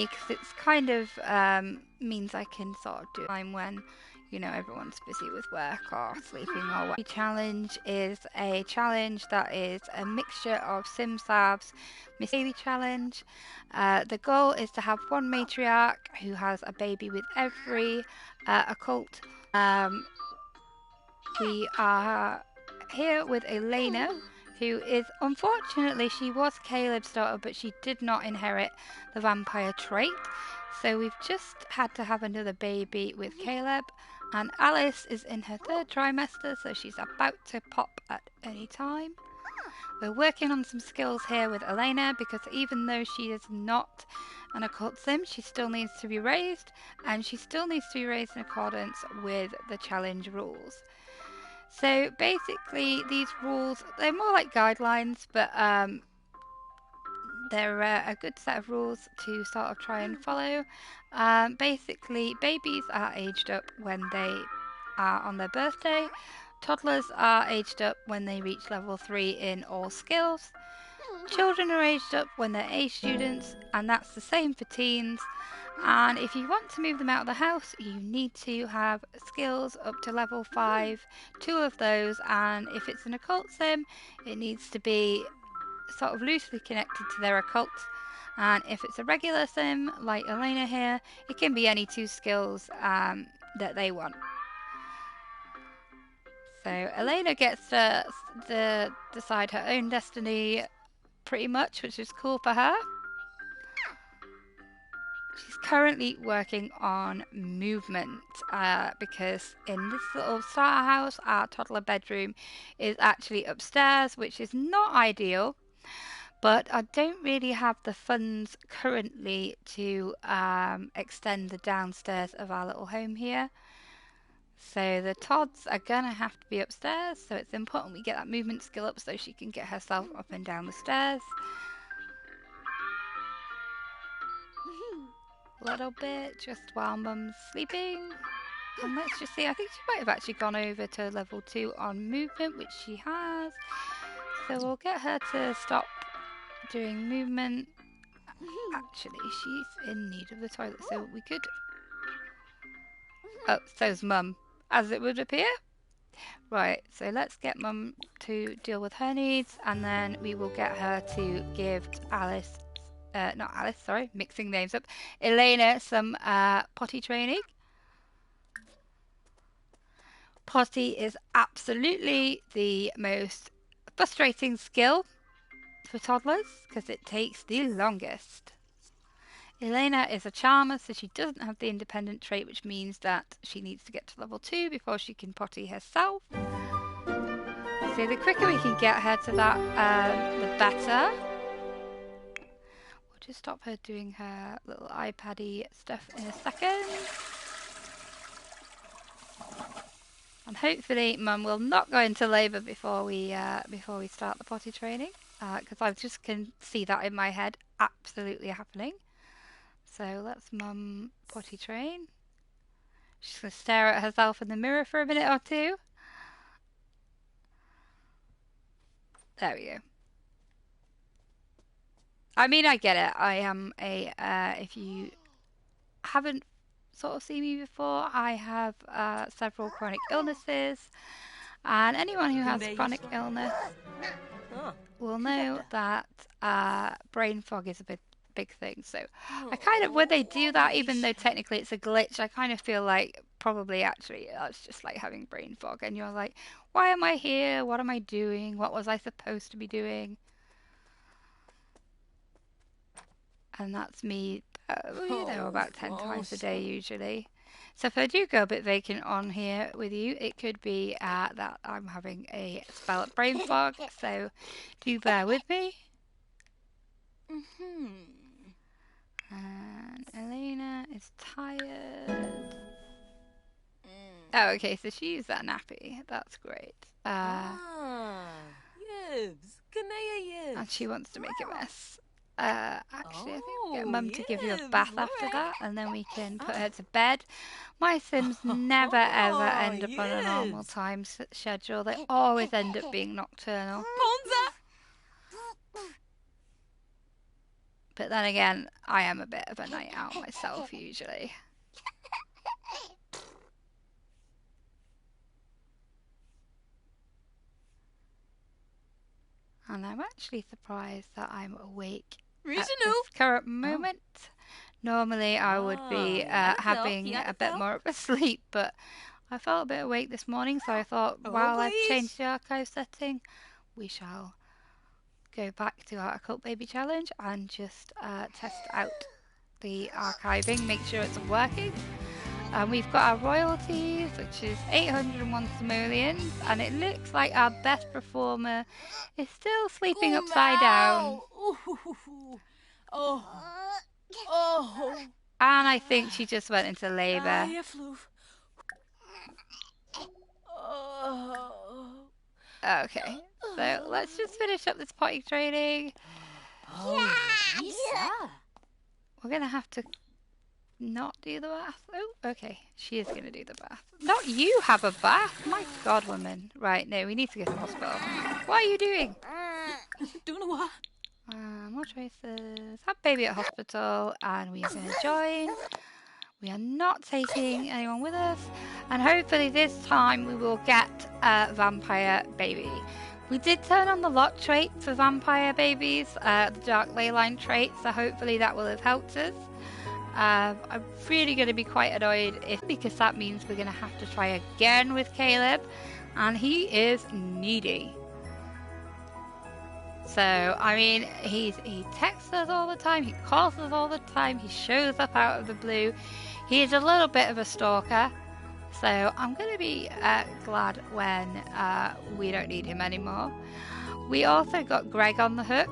because it's kind of means I can sort of do time when, you know, everyone's busy with work or sleeping or what. The challenge is a challenge that is a mixture of SimSab's Miss Baby challenge. The goal is to have one matriarch who has a baby with every occult. We are here with Elena, who is, unfortunately, she was Caleb's daughter, but she did not inherit the vampire trait. So we've just had to have another baby with Caleb. And Alice is in her 3rd trimester, so she's about to pop at any time. We're working on some skills here with Elena, because even though she is not an occult sim, she still needs to be raised, and she still needs to be raised in accordance with the challenge rules. So basically these rules, they're more like guidelines, but they're a good set of rules to sort of try and follow. Basically, babies are aged up when they are on their birthday. Toddlers are aged up when they reach level 3 in all skills. Children are aged up when they're A students, and that's the same for teens. And if you want to move them out of the house, you need to have skills up to level 5, 2 of those, and if it's an occult sim, it needs to be sort of loosely connected to their occult. And if it's a regular sim, like Elena here, it can be any 2 skills that they want. So Elena gets to decide her own destiny pretty much, which is cool for her. She's currently working on movement because in this little starter house, our toddler bedroom is actually upstairs, which is not ideal. But I don't really have the funds currently to extend the downstairs of our little home here. So the Tods are gonna have to be upstairs, so it's important we get that movement skill up so she can get herself up and down the stairs. A little bit, just while Mum's sleeping. And let's just see, I think she might have actually gone over to level 2 on movement, which she has. So we'll get her to stop doing movement. Actually, she's in need of the toilet, so we could... Oh, so's Mum, as it would appear. Right, so let's get Mum to deal with her needs, and then we will get her to give Alice... not Alice, sorry, mixing names up. Elena some potty training. Potty is absolutely the most frustrating skill for toddlers because it takes the longest. Elena is a charmer, so she doesn't have the independent trait, which means that she needs to get to level 2 before she can potty herself. So the quicker we can get her to that, the better. We'll just stop her doing her little iPad-y stuff in a second. And hopefully Mum will not go into labour before we start the potty training, because I just can see that in my head absolutely happening. So let's Mum potty train. She's going to stare at herself in the mirror for a minute or 2. There we go. I mean, I get it. I am a, if you haven't sort of seen me before, I have several chronic illnesses. And anyone who has chronic illness will know that brain fog is a big thing. So I kind of, when they do that, even though technically it's a glitch, I kind of feel like probably actually it's just like having brain fog. And you're like, why am I here? What am I doing? What was I supposed to be doing? And that's me, about 10 times a day usually. So if I do go a bit vacant on here with you, it could be that I'm having a spell at brain fog, so do bear with me. And Elena is tired. Oh, okay, so she used that nappy. That's great. Yes. And she wants to make a mess. Actually, I think we'll get Mum to give you a bath after that, and then we can put her to bed. My Sims never ever end up on a normal time schedule. They always end up being nocturnal. But then again, I am a bit of a night owl myself usually. And I'm actually surprised that I'm awake at this current moment. Normally I would be having a bit more of a sleep, but I felt a bit awake this morning, so I thought while I've changed the archive setting, we shall go back to our Occult Baby Challenge and just test out the archiving, make sure it's working. And we've got our royalties, which is 801 simoleons, and it looks like our best performer is still sleeping upside down. And I think she just went into labour. Okay, so let's just finish up this potty training. We're going to have to not do the bath. Oh, okay. She is going to do the bath. Not you have a bath. My God, woman. Right, no, we need to go to the hospital. What are you doing? More choices. Have baby at hospital, and we are going to join. We are not taking anyone with us, and hopefully this time we will get a vampire baby. We did turn on the lock trait for vampire babies, the dark leyline trait, so hopefully that will have helped us. I'm really going to be quite annoyed because that means we're going to have to try again with Caleb, and he is needy. So, I mean, he texts us all the time, he calls us all the time, he shows up out of the blue. He is a little bit of a stalker, so I'm going to be glad when we don't need him anymore. We also got Greg on the hook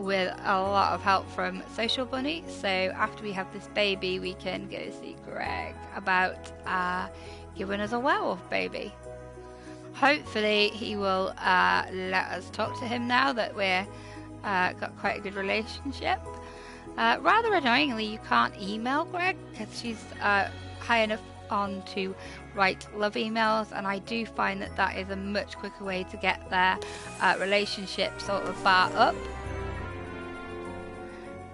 with a lot of help from Social Bunny, so after we have this baby, we can go see Greg about giving us a werewolf baby. Hopefully he will let us talk to him now that we're got quite a good relationship. Rather annoyingly, you can't email Greg because she's high enough on to write love emails, and I do find that that is a much quicker way to get their relationship sort of bar up.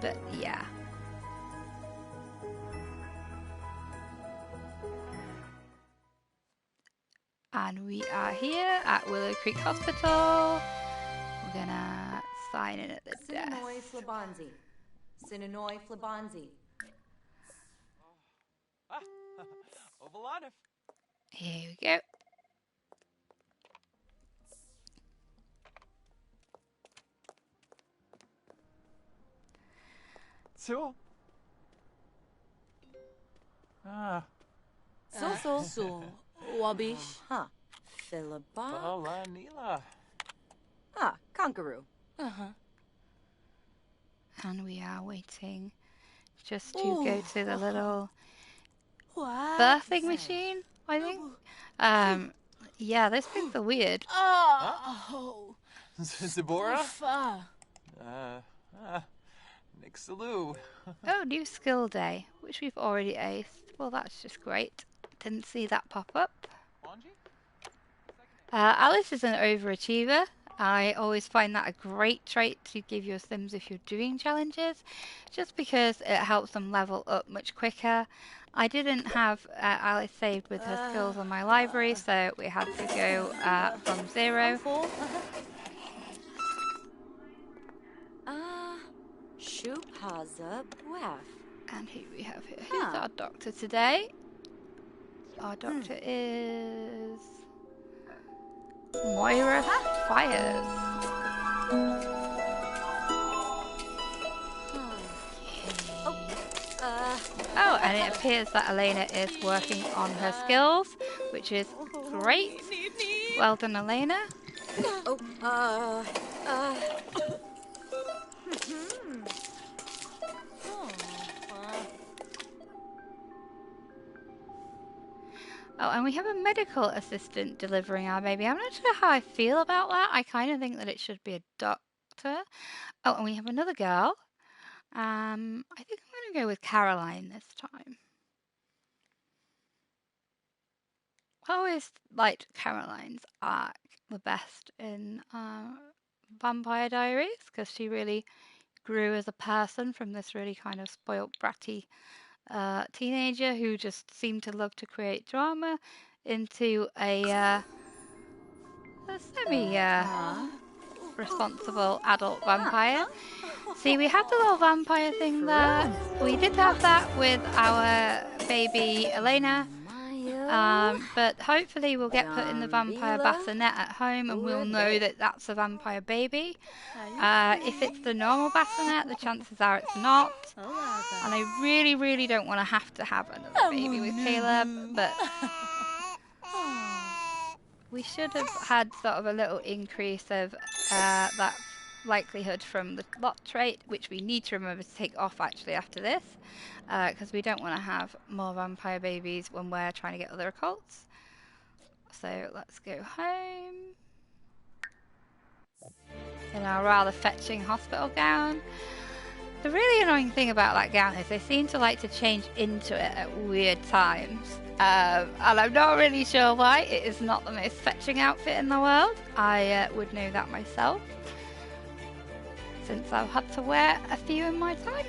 But yeah. And we are here at Willow Creek Hospital. We're gonna sign in at the desk. Sinanoi Flabanzi. Here we go. So. So. Wabish. Huh. Philibba. Nila. Conqueror. And we are waiting just to go to the little birthing machine, I think. Yeah, those things are weird. Zabora? Nixaloo. Oh, new skill day, which we've already aced. Well, that's just great. Didn't see that pop up. Alice is an overachiever. I always find that a great trait to give your Sims if you're doing challenges, just because it helps them level up much quicker. I didn't have Alice saved with her skills on my library, so we had to go from 0. Shupaza Bwaf. And who we have here? Who's our doctor today? Our doctor is Moira Fires. Oh, and it appears that Elena is working on her skills, which is great. Well done, Elena. Oh, and we have a medical assistant delivering our baby. I'm not sure how I feel about that. I kind of think that it should be a doctor. Oh, and we have another girl. I think I'm going to go with Caroline this time. I always liked Caroline's arc the best in Vampire Diaries because she really grew as a person from this really kind of spoilt, bratty teenager who just seemed to love to create drama into a semi responsible adult vampire. See, we have the little vampire thing there. We did have that with our baby Elena. But hopefully we'll get put in the vampire bassinet at home and we'll know that that's a vampire baby. If it's the normal bassinet, the chances are it's not. And I really, really don't want to have another baby with Caleb, but we should have had sort of a little increase of that likelihood from the lot trait, which we need to remember to take off actually after this, because we don't want to have more vampire babies when we're trying to get other occults. So let's go home in our rather fetching hospital gown. The really annoying thing about that gown is they seem to like to change into it at weird times. And I'm not really sure why. It is not the most fetching outfit in the world. I would know that myself, since I've had to wear a few in my time.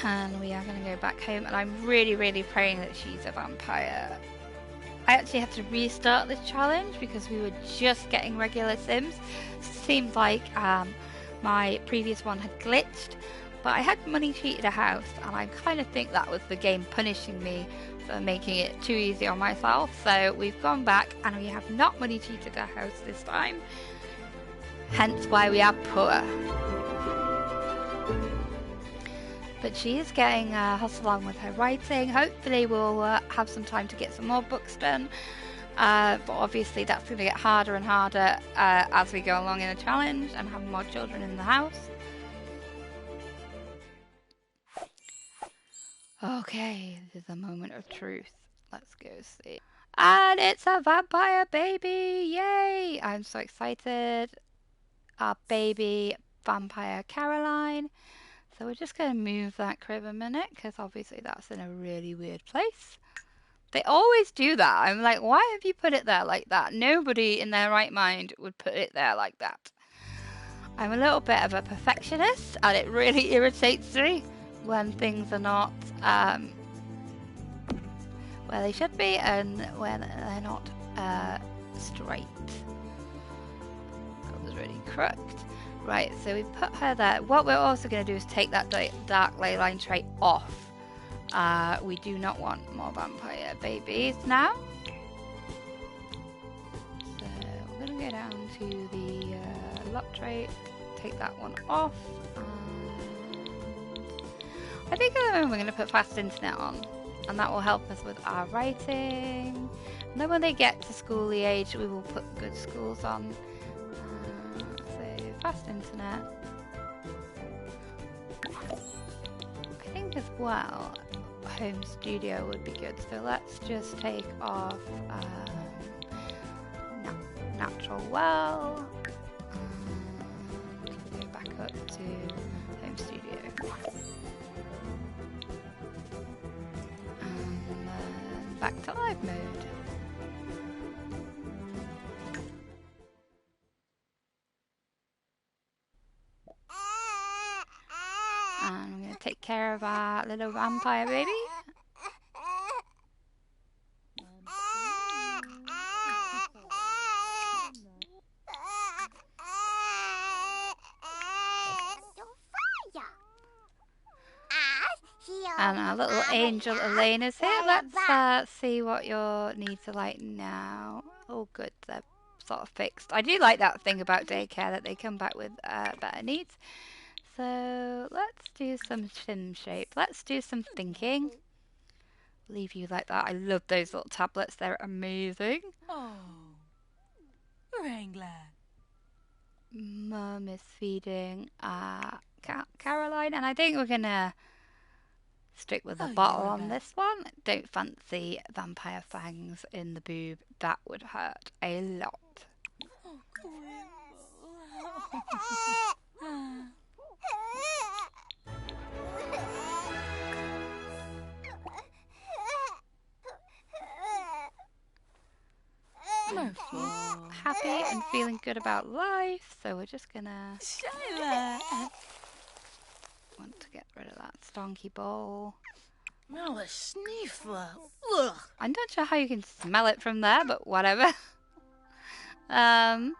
And we are going to go back home, and I'm really, really praying that she's a vampire. I actually had to restart this challenge because we were just getting regular Sims. Seemed like my previous one had glitched, but I had money cheated a house, and I kind of think that was the game punishing me for making it too easy on myself. So we've gone back, and we have not money cheated a house this time. Hence why we are poor. But she is getting hustled along with her writing. Hopefully we'll have some time to get some more books done. But obviously that's going to get harder and harder as we go along in the challenge and have more children in the house. Okay, this is a moment of truth. Let's go see. And it's a vampire baby! Yay! I'm so excited. Our baby vampire Caroline. So we're just going to move that crib a minute, because obviously that's in a really weird place. They always do that. I'm like, why have you put it there like that? Nobody in their right mind would put it there like that. I'm a little bit of a perfectionist, and it really irritates me when things are not where they should be, and when they're not straight. That was really crooked. Right, so we put her there. What we're also going to do is take that dark ley line trait off. We do not want more vampire babies now. So we're going to go down to the lot trait, take that one off. I think at the moment we're going to put fast internet on, and that will help us with our writing. And then when they get to schooly age, we will put good schools on. Fast internet. I think as well home studio would be good, so let's just take off natural well and go back up to home studio and then back to live mode. And I'm going to take care of our little vampire baby. And our little angel Elena's here. Let's see what your needs are like now. Oh good, they're sort of fixed. I do like that thing about daycare, that they come back with better needs. So let's do some sim shape. Let's do some thinking. Leave you like that. I love those little tablets. They're amazing. Oh, Wrangler. Mum is feeding Caroline, and I think we're gonna stick with the bottle on this one. Don't fancy vampire fangs in the boob. That would hurt a lot. happy and feeling good about life, so we're just gonna want to get rid of that stonky bowl. I'm not sure how you can smell it from there, but whatever. And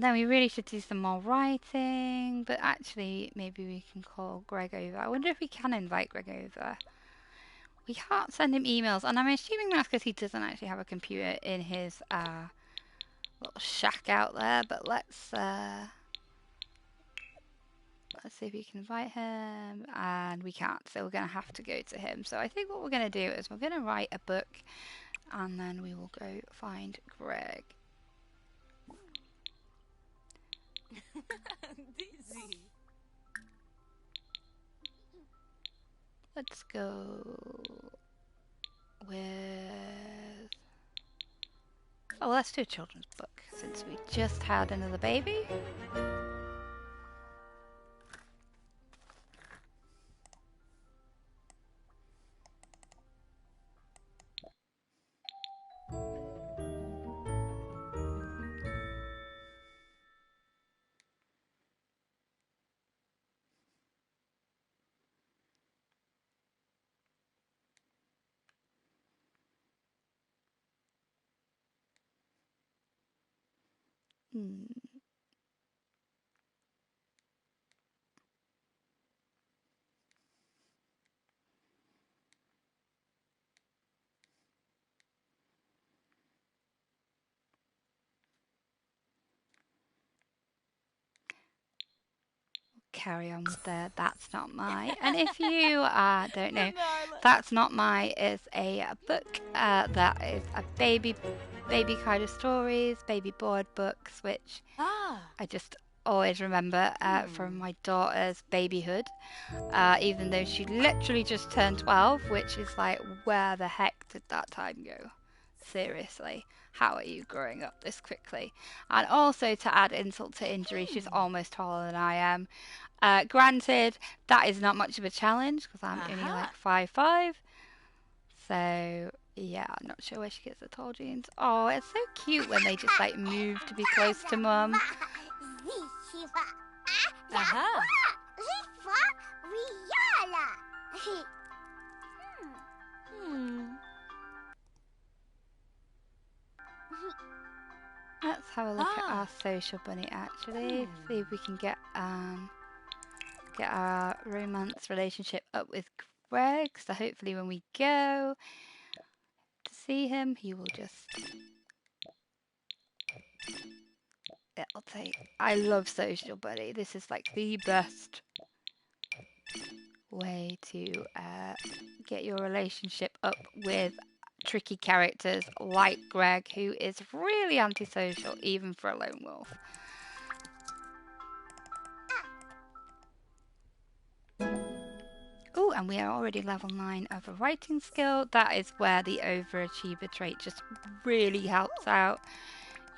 then we really should do some more writing, but actually maybe we can call Greg over. I wonder if we can invite Greg over. We can't send him emails, and I'm assuming that's because he doesn't actually have a computer in his little shack out there, but let's see if we can invite him, and we can't, so we're going to have to go to him. So I think what we're going to do is we're going to write a book, and then we will go find Greg. Let's go with... Oh, let's do a children's book, since we just had another baby. Carry on with the That's Not My. And if you don't know, That's Not My is a book that is a baby kind of stories, baby board books, which I just always remember from my daughter's babyhood, even though she literally just turned 12, which is like, where the heck did that time go? Seriously, how are you growing up this quickly? And also, to add insult to injury, she's almost taller than I am. Granted, that is not much of a challenge because I'm only like 5'5". So yeah, I'm not sure where she gets the tall jeans. Oh, it's so cute when they just like move to be close to mum. Let's have a look at our social bunny actually. See if we can get our romance relationship up with Greg. So hopefully when we go to see him, he will just... It'll take... I love social bunny. This is like the best way to get your relationship up with tricky characters like Greg, who is really antisocial even for a lone wolf. Oh, and we are already level 9 of a writing skill. That is where the overachiever trait just really helps out.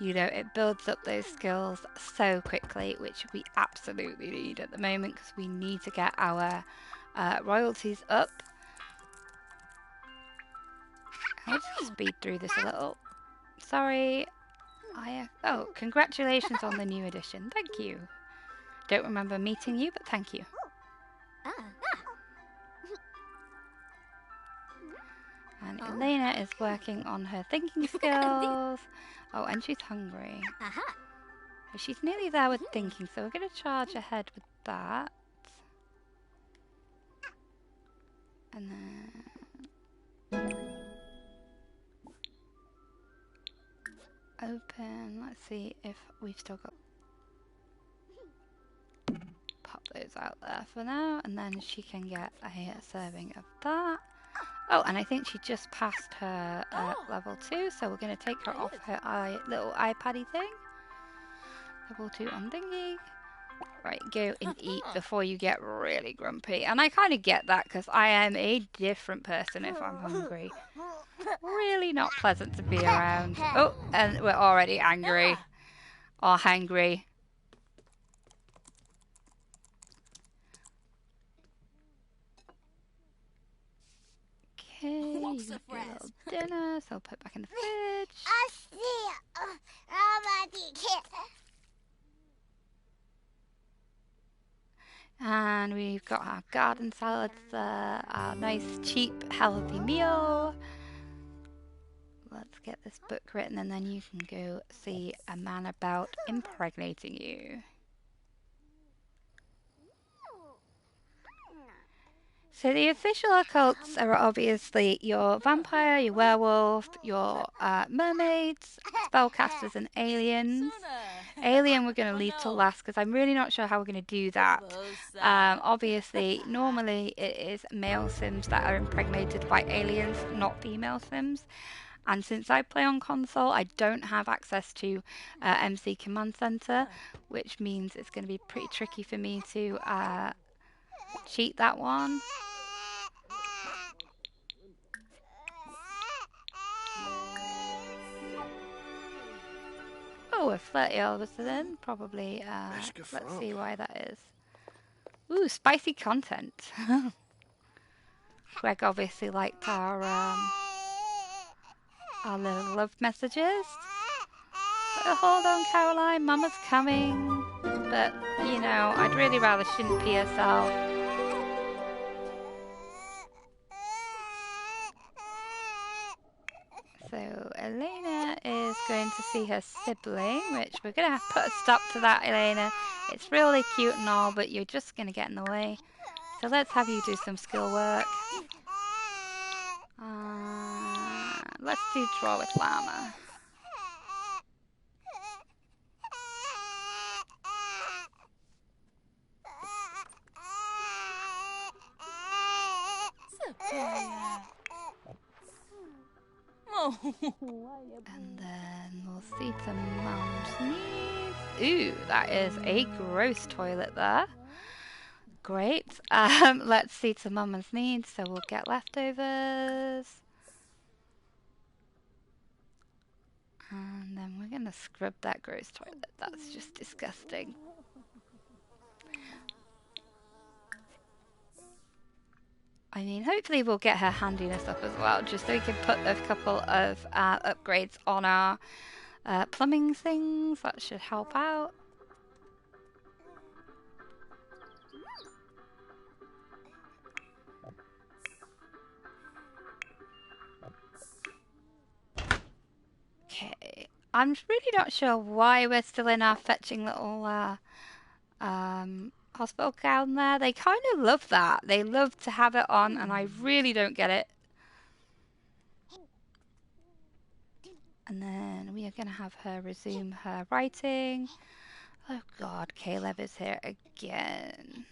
You know, it builds up those skills so quickly, which we absolutely need at the moment because we need to get our royalties up. I'll just speed through this a little. Sorry. Oh, congratulations on the new edition. Thank you. Don't remember meeting you, but thank you. And Elena is working on her thinking skills. Oh, and she's hungry. She's nearly there with thinking, so we're going to charge ahead with that. And then... open. Let's see if we've still got... Pop those out there for now, and then she can get a serving of that. Oh, and I think she just passed her level 2, so we're going to take her off her little iPad-y thing. Level 2 on thingy. Right, go and eat before you get really grumpy. And I kind of get that, because I am a different person if I'm hungry. Really not pleasant to be around. Oh, and we're already angry. Or hangry. Okay, you What's can the do a little phrase? dinner, so I'll put it back in the fridge. And we've got our garden salads there, our nice, cheap, healthy meal. Let's get this book written and then you can go see a man about impregnating you. So the official occults are obviously your vampire, your werewolf, your mermaids, spellcasters and aliens. Alien we're going to leave till last because I'm really not sure how we're going to do that. Obviously, normally it is male sims that are impregnated by aliens, not female sims. And since I play on console, I don't have access to MC Command Center, which means it's going to be pretty tricky for me to cheat that one. Oh, we're flirty all of a sudden. Probably, let's see why that is. Ooh, spicy content. Greg obviously liked our little love messages. But hold on, Caroline, Mama's coming. But, you know, I'd really rather she didn't pee herself. So Elena is going to see her sibling, which we're going to have to put a stop to that, Elena. It's really cute and all, but you're just going to get in the way. So let's have you do some skill work. Let's do draw with llama. And then we'll see to Mum's needs. Ooh, that is a gross toilet there. Great. Let's see to Mum's needs, so we'll get leftovers. And then we're going to scrub that gross toilet. That's just disgusting. I mean, hopefully we'll get her handiness up as well, just so we can put a couple of upgrades on our plumbing things. That should help out. Okay. I'm really not sure why we're still in our fetching little hospital gown there. They kind of love that. They love to have it on, and I really don't get it. And then we are going to have her resume her writing. Oh God, Caleb is here again.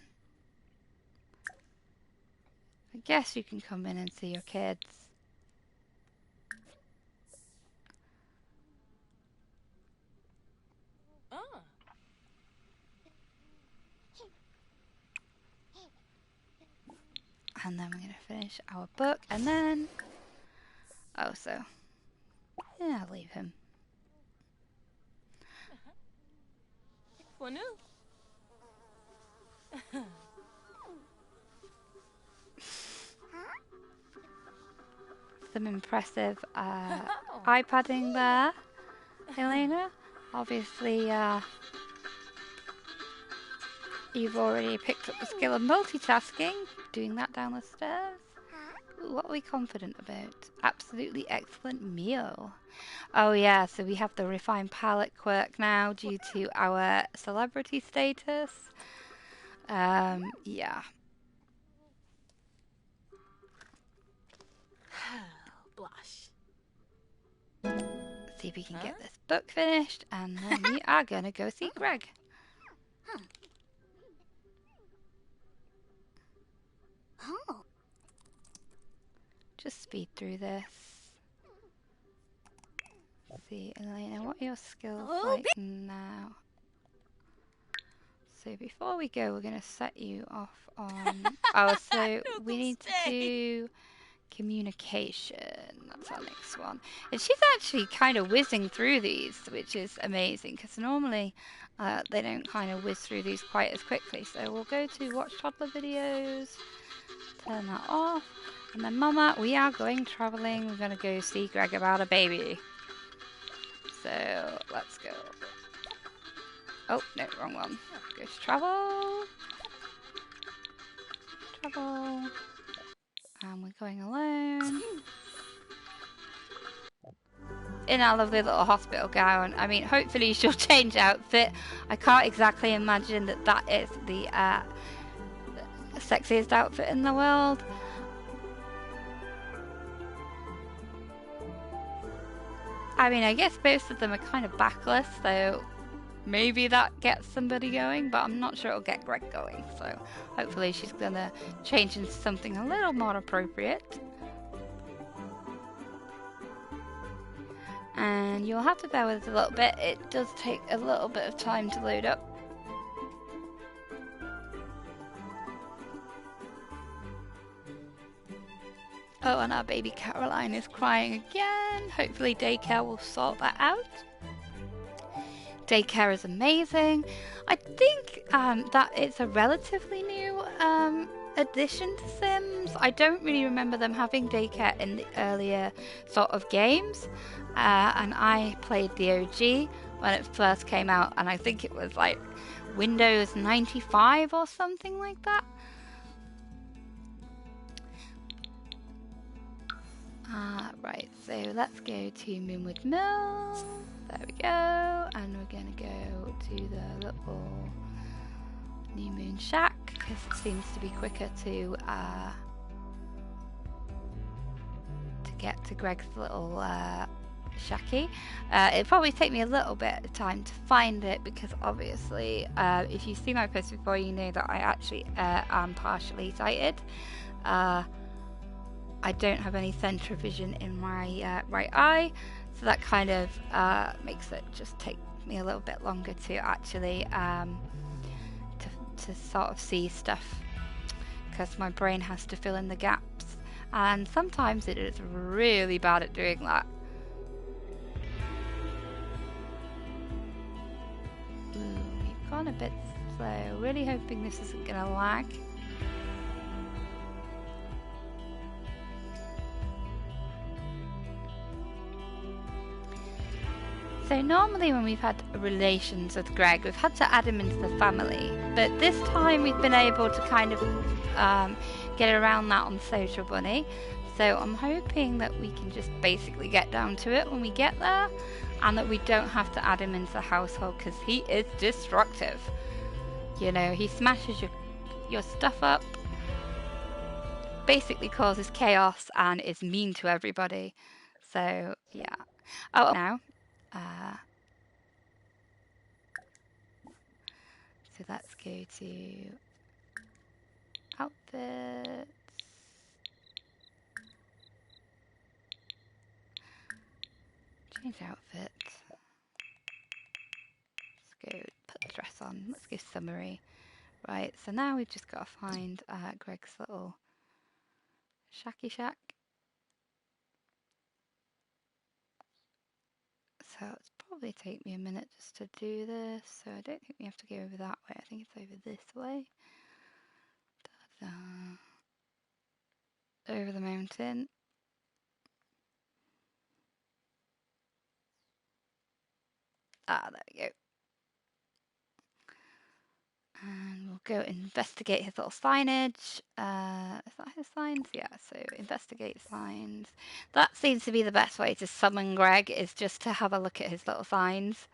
I guess you can come in and see your kids. And then we're going to finish our book, and then... Oh, so... Yeah, I'll leave him. Some impressive iPadding there, Elena. Obviously, you've already picked up the skill of multitasking, doing that down the stairs. Ooh, what are we confident about? Absolutely excellent meal. Oh yeah, so we have the refined palate quirk now due to our celebrity status. Yeah. Blush. See if we can get this book finished, and then we are gonna go see Greg. Just speed through this. See, Elena, what are your skills like now? So before we go, we're going to set you off on... Oh, so we need to do communication. That's our next one. And she's actually kind of whizzing through these, which is amazing, because normally they don't kind of whiz through these quite as quickly. So we'll go to watch toddler videos, turn that off. And then Mama, we are going travelling. We're going to go see Greg about a baby. So, let's go. Oh, no, wrong one. Go to travel. Travel. And we're going alone. In our lovely little hospital gown. I mean, hopefully she'll change outfit. I can't exactly imagine that that is the sexiest outfit in the world. I mean, I guess most of them are kind of backless, so maybe that gets somebody going, but I'm not sure it'll get Greg going. So hopefully she's gonna change into something a little more appropriate. And you'll have to bear with us a little bit. It does take a little bit of time to load up. Oh, and our baby Caroline is crying again. Hopefully daycare will sort that out. Daycare is amazing. I think that it's a relatively new addition to Sims. I don't really remember them having daycare in the earlier sort of games. And I played the OG when it first came out, and I think it was like Windows 95 or something like that. Right, so let's go to Moonwood Mill. There we go. And we're going to go to the little New Moon Shack, because it seems to be quicker to get to Greg's little shacky. It'll probably take me a little bit of time to find it, because obviously if you've seen my post before, you know that I actually am partially sighted. I don't have any central vision in my right eye, so that kind of makes it just take me a little bit longer to actually to sort of see stuff, because my brain has to fill in the gaps, and sometimes it is really bad at doing that. Ooh, we've gone a bit slow. Really hoping this isn't gonna lag. So normally when we've had relations with Greg, we've had to add him into the family. But this time we've been able to kind of get around that on Social Bunny. So I'm hoping that we can just basically get down to it when we get there, and that we don't have to add him into the household, because he is destructive. You know, he smashes your stuff up, basically causes chaos, and is mean to everybody. So yeah. Oh, now. So let's go to outfits. Change outfit. Let's go put the dress on. Let's go summary. Right, so now we've just got to find Greg's little shacky shack. So it's probably take me a minute just to do this. So I don't think we have to go over that way. I think it's over this way. Ta-da. Over the mountain. Ah, there we go. And we'll go investigate his little signage. Is that his signs? Yeah, so investigate signs. That seems to be the best way to summon Greg, is just to have a look at his little signs.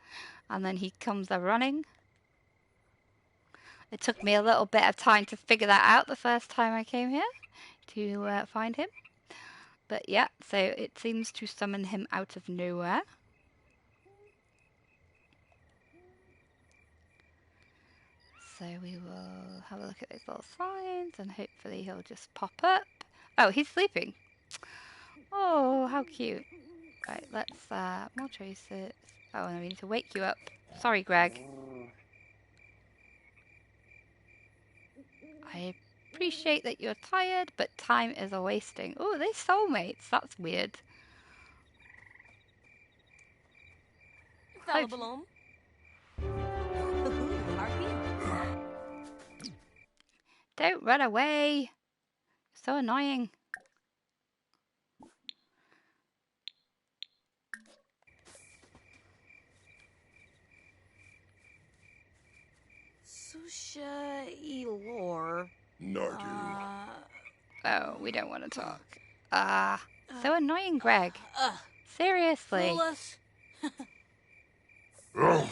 And then he comes a running. It took me a little bit of time to figure that out the first time I came here to find him. But yeah, so it seems to summon him out of nowhere. So we will have a look at those little signs, and hopefully he'll just pop up. Oh, he's sleeping. Oh, how cute. Right, let's more choices. Oh, no, we need to wake you up. Sorry, Greg. I appreciate that you're tired, but time is a wasting. Oh, they're soulmates. That's weird. Balloon. Don't run away. So annoying. Fusha Elor. Nardu. Oh, we don't want to talk. So annoying, Greg. Seriously. Fullus. Oh!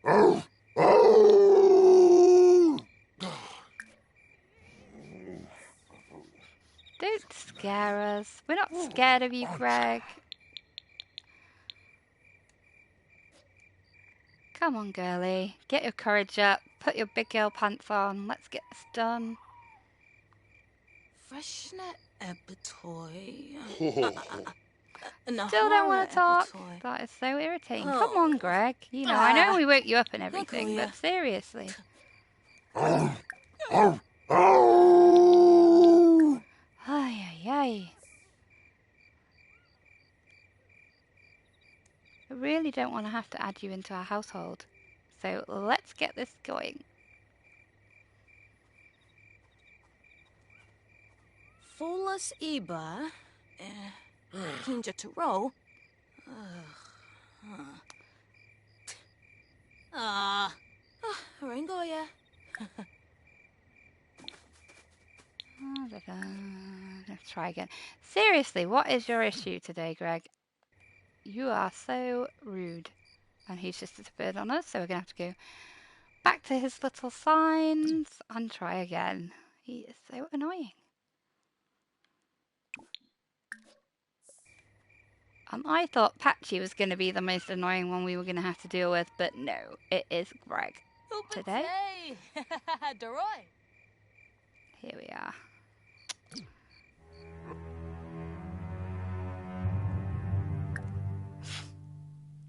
Oh! Oh! Don't scare us. We're not scared of you, Greg. Come on, girlie. Get your courage up. Put your big girl pants on. Let's get this done. Freshna Epitoy. Still don't want to talk. That is so irritating. Come on, Greg. You know, I know we woke you up and everything, but seriously. Oh! Oh! Oh! Ay, ay, ay. I really don't want to have to add you into our household. So let's get this going. Fullus Eba. Kinja Taro. Ringoya. Let's try again. Seriously, what is your issue today, Greg? You are so rude. And he's just disappeared on us, so we're going to have to go back to his little signs and try again. He is so annoying. I thought Patchy was going to be the most annoying one we were going to have to deal with, but no, it is Greg. Today, here we are.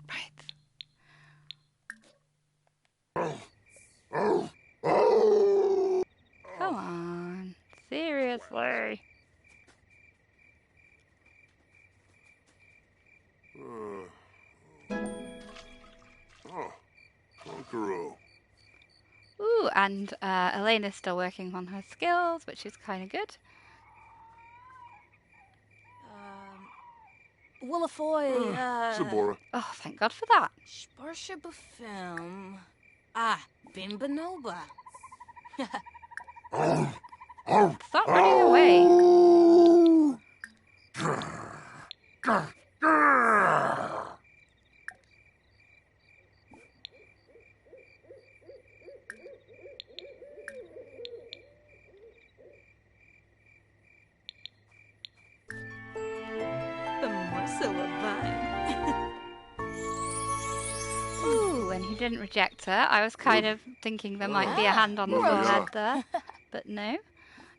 Right. Oh! Oh! Oh! Come on. Seriously. Oh, Konkaro. Ooh, and Elena's still working on her skills, which is kind of good. Willafoy. Sabora. Oh, thank God for that. Sparsha Bafim. Bimbanoba. Oh! Oh! Stop running away. Oh! Grr, grr, grr. The Marcella Vine. Ooh, and he didn't reject her. I was kind of thinking there might be a hand on the forehead there, but no.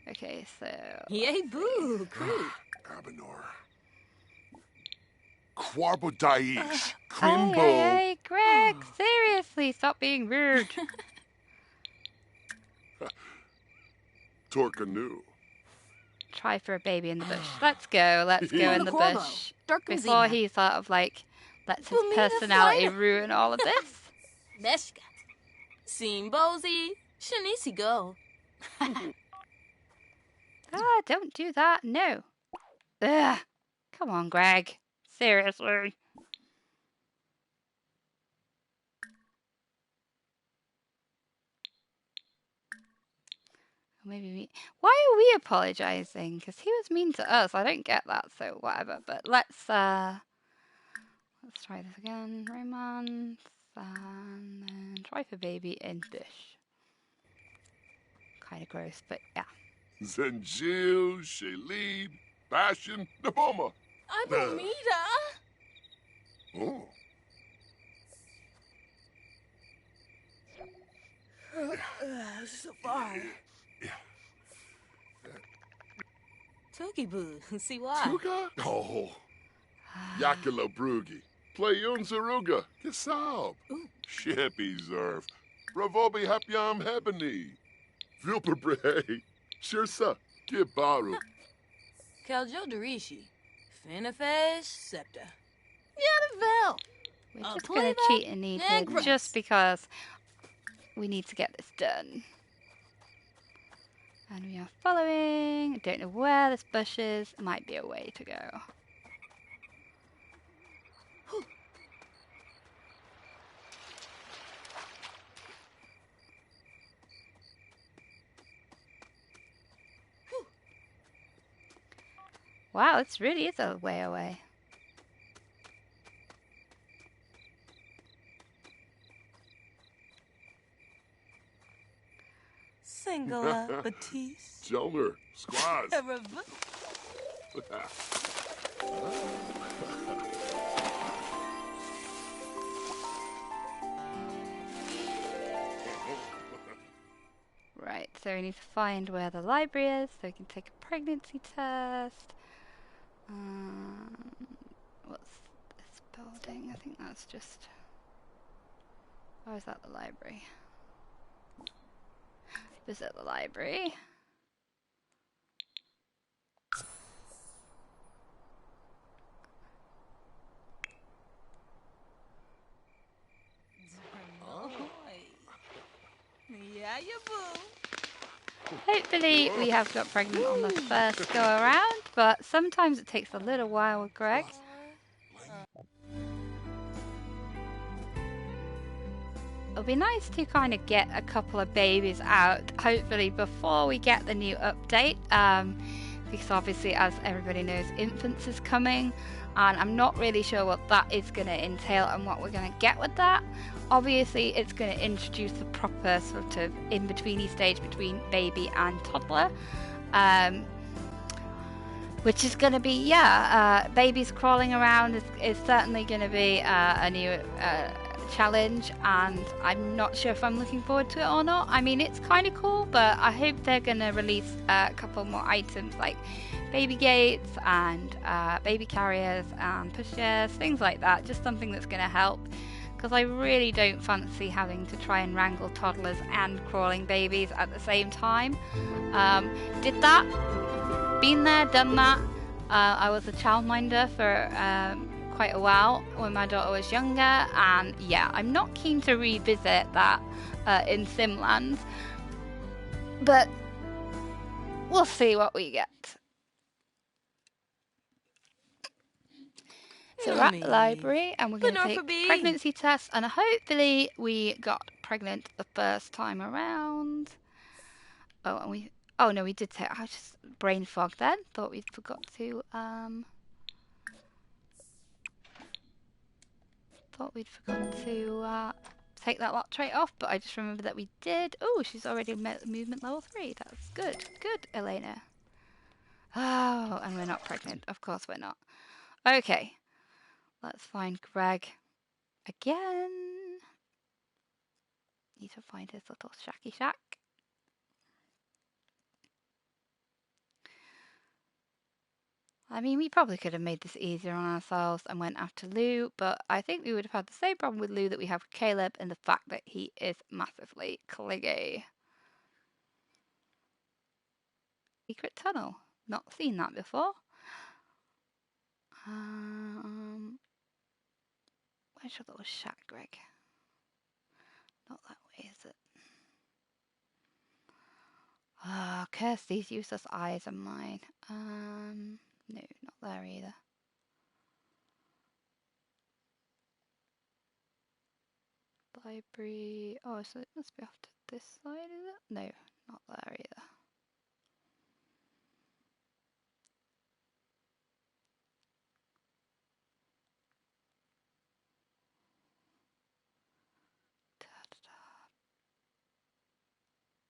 Okay, so... Yay boo, creep. Abinor. Quarbodaish. Hey, Crimbo. hey, Greg, seriously, stop being rude. Torcanu. Try for a baby in the bush. Let's go in the bush. Before he sort of like lets his personality ruin all of this. Meshka. Simbozi. Shanisi go. Don't do that, no. Ugh. Come on, Greg. Seriously. Why are we apologizing? Because he was mean to us. I don't get that, so whatever. But let's try this again. Romance. And then try for baby in bush. Kind of gross, but yeah. Zenjil, Shailid, Bastion, Naboma. Abomita. Oh. So far. Tokibu, see why? Tuga? Oh. Yakila Brugi. Playun Zaruga. Kisab. Shepi Zerv. Ravobi Hapyam Hebony. Vilperbre. Shirsa. Kibaru. Kaljo Darishi. Finafesh Septa. Yadavel. We're just going to cheat and need her just because we need to get this done. And we are following. I don't know where this bush is. Might be a way to go. Wow, this really is a way away. Singular, Batiste. Jonah, squads. Right, so we need to find where the library is so we can take a pregnancy test. What's this building? I think that's just... Or is that the library? Visit the library. Yeah, you boo. Hopefully we have got pregnant on the first go around, but sometimes it takes a little while with Greg. It'll be nice to kind of get a couple of babies out, hopefully before we get the new update, because obviously, as everybody knows, infants is coming, and I'm not really sure what that is going to entail and what we're going to get with that. Obviously, it's going to introduce the proper sort of in-betweeny stage between baby and toddler, which is going to be, babies crawling around is certainly going to be a new challenge, and I'm not sure if I'm looking forward to it or not. I mean, it's kind of cool, but I hope they're going to release a couple more items like baby gates and baby carriers and pushchairs, things like that, just something that's going to help, because I really don't fancy having to try and wrangle toddlers and crawling babies at the same time. Did that, been there, done that. I was a childminder for quite a while when my daughter was younger, and yeah, I'm not keen to revisit that in Simland, but we'll see what we get. So we're at the library and we're going to take pregnancy tests, and hopefully we got pregnant the first time around. Oh, and we did take, I was just brain fogged then, thought we'd forgot to take that lot trait off, but I just remembered that we did. Oh, she's already movement level 3. That's good. Good, Elena. Oh, and we're not pregnant. Of course we're not. Okay. Let's find Greg again. Need to find his little shacky shack. I mean, we probably could have made this easier on ourselves and went after Lou, but I think we would have had the same problem with Lou that we have with Caleb, and the fact that he is massively clingy. Secret tunnel. Not seen that before. Where's your little shack, Greg? Not that way, is it? Curse these useless eyes of mine. No, not there either. Library. Oh, so it must be off to this side, is it? No, not there either.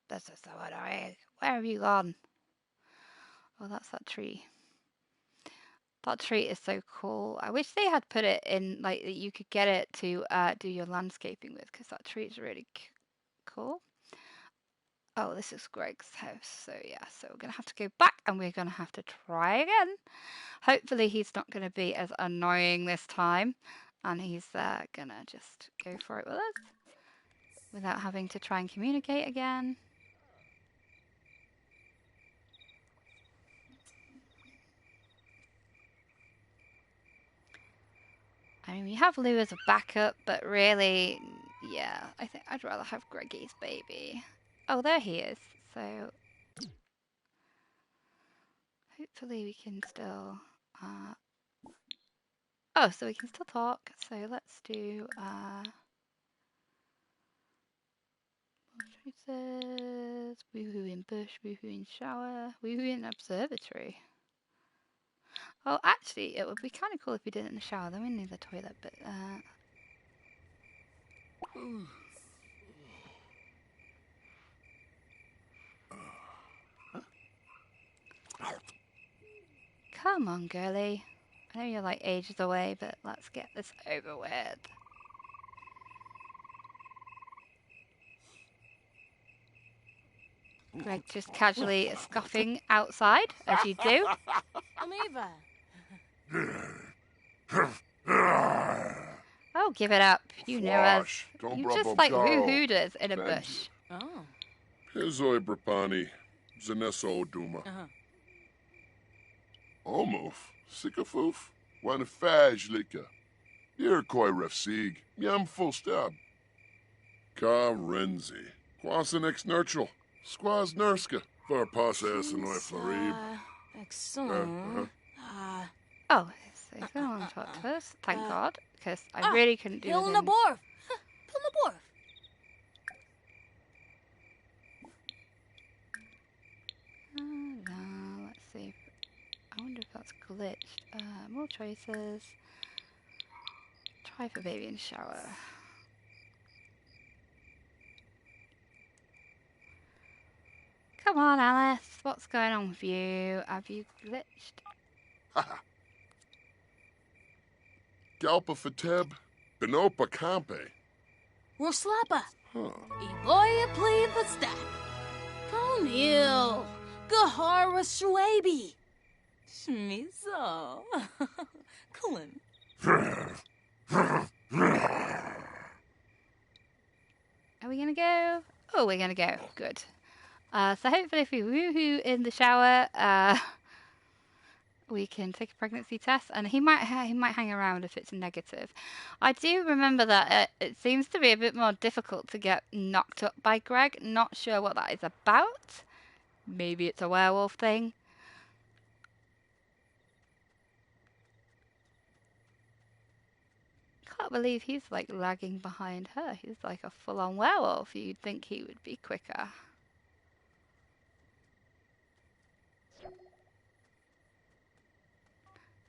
This is so annoying. Where have you gone? Oh, that's that tree. That tree is so cool. I wish they had put it in, like, that you could get it to do your landscaping with, because that tree is really cool. Oh, this is Greg's house. So yeah, so we're going to have to go back and we're going to have to try again. Hopefully he's not going to be as annoying this time, and he's going to just go for it with us without having to try and communicate again. I mean, we have Lou as a backup, but really, yeah, I think I'd rather have Greggy's baby. Oh, there he is. So hopefully we can still... Oh, so we can still talk. So let's do... choices. Woohoo in bush, woohoo in shower, woohoo in observatory. Well, actually, it would be kind of cool if we did it in the shower. Then we need the toilet, but come on, girly. I know you're like ages away, but let's get this over with. Greg just casually scoffing outside, as you do. Amiva. Oh, give it up. You know us. Flash, don't You bravo just like Carl. woo-hooed us in a Benji. bush. Oh. Pizoi Brapani, Zanesso Oduma. Omov, Sikafoof, Wanafajlika. Iroquois Refsig, Yam Full Stab. Ka Renzi, Quasanex Nurchel, Squaz Nurska, Varpasa Esanoi Florib. Excellent. Oh, so you don't want to talk to us. Thank God, because I really couldn't do Hill it. na borf. Hill na borf. Let's see. I wonder if that's glitched. More choices. Try for baby in the shower. Come on, Alice. What's going on with you? Have you glitched? Galpa Fateb, Benopa Campe. Roslapa. Huh. Iboya plead the stack. Conil. Gahara Shwabi. Shmizo. Cullen. Are we gonna go? Oh, we're gonna go. Good. So hopefully if we woohoo in the shower, we can take a pregnancy test, and he might hang around if it's negative. I do remember that it seems to be a bit more difficult to get knocked up by Greg. Not sure what that is about. Maybe it's a werewolf thing. Can't believe he's like lagging behind her. He's like a full-on werewolf. You'd think he would be quicker.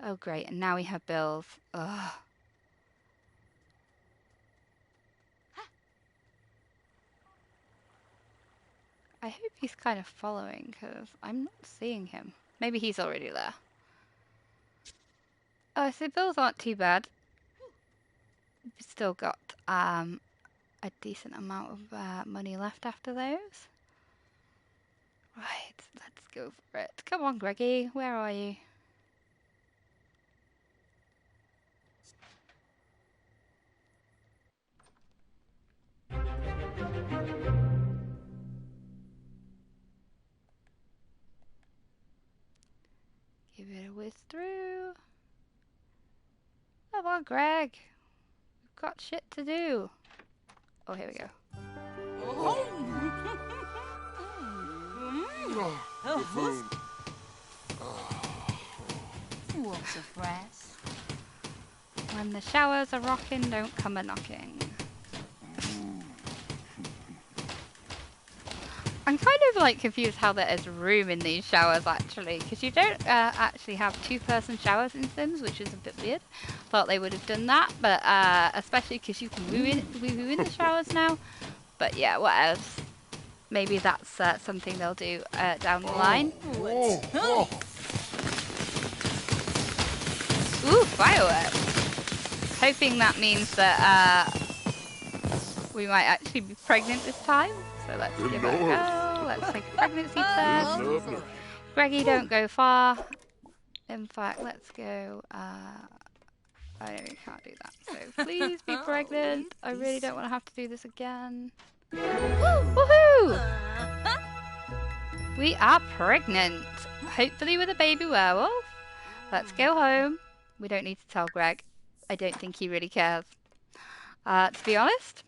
Oh great, and now we have bills. Ugh. I hope he's kind of following, because I'm not seeing him. Maybe he's already there. Oh, so bills aren't too bad. We've still got a decent amount of money left after those. Right, let's go for it. Come on, Greggy, where are you? Give it a whiz through. Come on, Greg. We've got shit to do. Oh, here we go. Buffoon. What's a press? When the showers are rocking, don't come a knocking. I'm kind of like confused how there is room in these showers actually, because you don't actually have two-person showers in Sims, which is a bit weird. Thought they would have done that, but especially because you can woo in the showers now. But yeah, what else? Maybe that's something they'll do down the line. Ooh, fireworks! Hoping that means that we might actually be pregnant this time. So let's give it a go. Let's take a pregnancy test. Greggy, don't go far. In fact, let's go. I know we can't do that. So please be pregnant. I really don't want to have to do this again. Woohoo! We are pregnant. Hopefully with a baby werewolf. Let's go home. We don't need to tell Greg. I don't think he really cares. To be honest.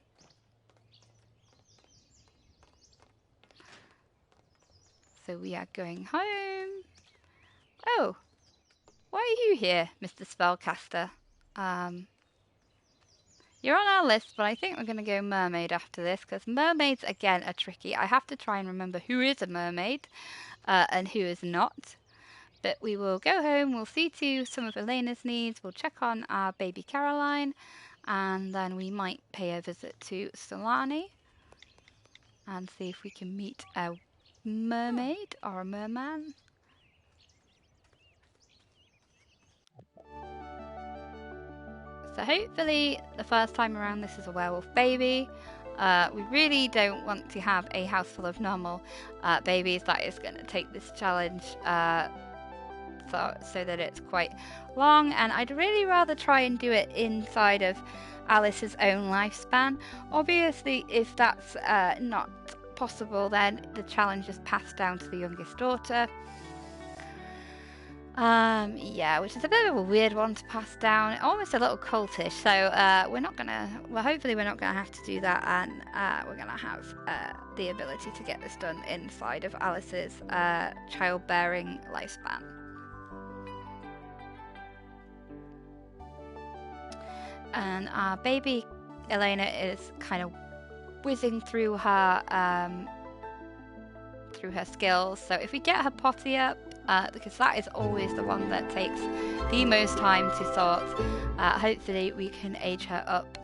So we are going home. Oh, why are you here, Mr. Spellcaster? You're on our list, but I think we're going to go mermaid after this, because mermaids, again, are tricky. I have to try and remember who is a mermaid and who is not. But we will go home, we'll see to some of Elena's needs, we'll check on our baby Caroline, and then we might pay a visit to Solani and see if we can meet a mermaid or a merman. So hopefully the first time around this is a werewolf baby. We really don't want to have a house full of normal babies. That is going to take this challenge so that it's quite long, and I'd really rather try and do it inside of Alice's own lifespan. Obviously, if that's not possible, then the challenge is passed down to the youngest daughter. Yeah, which is a bit of a weird one to pass down, almost a little cultish. So hopefully we're not gonna have to do that, and we're gonna have the ability to get this done inside of Alice's childbearing lifespan. And our baby Elena is kind of whizzing through her skills. So if we get her potty up, because that is always the one that takes the most time to sort, hopefully we can age her up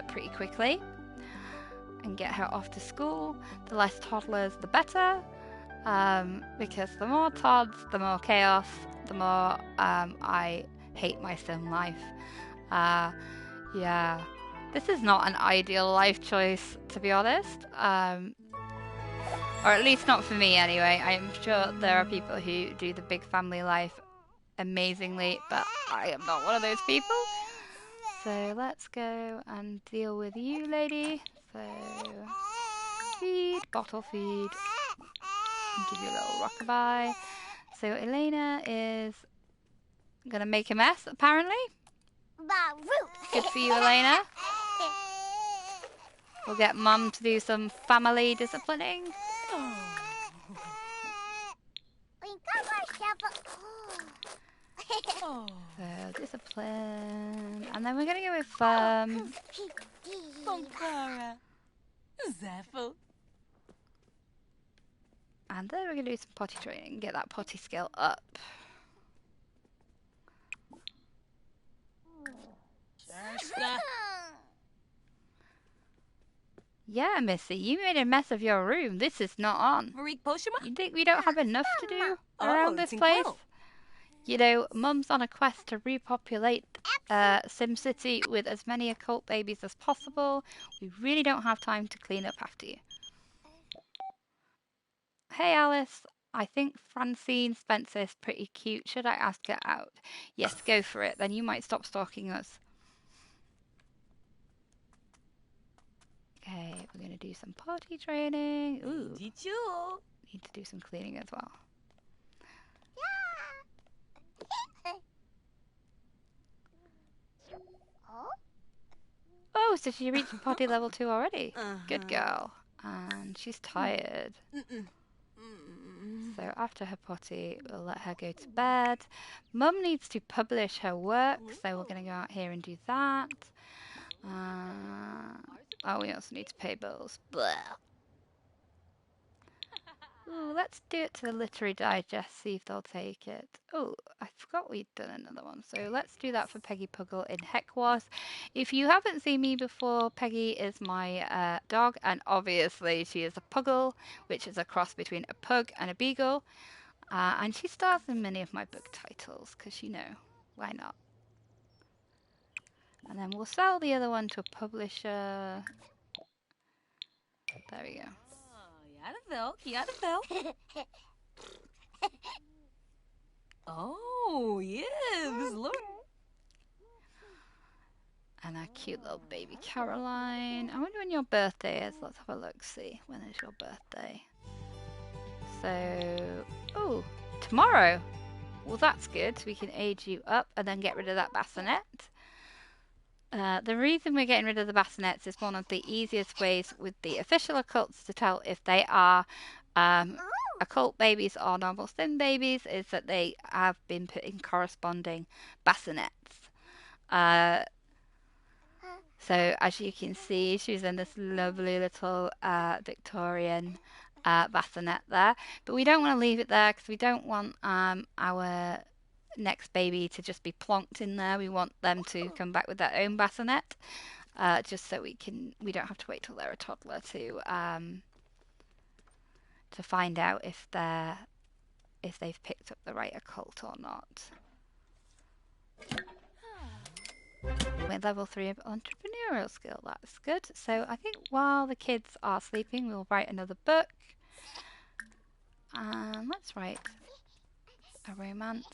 pretty quickly and get her off to school. The less toddlers, the better, because the more tods, the more chaos, the more I hate my sim life. Yeah, this is not an ideal life choice, to be honest. Or at least not for me anyway. I am sure there are people who do the big family life amazingly, but I am not one of those people. So let's go and deal with you, lady. So feed, bottle feed. Give you a little rockabye. So Elena is gonna make a mess, apparently. Good for you, Elena. We'll get Mum to do some family disciplining. So discipline, and then we're gonna go with and then we're gonna do some potty training, get that potty skill up. Yeah, Missy, you made a mess of your room. This is not on. You think we don't have enough to do around this place? You know, Mum's on a quest to repopulate SimCity with as many occult babies as possible. We really don't have time to clean up after you. Hey, Alice. I think Francine Spencer is pretty cute. Should I ask her out? Yes, go for it. Then you might stop stalking us. Okay, we're going to do some potty training. Ooh. Need to do some cleaning as well. Oh, so she reached potty level 2 already. Good girl. And she's tired. So after her potty, we'll let her go to bed. Mum needs to publish her work, so we're going to go out here and do that. Oh, we also need to pay bills. Blah. Ooh, let's do it to the Literary Digest, see if they'll take it. Oh, I forgot we'd done another one. So let's do that for Peggy Puggle in Heckwas. If you haven't seen me before, Peggy is my dog, and obviously she is a Puggle, which is a cross between a pug and a beagle. And she stars in many of my book titles, because you know, why not? And then we'll sell the other one to a publisher. There we go. Oh, yes, look. And our cute little baby Caroline. I wonder when your birthday is. Let's have a look, see. When is your birthday? So, oh, tomorrow. Well, that's good. So we can age you up and then get rid of that bassinet. The reason we're getting rid of the bassinets is one of the easiest ways with the official occults to tell if they are occult babies or normal sim babies is that they have been put in corresponding bassinets. So as you can see, she's in this lovely little Victorian bassinet there. But we don't want to leave it there because we don't want our next baby to just be plonked in there. We want them to come back with their own bassinet, just so we don't have to wait till they're a toddler to find out if they've picked up the right occult or not. We're level 3 of entrepreneurial skill. That's good. So I think while the kids are sleeping, we'll write another book. And let's write a romance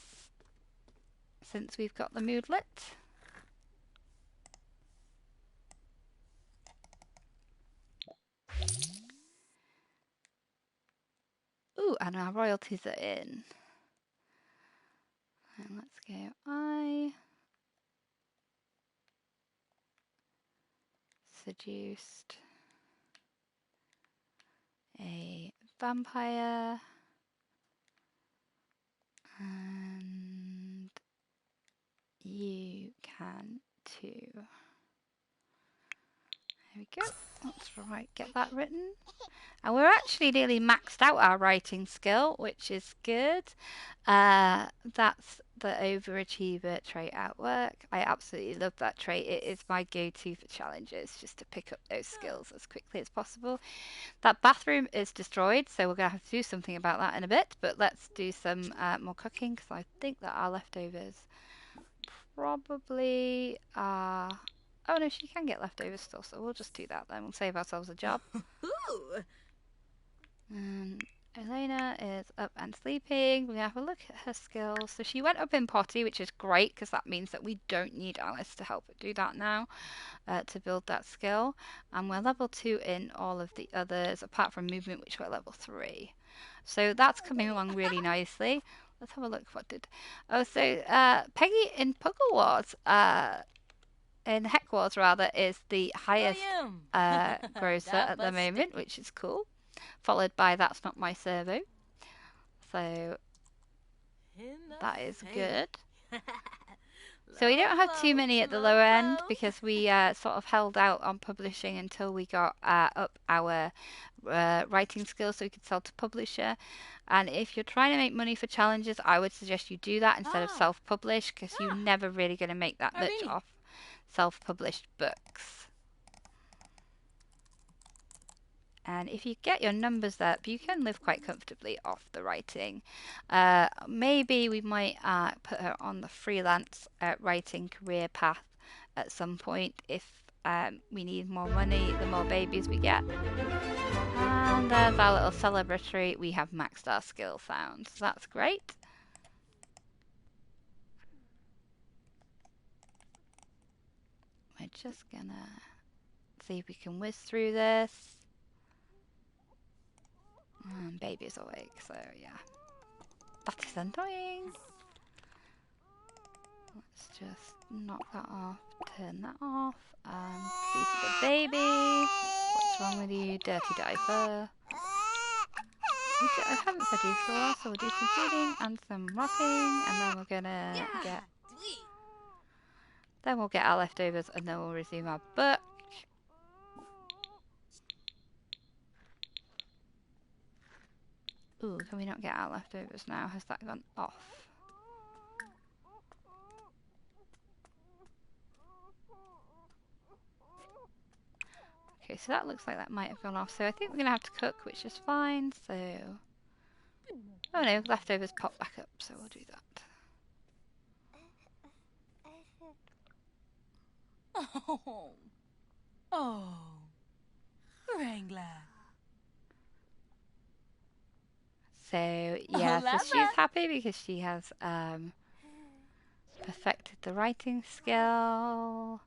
since we've got the mood lit. Ooh, and our royalties are in. And let's go I seduced a vampire and you can too. There we go. Let's get that written. And we're actually nearly maxed out our writing skill, which is good. That's the overachiever trait at work. I absolutely love that trait. It is my go-to for challenges, just to pick up those skills as quickly as possible. That bathroom is destroyed, so we're going to have to do something about that in a bit. But let's do some more cooking, because I think that our leftovers probably are... Oh no, she can get leftovers still, so we'll just do that then. We'll save ourselves a job. Elena is up and sleeping. We're going to have a look at her skills. So she went up in potty, which is great, because that means that we don't need Alice to help her do that now, to build that skill. And we're level 2 in all of the others, apart from movement, which we're level 3. So that's coming along really nicely. Let's have a look what did... Oh, so Peggy in Puggle Wars, in Heck Wars rather, is the highest grosser at the moment, which is cool. Followed by That's Not My Servo. So that is good. So we don't have too many at the lower end because we sort of held out on publishing until we got up our writing skills so we could sell to publisher. And if you're trying to make money for challenges, I would suggest you do that instead of self-publish, because you're never really going to make that much off self-published books. And if you get your numbers up, you can live quite comfortably off the writing. Maybe we might put her on the freelance writing career path at some point if we need more money, the more babies we get. And there's our little celebratory. We have maxed our skill sounds. So that's great. We're just gonna see if we can whiz through this. Baby's awake, so yeah. That is annoying. Let's just knock that off, turn that off, see to the baby. What's wrong with you, dirty diaper? I haven't fed you for a while, so we'll do some feeding and some rocking, and then we're gonna get... Then we'll get our leftovers, and then we'll resume our book. Ooh, can we not get our leftovers now? Has that gone off? Okay, so that looks like that might have gone off. So I think we're going to have to cook, which is fine. So... Oh no, leftovers pop back up, so we'll do that. Oh, Wrangler. So yeah, so she's happy because she has perfected the writing skill.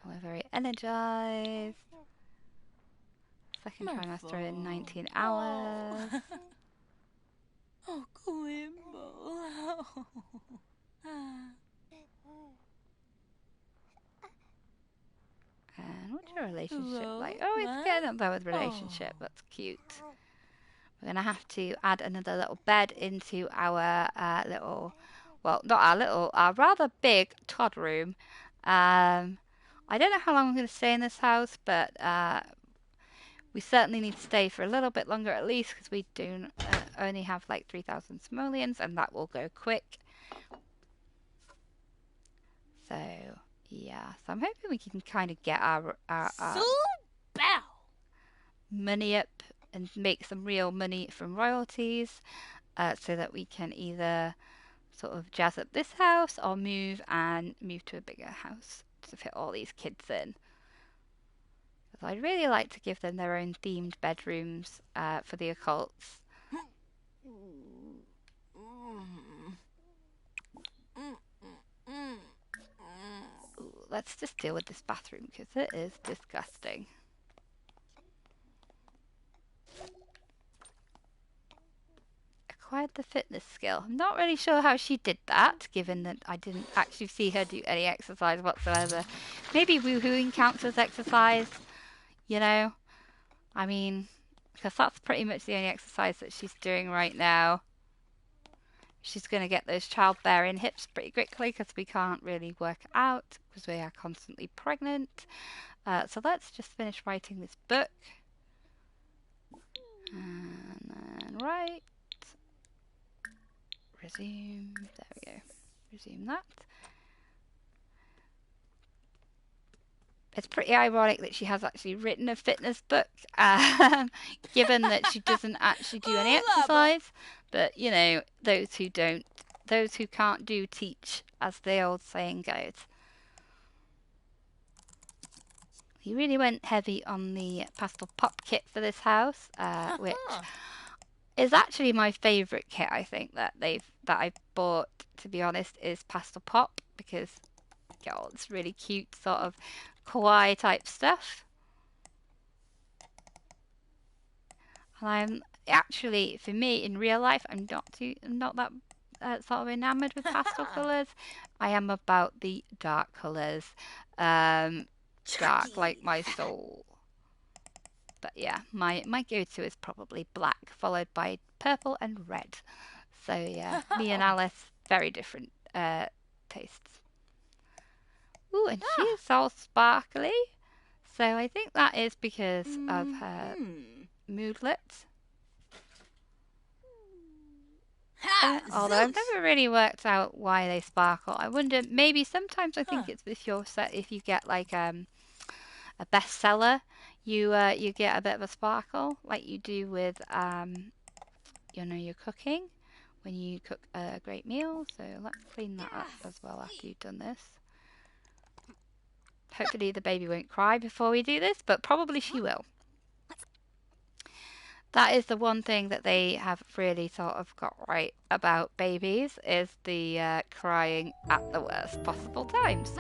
We're very energized. Second trimester in 19 hours. Oh, Quimble. And what's your relationship like? Oh, it's getting up there with relationship. That's cute. We're going to have to add another little bed into our little, well, not our little, our rather big Todd room. I don't know how long I'm going to stay in this house, but We certainly need to stay for a little bit longer at least, because we do only have like 3,000 simoleons, and that will go quick. So yeah, so I'm hoping we can kind of get our money up and make some real money from royalties, so that we can either sort of jazz up this house or move to a bigger house to fit all these kids in. Because I'd really like to give them their own themed bedrooms for the occults. Ooh, let's just deal with this bathroom because it is disgusting. Acquired the fitness skill. I'm not really sure how she did that, given that I didn't actually see her do any exercise whatsoever. Maybe woohooing counts as exercise, you know? I mean, because that's pretty much the only exercise that she's doing right now. She's going to get those childbearing hips pretty quickly because we can't really work out because we are constantly pregnant. So let's just finish writing this book. And then write. Resume. There we go. Resume that. It's pretty ironic that she has actually written a fitness book, given that she doesn't actually do any exercise. But, you know, those who can't do teach, as the old saying goes. He really went heavy on the pastel pop kit for this house, which is actually my favourite kit. I think that I bought, to be honest, is pastel pop, because it's really cute, sort of kawaii type stuff. And I'm actually, for me, in real life, I'm not that sort of enamoured with pastel colours. I am about the dark colours, dark like my soul. But yeah, my go-to is probably black, followed by purple and red. So yeah, me and Alice, very different tastes. Ooh, and she is all sparkly. So I think that is because of her moodlet. Although I've never really worked out why they sparkle. I wonder, maybe sometimes I think it's with your set. If you get like a bestseller, you get a bit of a sparkle, like you do with you know, your cooking when you cook a great meal. So let's clean that up as well after you've done this. Hopefully the baby won't cry before we do this, but probably she will. That is the one thing that they have really sort of got right about babies, is the crying at the worst possible times.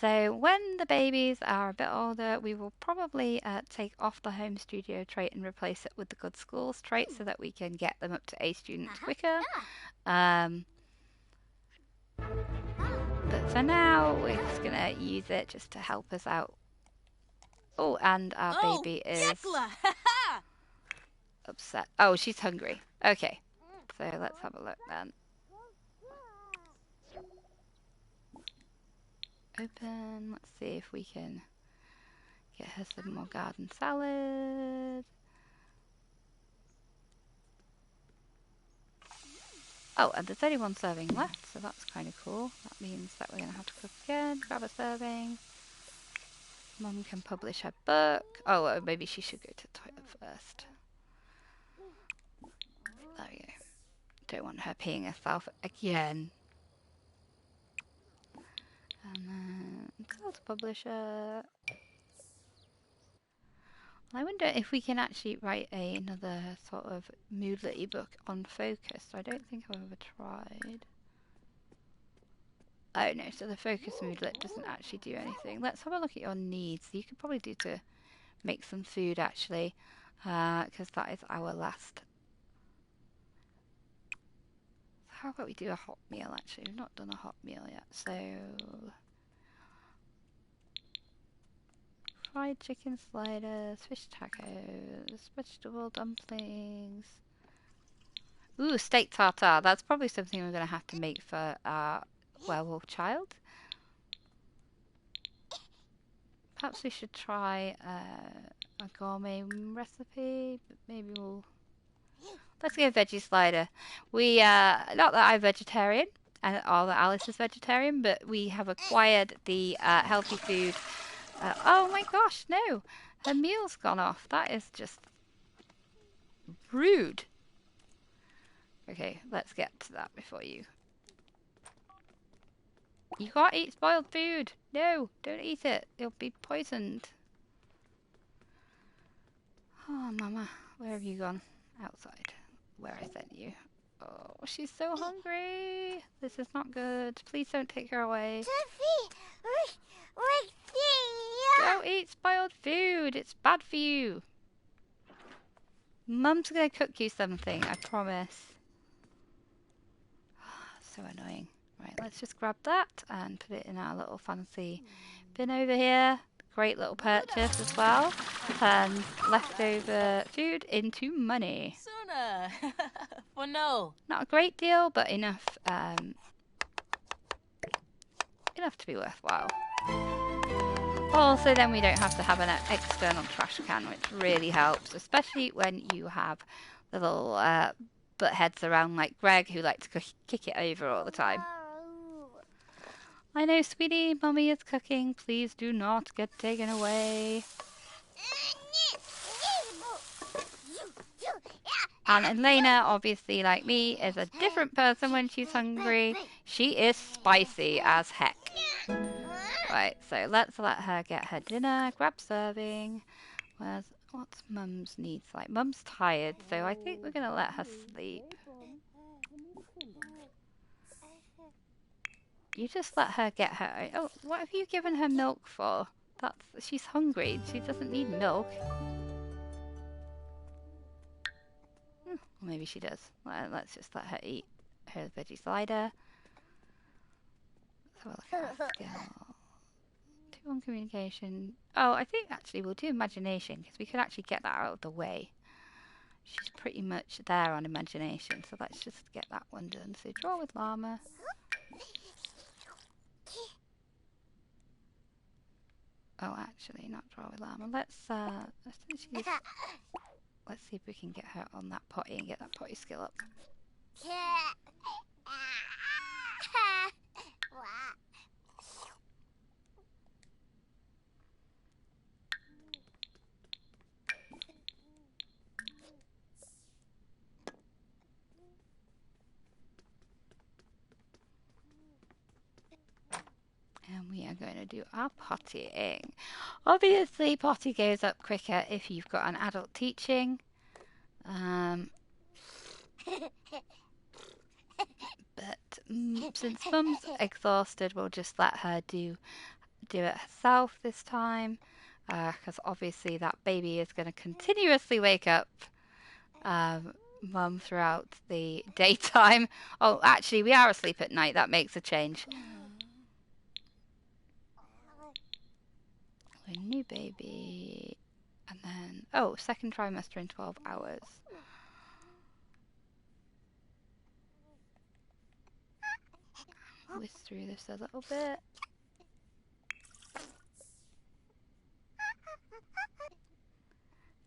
So when the babies are a bit older, we will probably take off the home studio trait and replace it with the good schools trait so that we can get them up to A students quicker. But for now, we're just going to use it just to help us out. Oh, and our baby is upset. Oh, she's hungry. Okay, so let's have a look then. Open. Let's see if we can get her some more garden salad. Oh, and there's only one serving left, so that's kind of cool. That means that we're going to have to cook again. Grab a serving. Mum can publish her book. Oh, maybe she should go to the toilet first. There we go. Don't want her peeing herself again. And then tell the publisher. I wonder if we can actually write another sort of moodlet-y book on focus. I don't think I've ever tried. Oh no, so the focus moodlet doesn't actually do anything. Let's have a look at your needs. You could probably do to make some food actually, because that is our last. How about we do a hot meal actually? We've not done a hot meal yet, so fried chicken sliders, fish tacos, vegetable dumplings. Ooh, steak tartare. That's probably something we're going to have to make for our werewolf child. Perhaps we should try a gourmet recipe, but maybe we'll... Let's go veggie slider. We, not that I'm vegetarian, or that Alice is vegetarian, but we have acquired the healthy food. Oh my gosh, no! Her meal's gone off. That is just rude. Okay, let's get to that before you... You can't eat spoiled food! No, don't eat it. You'll be poisoned. Oh, Mama, where have you gone? Outside, where I sent you. Oh, she's so hungry. This is not good. Please don't take her away. Don't eat spoiled food. It's bad for you. Mum's gonna cook you something, I promise. So annoying. Right, let's just grab that and put it in our little fancy bin over here. Great little purchase as well. Turns leftover food into money. Sooner. For no. Not a great deal, but enough enough to be worthwhile. Also, then we don't have to have an external trash can, which really helps, especially when you have little butt heads around like Greg, who like to kick it over all the time. I know, sweetie, Mummy is cooking. Please do not get taken away. And Elena, obviously, like me, is a different person when she's hungry. She is spicy as heck. Right, so let's let her get her dinner. Grab serving. What's Mum's needs like? Mum's tired, so I think we're going to let her sleep. You just let her get her... Oh, what have you given her milk for? She's hungry. She doesn't need milk. Or maybe she does. Let's just let her eat her veggie slider. So we'll look at our skill. 2 on communication. Oh, I think actually we'll do imagination, because we could actually get that out of the way. She's pretty much there on imagination, so let's just get that one done. So draw with llama. Oh, actually, not draw with llama. Let's see if we can get her on that potty and get that potty skill up. And we are going to do our pottying. Obviously, potty goes up quicker if you've got an adult teaching. But since Mum's exhausted, we'll just let her do it herself this time. Because obviously that baby is going to continuously wake up Mum throughout the daytime. Oh, actually, we are asleep at night. That makes a change. A new baby. And then, oh, second trimester in 12 hours. Whisk through this a little bit.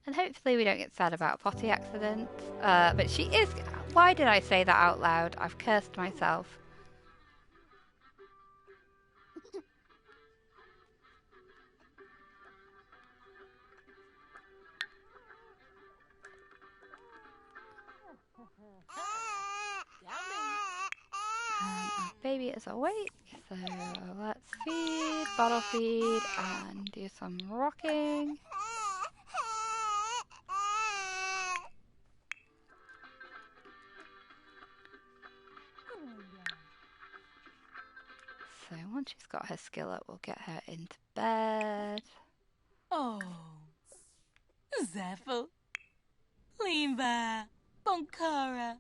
And hopefully we don't get sad about a potty accident. But she is... Why did I say that out loud? I've cursed myself. Our baby is awake, so let's feed, bottle feed, and do some rocking. So once she's got her skill up, we'll get her into bed. Oh. Zephyr. Limba. Bonkara.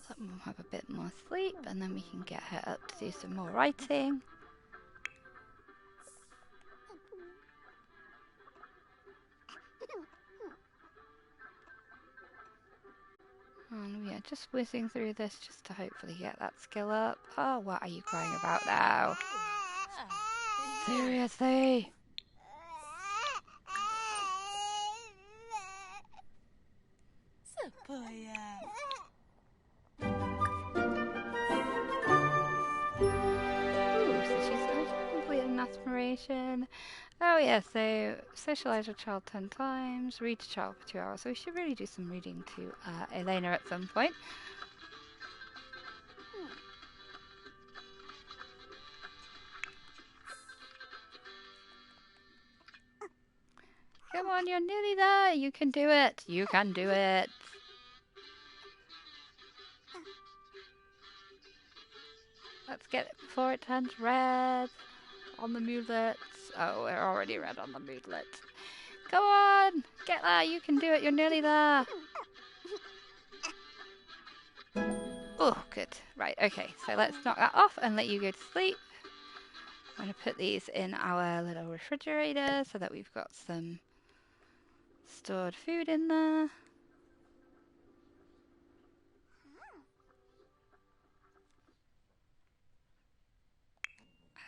Let Mum have a bit more sleep, and then we can get her up to do some more writing. And we are just whizzing through this just to hopefully get that skill up. Oh, what are you crying about now? Seriously? Ooh, so she's also completed an aspiration. Oh yeah, so socialise with child 10 times, read to child for 2 hours. So we should really do some reading to Elena at some point. Come on, you're nearly there. You can do it. You can do it. Let's get it before it turns red on the moodlets. Oh, we're already red on the moodlets. Go on, get there. You can do it. You're nearly there. Oh, good. Right, okay. So let's knock that off and let you go to sleep. I'm going to put these in our little refrigerator so that we've got some stored food in there.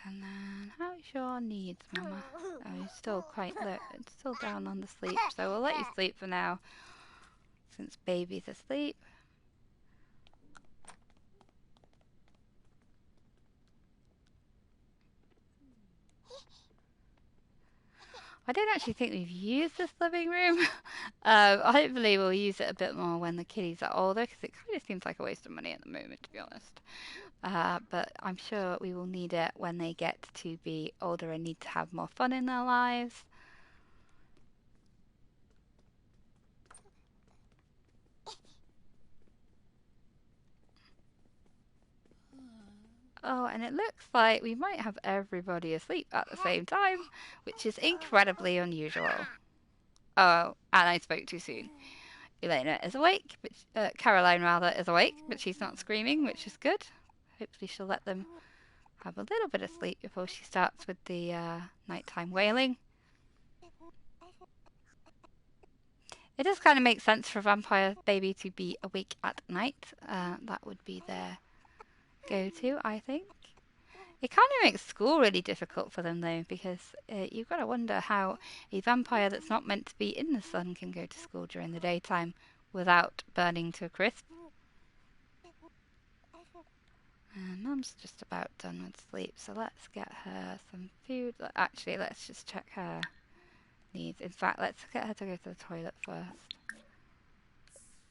And then, how's your needs, Mama? Oh, you're still quite low. It's still down on the sleep, so we'll let you sleep for now, since baby's asleep. I don't actually think we've used this living room. Hopefully we'll use it a bit more when the kiddies are older, because it kind of seems like a waste of money at the moment, to be honest. But I'm sure we will need it when they get to be older and need to have more fun in their lives. Oh, and it looks like we might have everybody asleep at the same time, which is incredibly unusual. Oh, and I spoke too soon. Elena is awake, but Caroline rather is awake, but she's not screaming, which is good. Hopefully she'll let them have a little bit of sleep before she starts with the nighttime wailing. It does kind of make sense for a vampire baby to be awake at night. That would be their go-to, I think. It kind of makes school really difficult for them, though, because you've got to wonder how a vampire that's not meant to be in the sun can go to school during the daytime without burning to a crisp. And Mum's just about done with sleep, so let's get her some food. Actually, let's just check her needs. In fact, let's get her to go to the toilet first.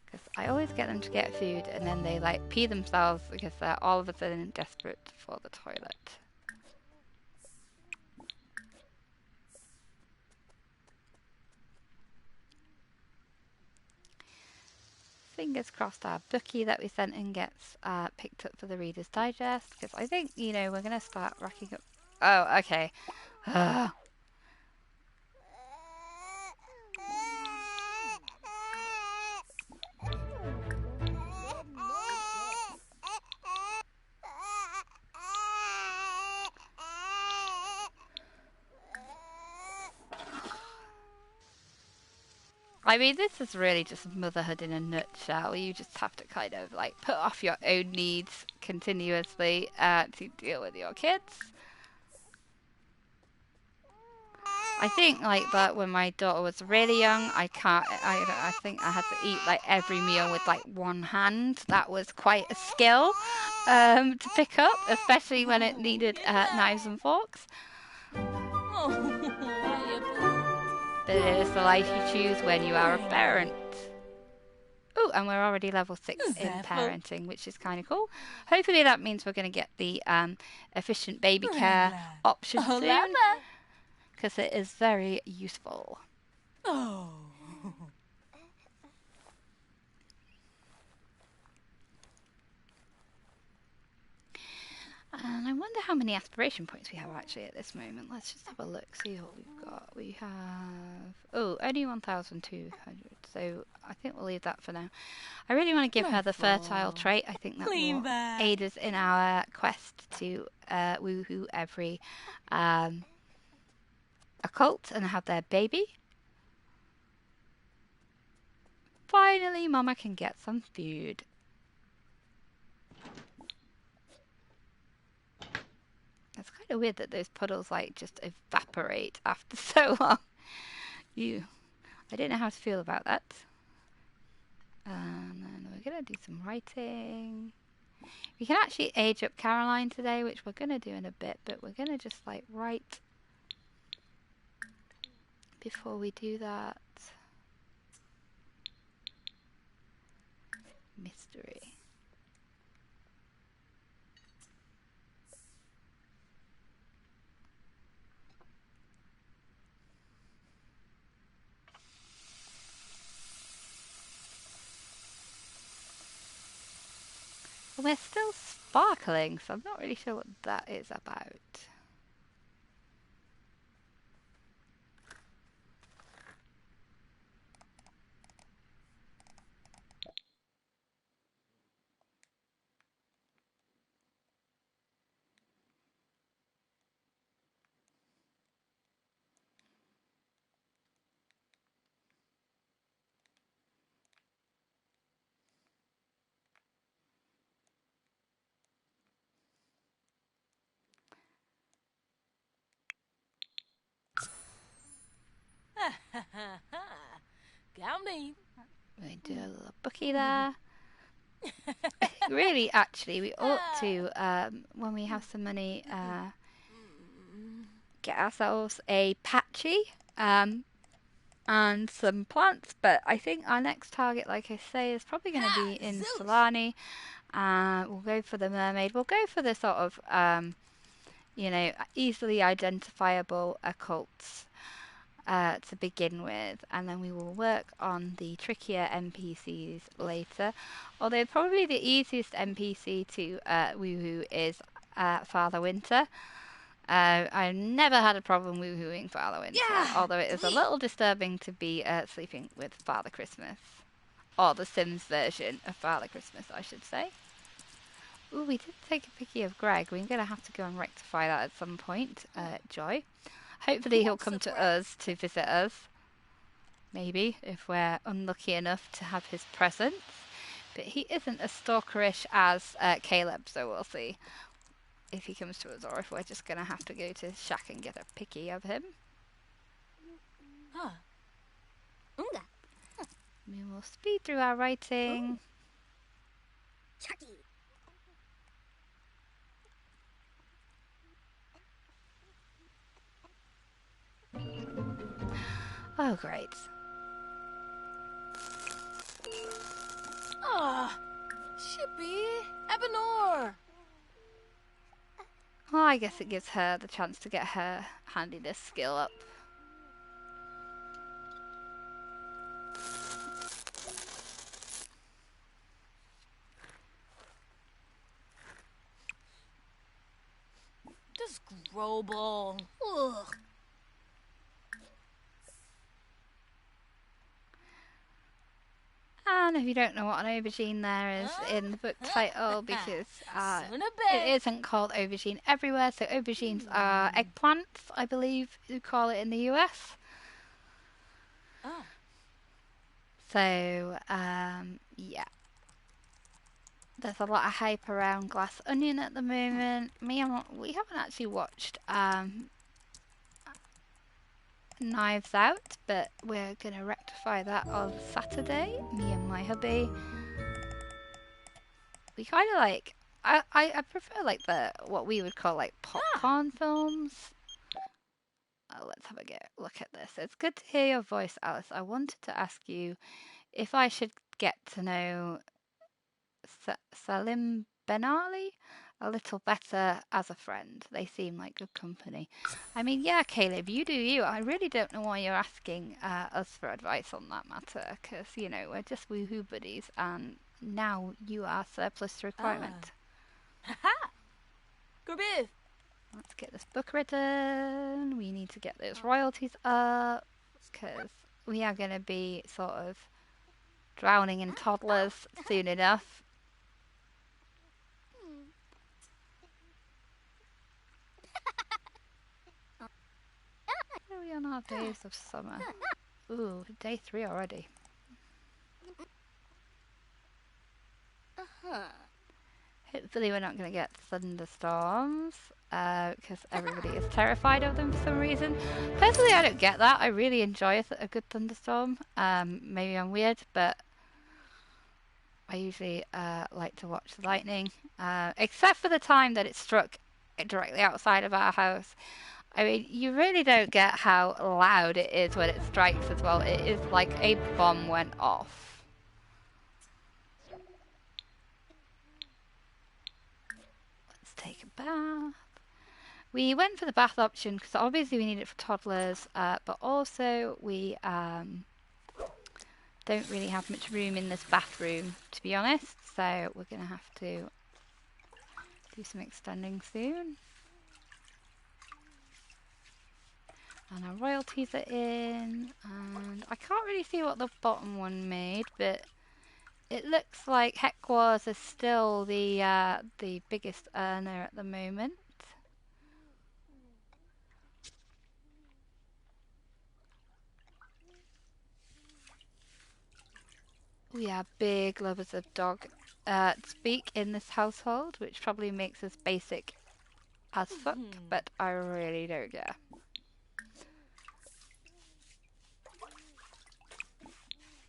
Because I always get them to get food and then they like pee themselves because they're all of a sudden desperate for the toilet. Fingers crossed our bookie that we sent in gets picked up for the Reader's Digest, because I think, you know, we're going to start racking up... Oh, okay. I mean, this is really just motherhood in a nutshell. You just have to kind of like put off your own needs continuously to deal with your kids. I think like that when my daughter was really young, I think I had to eat like every meal with like one hand. That was quite a skill to pick up, especially when it needed knives and forks. But it is the life you choose when you are a parent. Oh, and we're already level 6 in parenting, which is kind of cool. Hopefully that means we're going to get the efficient baby care option soon, because it is very useful. Oh. And I wonder how many aspiration points we have actually at this moment. Let's just have a look, see what we've got. We have... Oh, only 1,200. So I think we'll leave that for now. I really want to give her the fertile trait. I think that will aid us in our quest to woohoo every occult and have their baby. Fine. Finally, Mama can get some food. It's kind of weird that those puddles like just evaporate after so long. I don't know how to feel about that. And then we're gonna do some writing. We can actually age up Caroline today, which we're gonna do in a bit, but we're gonna just like write before we do that. Mystery. We're still sparkling, so I'm not really sure what that is about. Got me. We do a little bookie there. I think really, actually, we ought to, when we have some money, get ourselves a patchy and some plants. But I think our next target, like I say, is probably going to be in Solani. We'll go for the mermaid. We'll go for the sort of, easily identifiable occults to begin with, and then we will work on the trickier NPCs later. Although probably the easiest NPC to woohoo is Father Winter. I've never had a problem woohooing Father Winter, although it is a little disturbing to be sleeping with Father Christmas. Or the Sims version of Father Christmas, I should say. Ooh, we did take a picky of Greg. We're going to have to go and rectify that at some point, Joy. Hopefully he'll come to us to visit us. Maybe, if we're unlucky enough to have his presence. But he isn't as stalkerish as Caleb, so we'll see if he comes to us or if we're just going to have to go to Shack and get a picky of him. We will speed through our writing. Oh, great. Shippy, Ebenor. Well, I guess it gives her the chance to get her handiness skill up. This Grobel. Ugh. And if you don't know what an aubergine there is in the book title, because it isn't called aubergine everywhere, so aubergines are eggplants, I believe you call it in the US. So, yeah. There's a lot of hype around Glass Onion at the moment. We haven't actually watched Knives Out, but we're going to rectify that on Saturday, me and my hubby. We kind of like, I prefer like what we would call like popcorn films. Let's have a look at this. It's good to hear your voice, Alice. I wanted to ask you if I should get to know Salim Ben Ali a little better as a friend. They seem like good company. I mean, yeah, Caleb, you do you. I really don't know why you're asking us for advice on that matter, because, we're just woohoo buddies, and now you are surplus to requirement. Ha-ha! Gorbiv. Let's get this book written. We need to get those royalties up, because we are going to be sort of drowning in toddlers soon enough. Where are we on our days of summer? Ooh, day 3 already. Hopefully we're not going to get thunderstorms, because everybody is terrified of them for some reason. Personally, I don't get that. I really enjoy a good thunderstorm. Maybe I'm weird, but I usually like to watch the lightning, except for the time that it struck directly outside of our house. I mean, you really don't get how loud it is when it strikes as well. It is like a bomb went off. Let's take a bath. We went for the bath option because obviously we need it for toddlers, but also we don't really have much room in this bathroom, to be honest, so we're going to have to do some extending soon. And our royalties are in, and I can't really see what the bottom one made, but it looks like Heckwars is still the biggest earner at the moment. We are big lovers of dog speak in this household, which probably makes us basic as fuck, but I really don't care.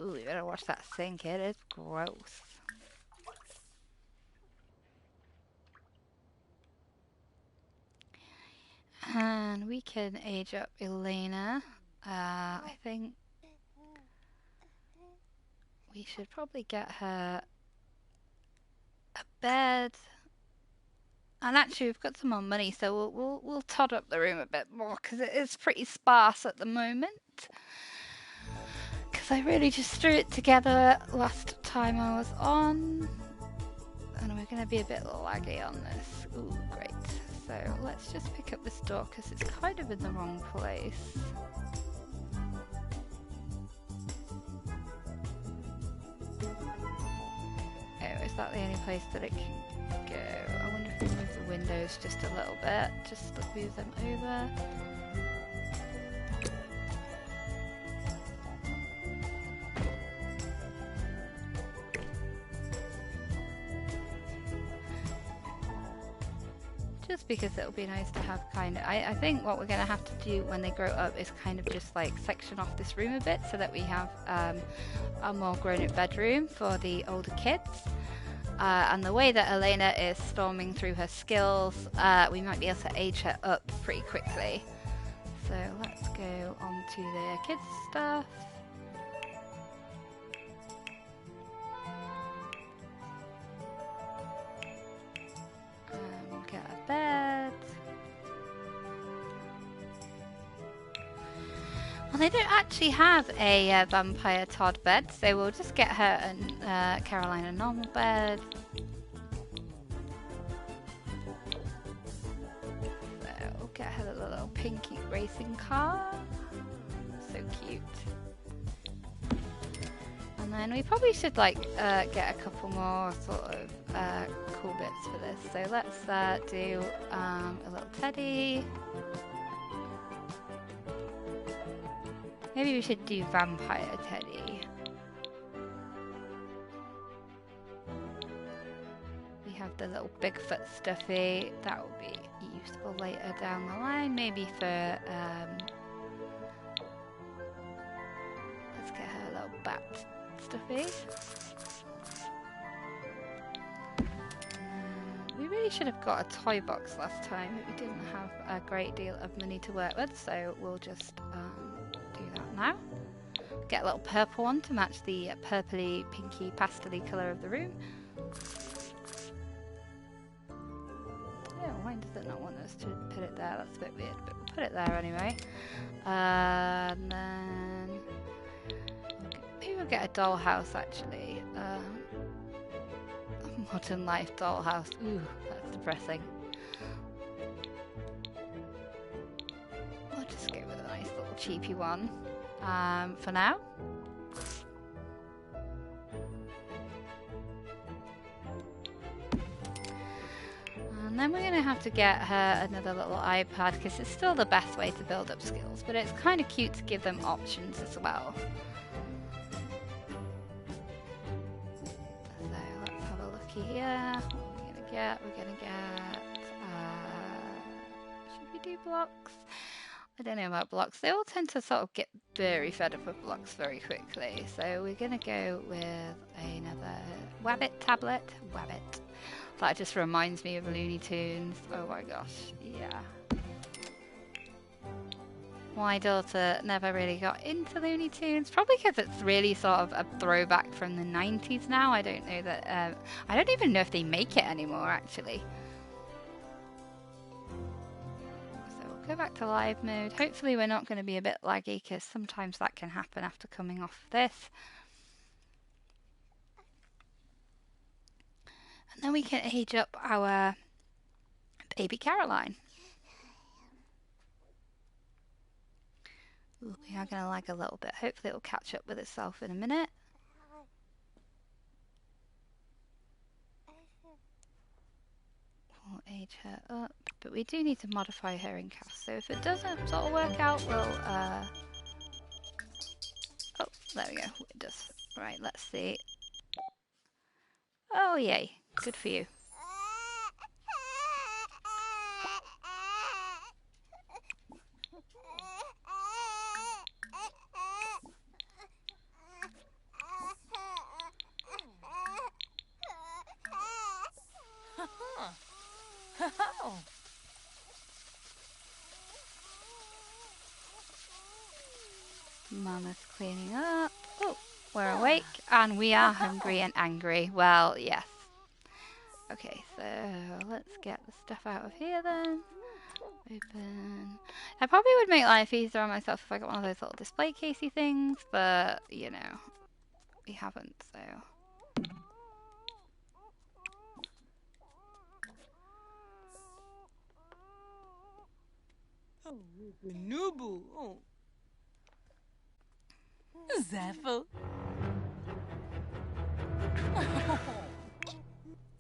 Ooh, you better watch that sink, it is gross. And we can age up Elena. I think we should probably get her a bed. And actually, we've got some more money, so we'll tot up the room a bit more because it is pretty sparse at the moment. Because I really just threw it together last time I was on, and we're going to be a bit laggy on this. Ooh, great. So let's just pick up this door because it's kind of in the wrong place. Oh, is that the only place that it can go? I wonder if we move the windows just a little bit, just to move them over. Just because it'll be nice to have kind of, I think what we're going to have to do when they grow up is kind of just like section off this room a bit so that we have a more grown-up bedroom for the older kids. And the way that Elena is storming through her skills, we might be able to age her up pretty quickly. So let's go on to the kids stuff. Get a bed. Well, they don't actually have a vampire Todd bed, so we'll just get her and Caroline a normal bed. So we'll get her a little pinky racing car. So cute. And then we probably should like get a couple more sort of cool bits for this. So let's do a little teddy. Maybe we should do vampire teddy. We have the little Bigfoot stuffy. That will be useful later down the line. Maybe for let's get her a little bat stuffy. We really should have got a toy box last time, but we didn't have a great deal of money to work with, so we'll just do that now. Get a little purple one to match the purpley, pinky, pastel-y colour of the room. Yeah, why does it not want us to put it there? That's a bit weird, but we'll put it there anyway. And then maybe we'll get a dollhouse actually. Modern life dollhouse. Ooh, that's depressing. I'll just go with a nice little cheapy one for now. And then we're going to have to get her another little iPad because it's still the best way to build up skills, but it's kind of cute to give them options as well. looky here. We're gonna get, should we do blocks? I don't know about blocks. They all tend to sort of get very fed up with blocks very quickly. So we're gonna go with another Wabbit tablet. Wabbit. That just reminds me of Looney Tunes. Oh my gosh, yeah. My daughter never really got into Looney Tunes, probably because it's really sort of a throwback from the 90s now. I don't know that, I don't even know if they make it anymore, actually. So we'll go back to live mode. Hopefully we're not going to be a bit laggy, because sometimes that can happen after coming off this. And then we can age up our baby Caroline. Ooh, we are going to lag a little bit. Hopefully it will catch up with itself in a minute. We'll age her up, but we do need to modify her in cast. So if it doesn't sort of work out, we'll oh, there we go. It does. Right, let's see. Oh yay! Good for you. Mama's cleaning up. Oh, we're awake and we are hungry and angry. Well, yes. Okay, so let's get the stuff out of here then. Open. I probably would make life easier on myself if I got one of those little display casey things, but you know, we haven't, so. Nubu. Oh. Zephyr.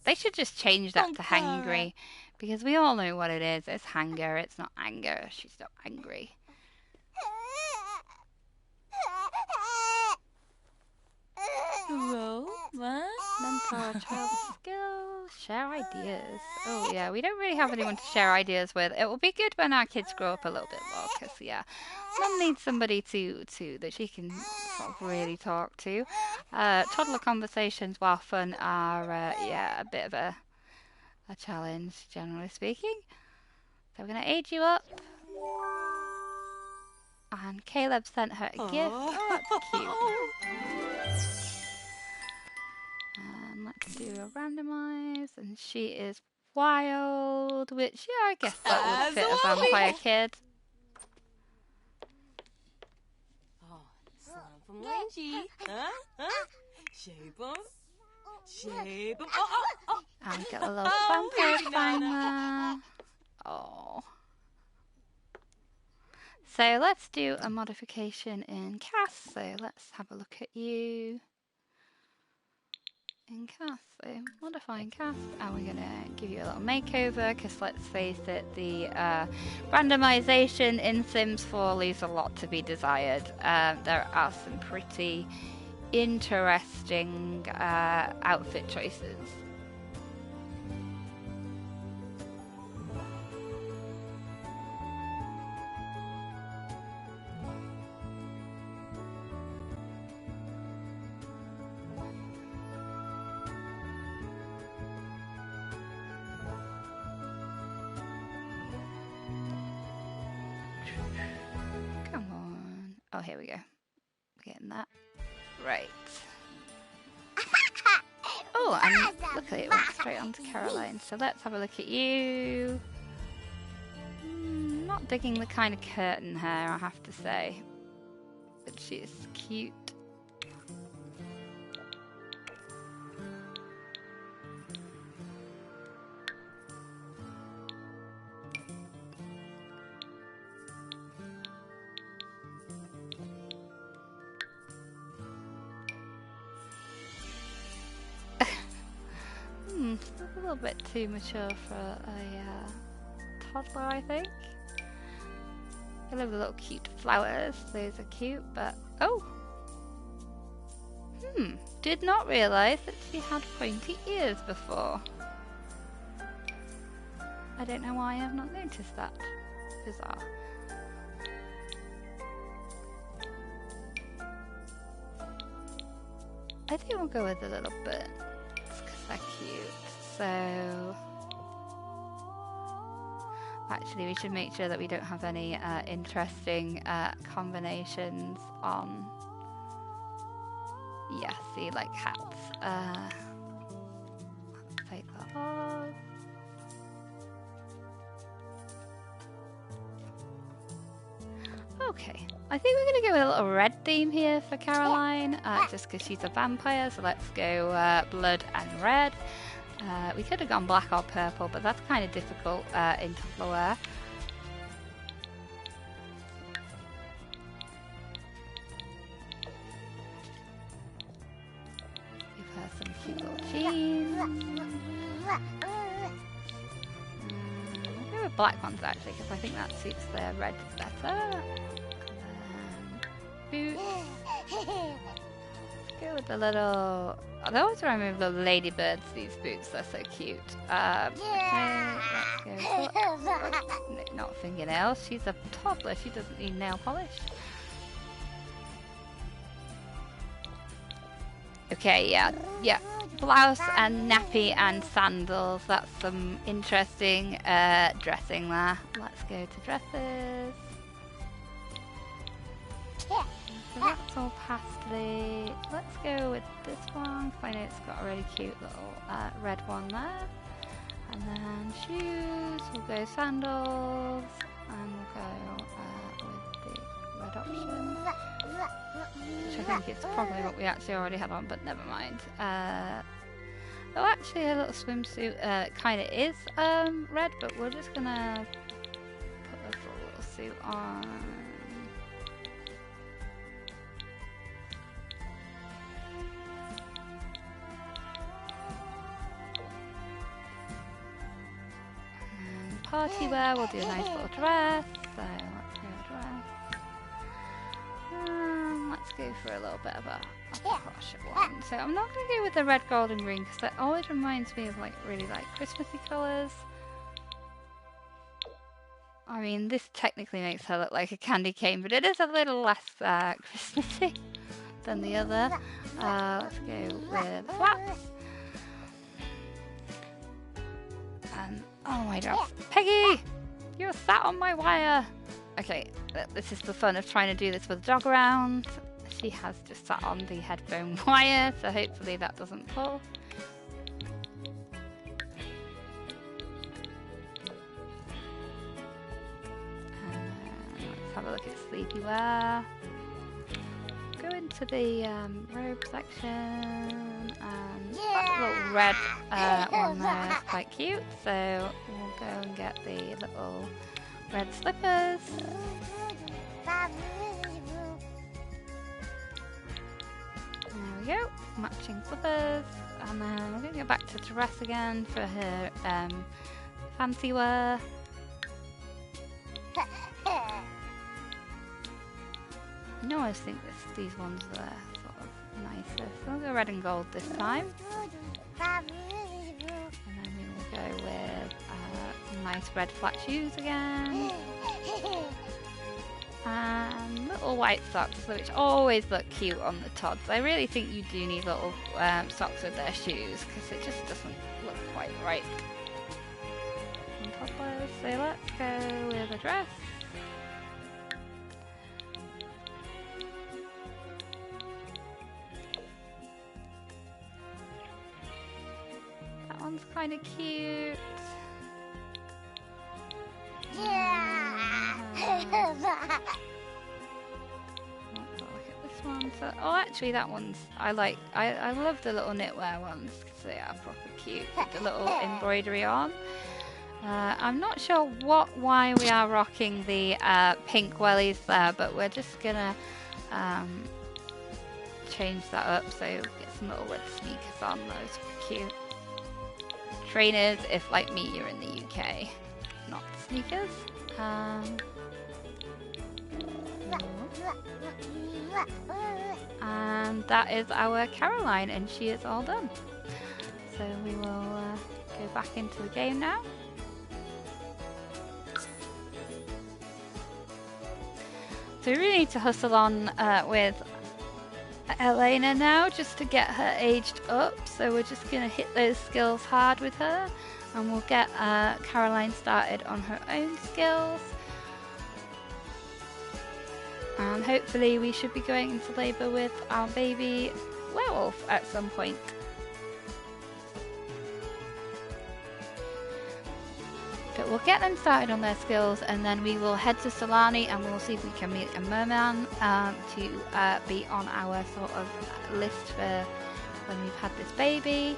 They should just change that to hangry, because we all know what it is. It's hanger, it's not anger. She's not angry. Hello? What? Mentor a child's skills, share ideas. Oh yeah, we don't really have anyone to share ideas with. It will be good when our kids grow up a little bit more, because yeah, Mum needs somebody to that she can sort of really talk to. Toddler conversations, while fun, are yeah, a bit of a challenge, generally speaking. So we're gonna age you up. And Caleb sent her a gift. Oh, that's cute. And let's do a randomize. And she is wild, which, yeah, I guess that would fit a vampire kid. Oh, slump from Langy. Huh? Shape 'em. Shape 'em. Oh. And get a little vampire thing there. Oh. So let's do a modification in cast. So let's have a look at you in cast. So modifying cast, and we're gonna give you a little makeover, because let's face it, the randomization in Sims 4 leaves a lot to be desired. There are some pretty interesting outfit choices. Come on. Oh, here we go. We're getting that. Right. Oh, and luckily it went straight on to Caroline. So let's have a look at you. Not digging the kind of curtain hair, I have to say. But she is cute. A little bit too mature for a toddler, I think. I love the little cute flowers. Those are cute, but oh, did not realise that she had pointy ears before. I don't know why I have not noticed that. Bizarre. I think we'll go with the little birds because they're cute. So actually we should make sure that we don't have any interesting combinations on. Yeah, see, like hats. Let's take that off. Okay, I think we're going to go with a little red theme here for Caroline, just because she's a vampire, so let's go blood and red. We could have gone black or purple, but that's kind of difficult in toddler wear. Give her some cute little jeans. We'll go with black ones actually, because I think that suits their red better. Boots. Let's go with the little. They always remind me of the ladybirds. These boots, they're so cute. Okay, let's go. No, not fingernails. She's a toddler. She doesn't need nail polish. Okay, yeah. Blouse and nappy and sandals. That's some interesting dressing there. Let's go to dresses. So that's all pastely. Let's go with this one, because I know it's got a really cute little red one there. And then shoes, we'll go sandals, and we'll go with the red option. Which I think it's probably what we actually already had on, but never mind. Oh, actually a little swimsuit kind of is red, but we're just gonna put this little suit on. Party wear, we'll do a nice little dress, so let's go dress. Let's go for a little bit of a posh one. So I'm not going to go with the red, gold and green because that always reminds me of like really like Christmassy colours. I mean, this technically makes her look like a candy cane, but it is a little less Christmassy than the other. Let's go with flats. And oh my gosh, Peggy! You're sat on my wire! Okay, this is the fun of trying to do this with a dog around. She has just sat on the headphone wire, so hopefully that doesn't pull. Let's have a look at sleepy wear. Go into the robe section. That little red one there is quite cute, so we'll go and get the little red slippers. There we go, matching slippers, and then we're going to go back to dress again for her fancy wear. I always think these ones are sort of nicer. So we'll go red and gold this time. And then we will go with some nice red flat shoes again. And little white socks, which always look cute on the Todds. I really think you do need little socks with their shoes because it just doesn't look quite right. So let's go with a dress. That one's kind of cute. Let's look at this one. So, oh, actually, that one's I like. I love the little knitwear ones because they are proper cute with the little embroidery on. I'm not sure why we are rocking the pink wellies there, but we're just gonna change that up. So get some little red sneakers on. Those are cute. Trainers, if like me, you're in the UK, not sneakers. And that is our Caroline, and she is all done. So we will go back into the game now. So we really need to hustle on with Elena now, just to get her aged up. So we're just going to hit those skills hard with her, and we'll get Caroline started on her own skills. And hopefully we should be going into labour with our baby werewolf at some point. But we'll get them started on their skills, and then we will head to Solani and we'll see if we can meet a merman to be on our sort of list for when we've had this baby.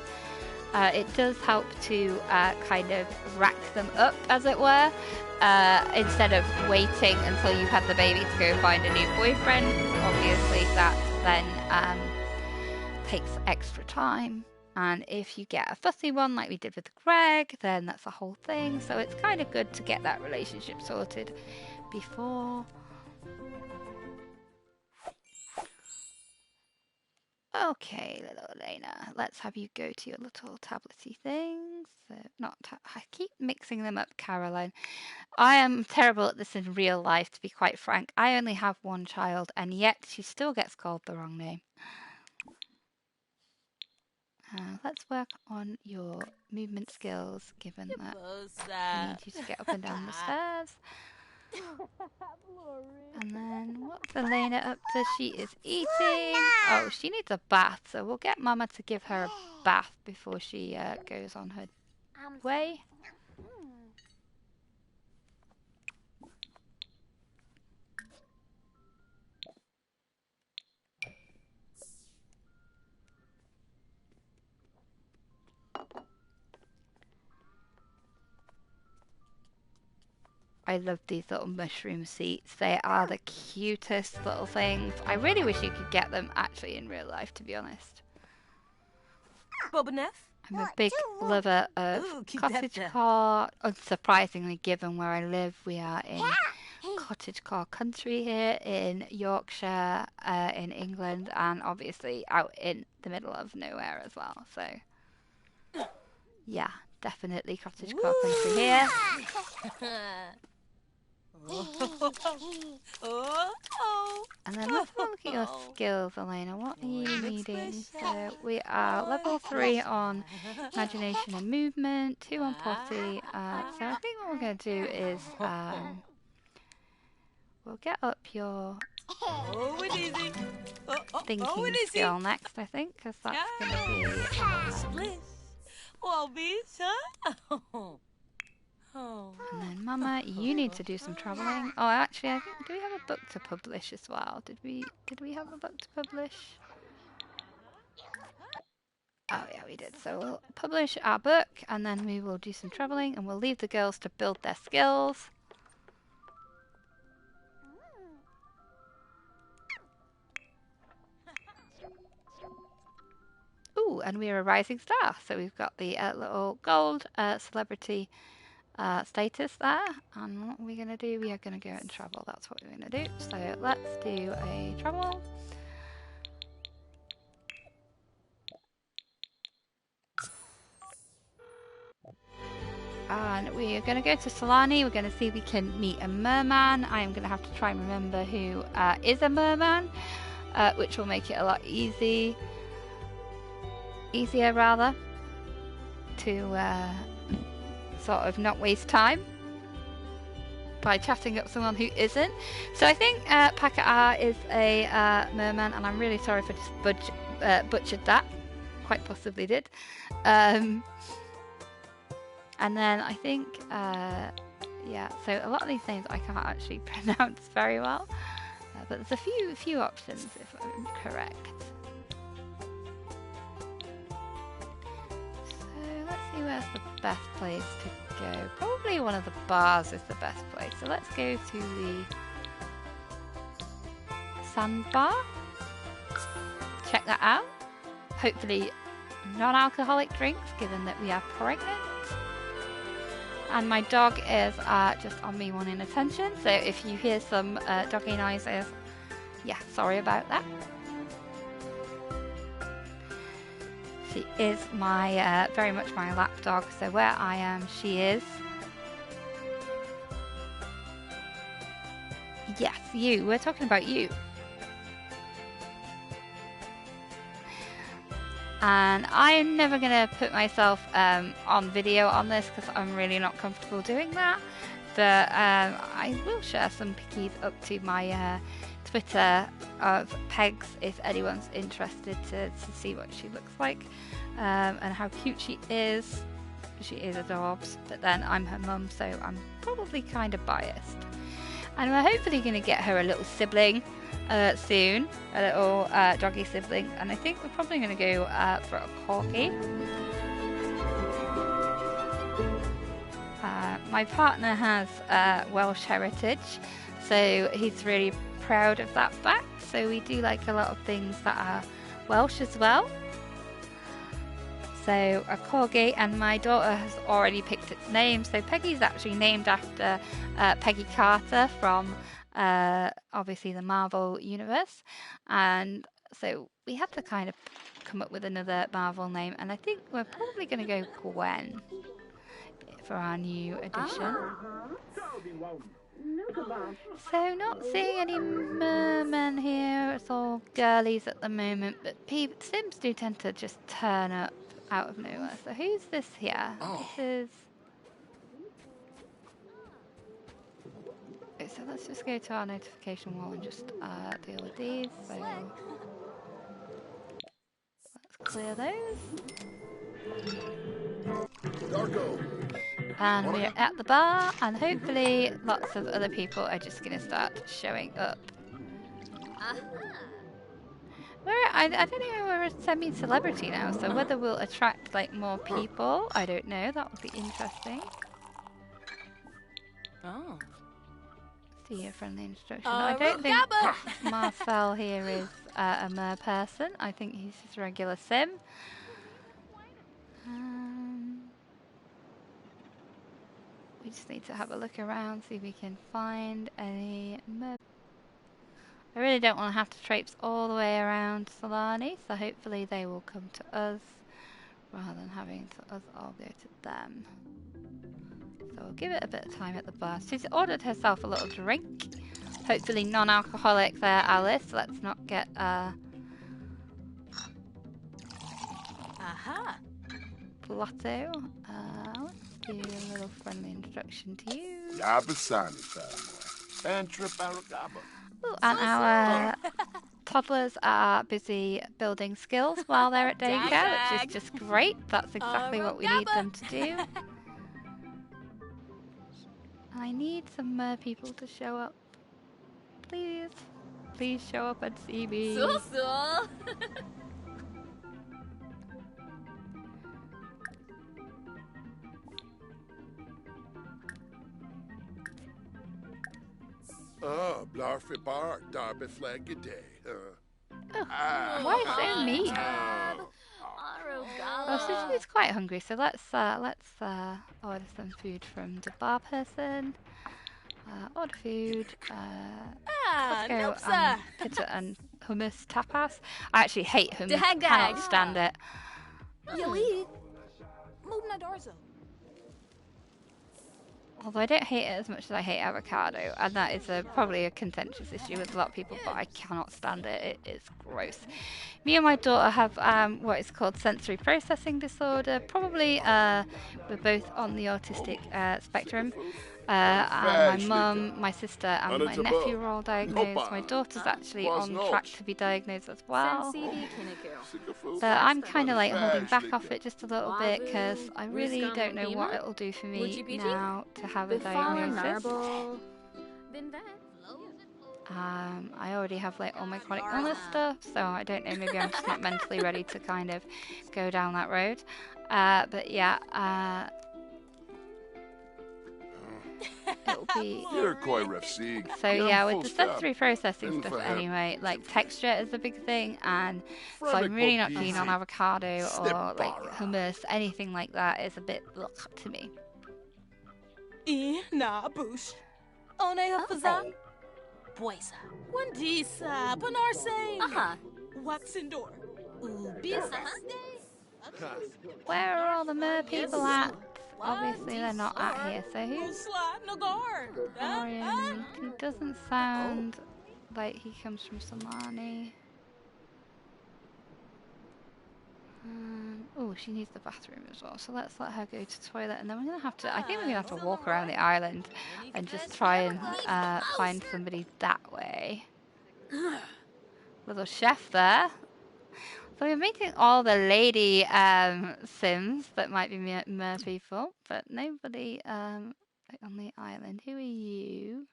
It does help to kind of rack them up, as it were, instead of waiting until you've had the baby to go find a new boyfriend. Obviously that then takes extra time. And if you get a fussy one like we did with Greg, then that's a whole thing. So it's kind of good to get that relationship sorted before. Okay, little Elena, let's have you go to your little tablety things. I keep mixing them up, Caroline. I am terrible at this in real life, to be quite frank. I only have one child, and yet she still gets called the wrong name. Let's work on your movement skills, given that we need you to get up and down the stairs. And then what's Elena up to? She is eating. Oh, she needs a bath, so we'll get Mama to give her a bath before she goes on her way. I love these little mushroom seats. They are the cutest little things. I really wish you could get them actually in real life, to be honest. I'm a big lover of cottagecore. Unsurprisingly, given where I live, we are in cottagecore country here in Yorkshire, in England, and obviously out in the middle of nowhere as well. So, yeah, definitely cottagecore country here. And then let's look at your skills, Elena. What are you needing? So we are level 3 on imagination and movement, 2 on potty. So I think what we're going to do is we'll get up your thinking skill next, I think, because that's going to be... And then, Mama, you need to do some travelling. Oh, actually, I think, do we have a book to publish as well? Did we have a book to publish? Oh, yeah, we did. So we'll publish our book, and then we will do some travelling, and we'll leave the girls to build their skills. Ooh, and we're a rising star. So we've got the little gold celebrity status there, and what are we going to do? We are going to go and travel. That's what we're going to do. So let's do a travel. And we are going to go to Solani. We're going to see if we can meet a merman. I am going to have to try and remember who is a merman, which will make it a lot easier to sort of not waste time by chatting up someone who isn't. So I think Packet R is a merman, and I'm really sorry if I just butchered that. Quite possibly did. And then I think, yeah, so a lot of these names I can't actually pronounce very well, but there's a few options if I'm correct. So let's see where's the best place to go. Probably one of the bars is the best place. So let's go to the sandbar. Check that out. Hopefully non-alcoholic drinks, given that we are pregnant. And my dog is just on me wanting attention, so if you hear some doggy noises, yeah, sorry about that. She is my very much my lap dog. So where I am, she is. Yes, you. We're talking about you. And I'm never going to put myself on video on this because I'm really not comfortable doing that. But I will share some pickies up to my Twitter of Pegs if anyone's interested to see what she looks like and how cute she is. She is adorbs, but then I'm her mum, so I'm probably kind of biased. And we're hopefully going to get her a little sibling soon, a little doggy sibling, and I think we're probably going to go for a corgi. My partner has Welsh heritage, so he's really proud of that fact. So we do like a lot of things that are Welsh as well. So a corgi, and my daughter has already picked its name. So Peggy's actually named after Peggy Carter from obviously the Marvel universe, and so we had to kind of come up with another Marvel name, and I think we're probably going to go Gwen for our new addition. So not seeing any mermen here, it's all girlies at the moment, but Sims do tend to just turn up out of nowhere. So who's this here? This is... Okay, so let's just go to our notification wall and just deal with these. So let's clear those. And we're at the bar, and hopefully lots of other people are just going to start showing up. I don't know, we're a semi-celebrity now, so whether we'll attract like more people, I don't know. That would be interesting. Oh. See a friendly introduction. I don't think Marcel here is a mer person. I think he's just a regular sim. We just need to have a look around, see if we can find any mer. I really don't want to have to traipse all the way around Solani, so hopefully they will come to us rather than having to us all go to them. So we'll give it a bit of time at the bar. She's ordered herself a little drink. Hopefully non-alcoholic there, Alice. Let's not get blotto. Let's do a little friendly introduction to you. Yabasani family. And trip Aragaba. Ooh, and our toddlers are busy building skills while they're at daycare, which is just great. That's exactly what we need them to do. I need some more people to show up. Please. Please show up and see me. Blarfy Bark, Darby Flaggy Day. Why so mean? Well, Sushi's quite hungry, so let's order some food from the bar person. Order food. Let's go pizza and hummus tapas. I actually hate hummus. Cannot stand it. Although I don't hate it as much as I hate avocado, and that is probably a contentious issue with a lot of people, but I cannot stand it. It is gross. Me and my daughter have what is called sensory processing disorder. Probably we're both on the autistic spectrum. And my mum, my sister, and my nephew are all diagnosed. My daughter's actually on track to be diagnosed as well. But I'm kind of like holding back off it just a little bit because I really don't know what it'll do for me now to have a diagnosis. I already have like all my chronic illness stuff, so I don't know, maybe I'm just not mentally ready to kind of go down that road. But yeah, it'll be... So yeah, with the sensory processing stuff anyway, like texture is a big thing, and so I'm really not keen on avocado or like hummus, anything like that is a bit ugh to me. Boisa. Wandisa. Panarse. Waxendor. Ubisa. Where are all the mer people at? Obviously they're not at here, so who's Orion? He doesn't sound like he comes from Somali. Oh, she needs the bathroom as well, so let's let her go to the toilet, and then we're gonna have to, I think we're gonna have to walk around the island and just try and find somebody that way. Little chef there. So we're meeting all the lady Sims that might be mer people, but nobody on the island. Who are you?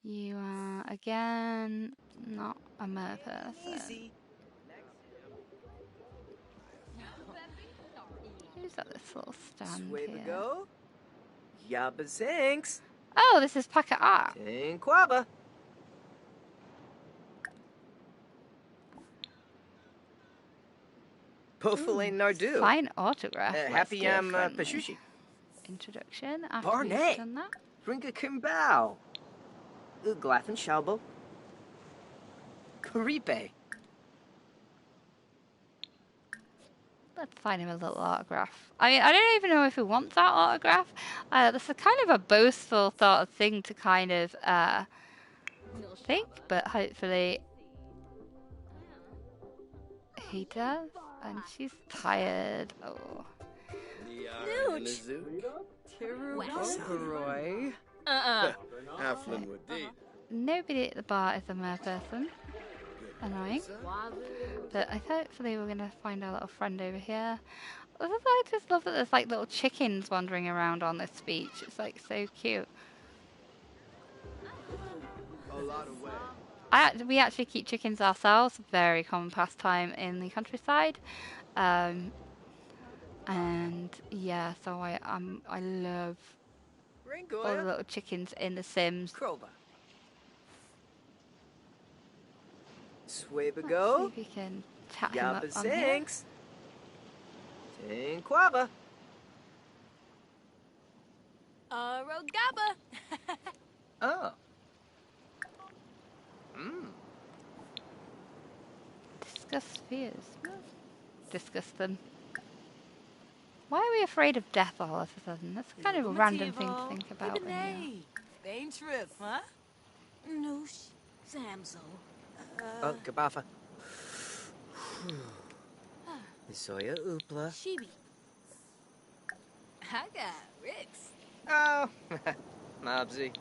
You are, again, not a mer person. Who's at this little stand here? Yabba Oh, this is Packet Art. Tinquaba. Pofale Nardu. Fine autograph. Happy Pashushi. Introduction. After Barney. we've done that. Ringa Kimbao. Uglathan Shalbo. Karipe. Let's find him a little autograph. I mean, I don't even know if he wants that autograph. That's a kind of a boastful sort of thing to kind of think, but hopefully he does. And she's tired. Oh. Nobody at the bar is a mer person. Annoying. But hopefully we're going to find our little friend over here. I just love that there's like little chickens wandering around on this beach. It's like so cute. We actually keep chickens ourselves. Very common pastime in the countryside. And yeah, so I love all the little chickens in The Sims. Swabigo. See if we can tap him up on here. Thanks. Tinquaba. Rogaba. Oh. Discuss fears. Discuss them. Why are we afraid of death all of a sudden? That's kind of a random thing to think about. Same trip, huh? Noosh. Samzo. Gabafa. Zoya Upla. Shibi. Haga. Rix. Oh. Mobsy.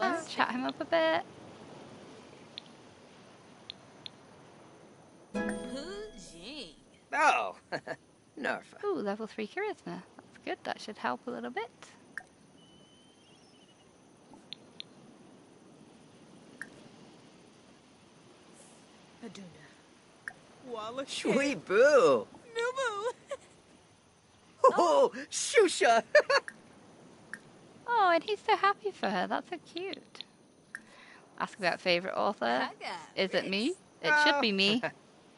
Let's chat him up a bit. Oh. Narfa. Ooh, level 3 charisma. That's good. That should help a little bit. Sweet boo. Nubu. Oh, Shusha. Oh, and he's so happy for her. That's so cute. Ask about favorite author. Is it me? It should be me.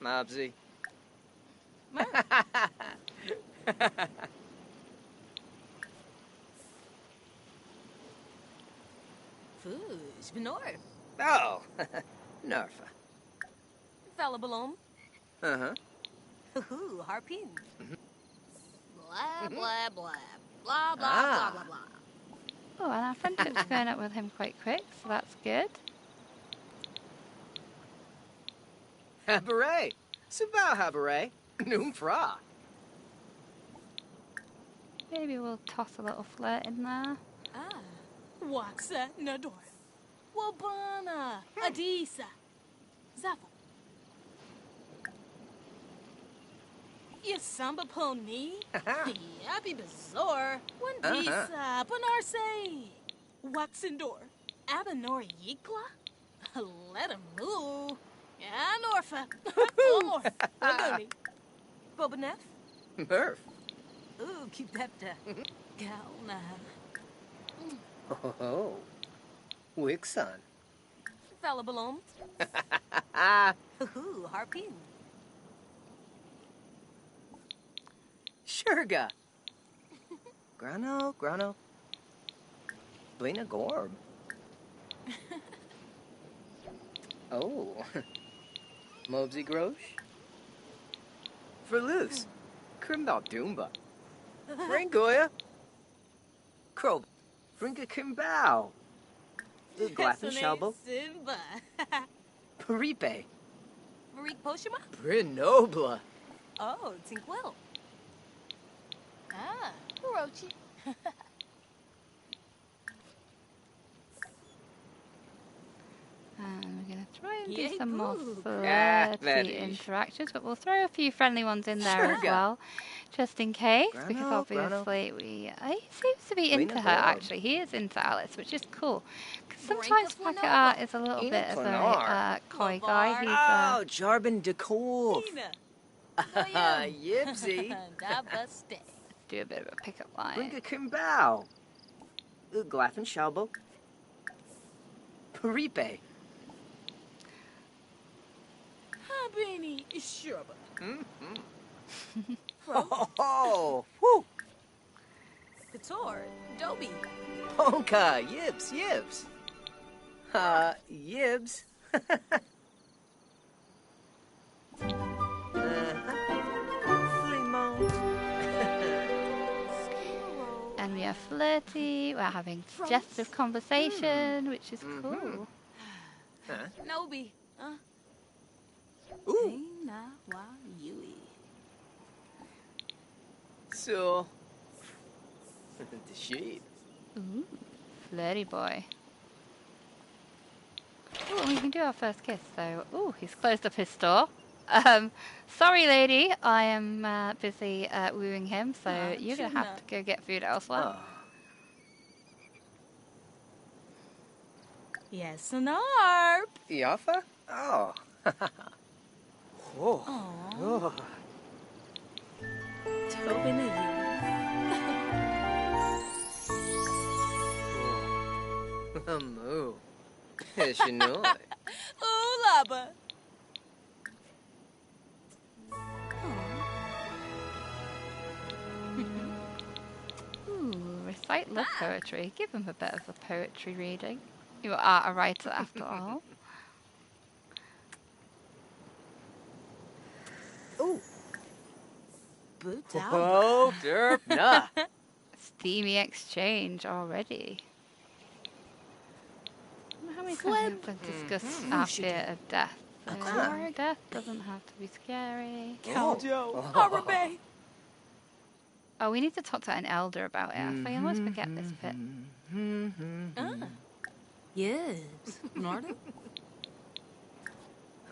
Mobsy. Fuj. Venor. Oh. Narfa. Falabalom. Uh-huh. Hoo-hoo. Harpin. Blah, blah, blah. Blah, blah, blah, blah, blah. Oh, and our friendship's going up with him quite quick, so that's good. Habare. Sabao Habare. Noomfra. Maybe we'll toss a little flirt in there. Waxa Nador. Wabana. Adisa. Zafo. Yasamba Pony. Yappy Bazaar. One Disa. Panarse. Waxendor. Abanor Yikla. Let him move. Anorfa. Omor. Lagoni. Bobanef. Murph. Ooh, keep that Galna. Oh. Wixon. Falabalom. Hoo-hoo, Harpin. Shurga. Grano. Blina Gorb. Mobsy Grosh? Verloose. Krimbal Doomba. Frangoya. Krob. Fringa Kimbao. Glaffen Shalbo. Simba. Paripe. Marik Poshima? Brinobla. Oh, Tinkwil. Ah, Orochi. And we're going to try and do Yay, some more boo. flirty Vanish. interactions, but we'll throw a few friendly ones in there as Sure. well, just in case, because Grano, obviously he seems to be into Lena her, Gorb. actually. He is into Alice, which is cool. Because Brinka sometimes Packet Flanova. Art is a little Ina bit of a Planar. coy guy. Lavar. He's Oh, Jarbin Dekov. Tina. Yibsy. Namaste. do a bit of a pickup line. Fringa Kimbao. Glaffen Shalbo. Paripe. Habini Ishurba. Oh, whoo. Couture. Dobie. Honka. Yibs. Yibs. Yibs. Fremont. And we are flirty, we're having suggestive conversation, which is cool. Nobi. Ooh. Na wa Yui. So. The sheep. Ooh, flirty boy. Ooh, we can do our first kiss, so... Ooh, he's closed up his store. Sorry, lady, I am busy wooing him, so you're going to have to go get food elsewhere. Oh. Yes, an arp. Yafa? Oh. Oh. Oh. Tobin a Moo. Shinoi. Ooh, laba. Ooh, recite love poetry. Give him a bit of a poetry reading. You are a writer after all. Ooh. Boot Oh, derp, nah. Steamy exchange already. I wonder how many times we have to discuss our fear of death. So, death doesn't have to be scary. Caljo. Harbor Bay. Oh, we need to talk to an elder about it. I always forget this bit. Yes. Norton?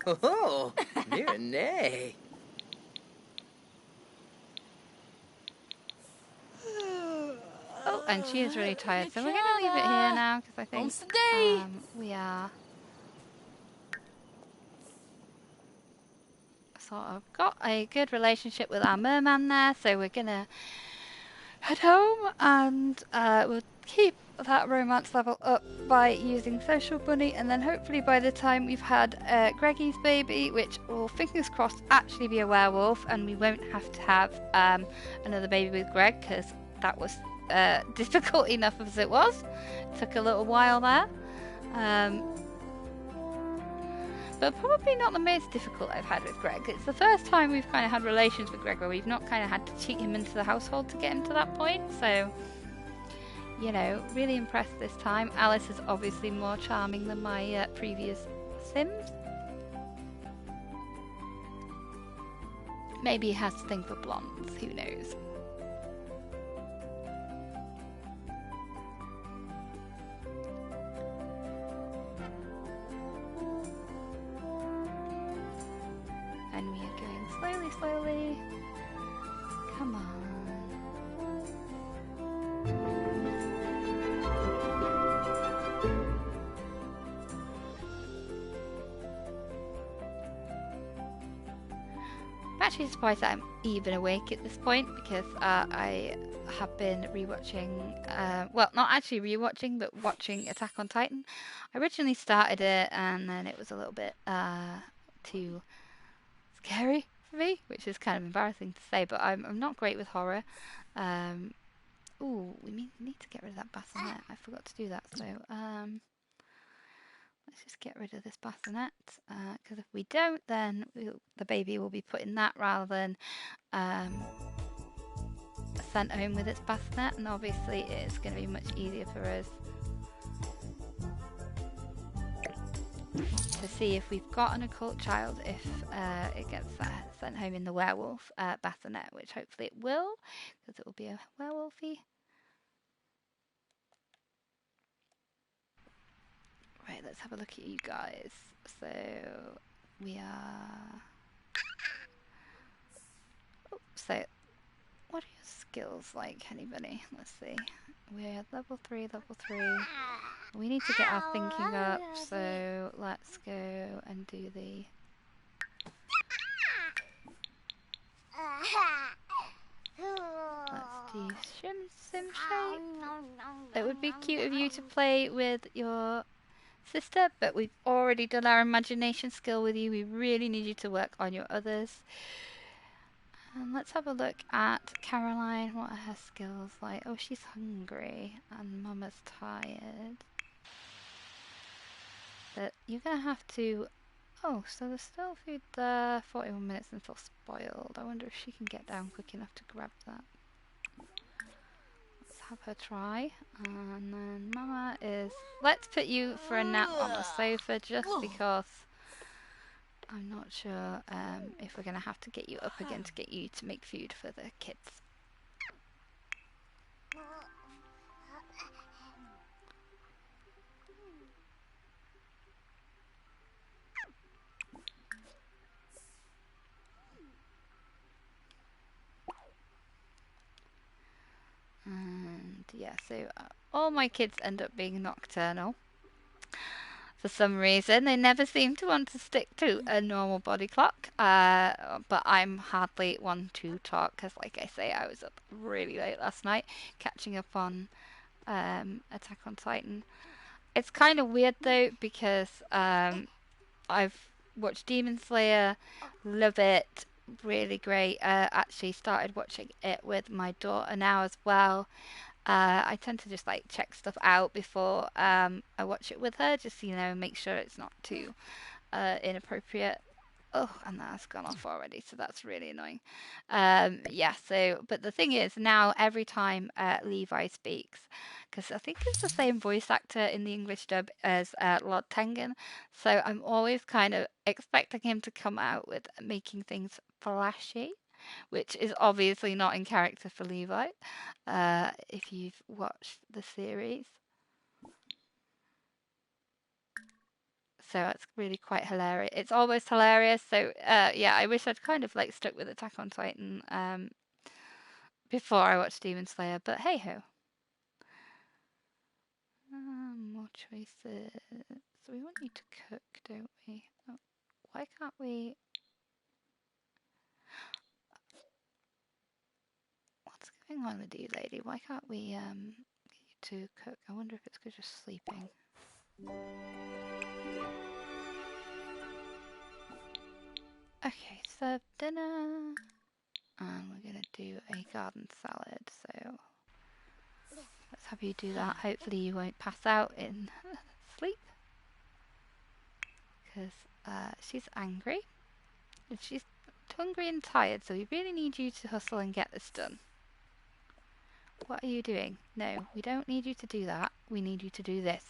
Oh, near nay. Oh, and she is really tired, so we're going to leave it here now because I think we are sort of got a good relationship with our merman there, so we're going to head home and we'll keep that romance level up by using Social Bunny, and then hopefully by the time we've had Greggy's baby, which will, fingers crossed, actually be a werewolf, and we won't have to have another baby with Greg, because that was difficult enough as it was. Took a little while there. But probably not the most difficult I've had with Greg. It's the first time we've kind of had relations with Greg where we've not kind of had to cheat him into the household to get him to that point. So, you know, really impressed this time. Alice is obviously more charming than my previous Sims. Maybe he has a thing for blondes, who knows. And we are going slowly, slowly. Come on. I'm actually surprised that I'm even awake at this point because I have been rewatching, well, not actually rewatching, but watching Attack on Titan. I originally started it and then it was a little bit too scary for me, which is kind of embarrassing to say, but I'm not great with horror. Ooh, we need to get rid of that bassinet. I forgot to do that, so Let's just get rid of this bassinet, because if we don't, then the baby will be put in that rather than sent home with its bassinet, and obviously it's going to be much easier for us to see if we've got an occult child if it gets sent home in the werewolf bassinet, which hopefully it will, because it will be a werewolfy. Right, let's have a look at you guys. So we are... Oh, so what are your skills like, Honey Bunny? Let's see. We're level 3, level 3. We need to get our thinking up, so let's go and do the... Let's do Sim Shape. It would be cute of you to play with your sister, but we've already done our imagination skill with you. We really need you to work on your others. And let's have a look at Caroline. What are her skills like? Oh, she's hungry and Mama's tired. But you're going to have to... Oh, so there's still food there. 41 minutes until spoiled. I wonder if she can get down quick enough to grab that. Let's have her try. And then Mama is... Let's put you for a nap on the sofa just because I'm not sure if we're going to have to get you up again to get you to make food for the kids. And yeah, so all my kids end up being nocturnal. For some reason, they never seem to want to stick to a normal body clock. But I'm hardly one to talk because, like I say, I was up really late last night catching up on Attack on Titan. It's kind of weird though because I've watched Demon Slayer, love it, really great. Actually started watching it with my daughter now as well. I tend to just like check stuff out before I watch it with her, just make sure it's not too inappropriate. Oh, and that has gone off already, so that's really annoying. Yeah, so, but the thing is, now every time Levi speaks, because I think it's the same voice actor in the English dub as Lord Tengen, so I'm always kind of expecting him to come out with making things flashy, which is obviously not in character for Levi, if you've watched the series. So it's really quite hilarious. It's almost hilarious. So yeah, I wish I'd kind of like stuck with Attack on Titan before I watched Demon Slayer, but hey ho. More choices. So we want you to cook, don't we? Oh, why can't we? What's going on with you, lady? Why can't we get you to cook? I wonder if it's because you're sleeping. Okay, serve dinner. And we're going to do a garden salad, so let's have you do that. Hopefully you won't pass out in sleep. Because she's angry. And she's hungry and tired, so we really need you to hustle and get this done. What are you doing? No, we don't need you to do that. We need you to do this.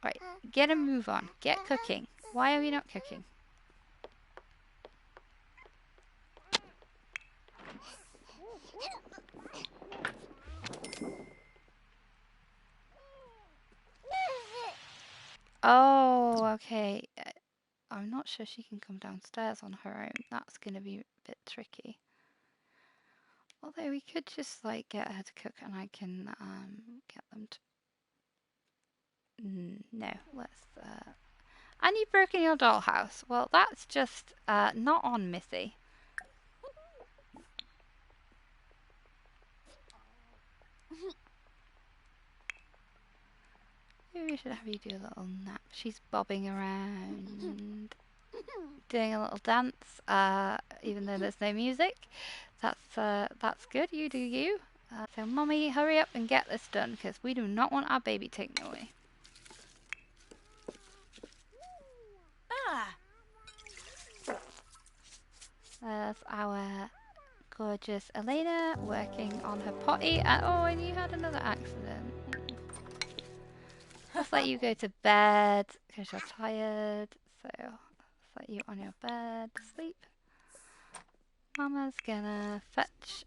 Right, get a move on. Get cooking. Why are we not cooking? Oh, okay. I'm not sure she can come downstairs on her own. That's going to be a bit tricky. Although we could just like get her to cook and I can get them to... No, let's... And you've broken your dollhouse. Well, that's just not on Missy. Maybe we should have you do a little nap. She's bobbing around, doing a little dance, even though there's no music. That's good. You do you. So, Mommy, hurry up and get this done, because we do not want our baby taken away. Ah. There's our gorgeous Elena working on her potty. Oh, and you had another accident. Let's let you go to bed because you're tired. So, let's let you on your bed to sleep. Mama's gonna fetch.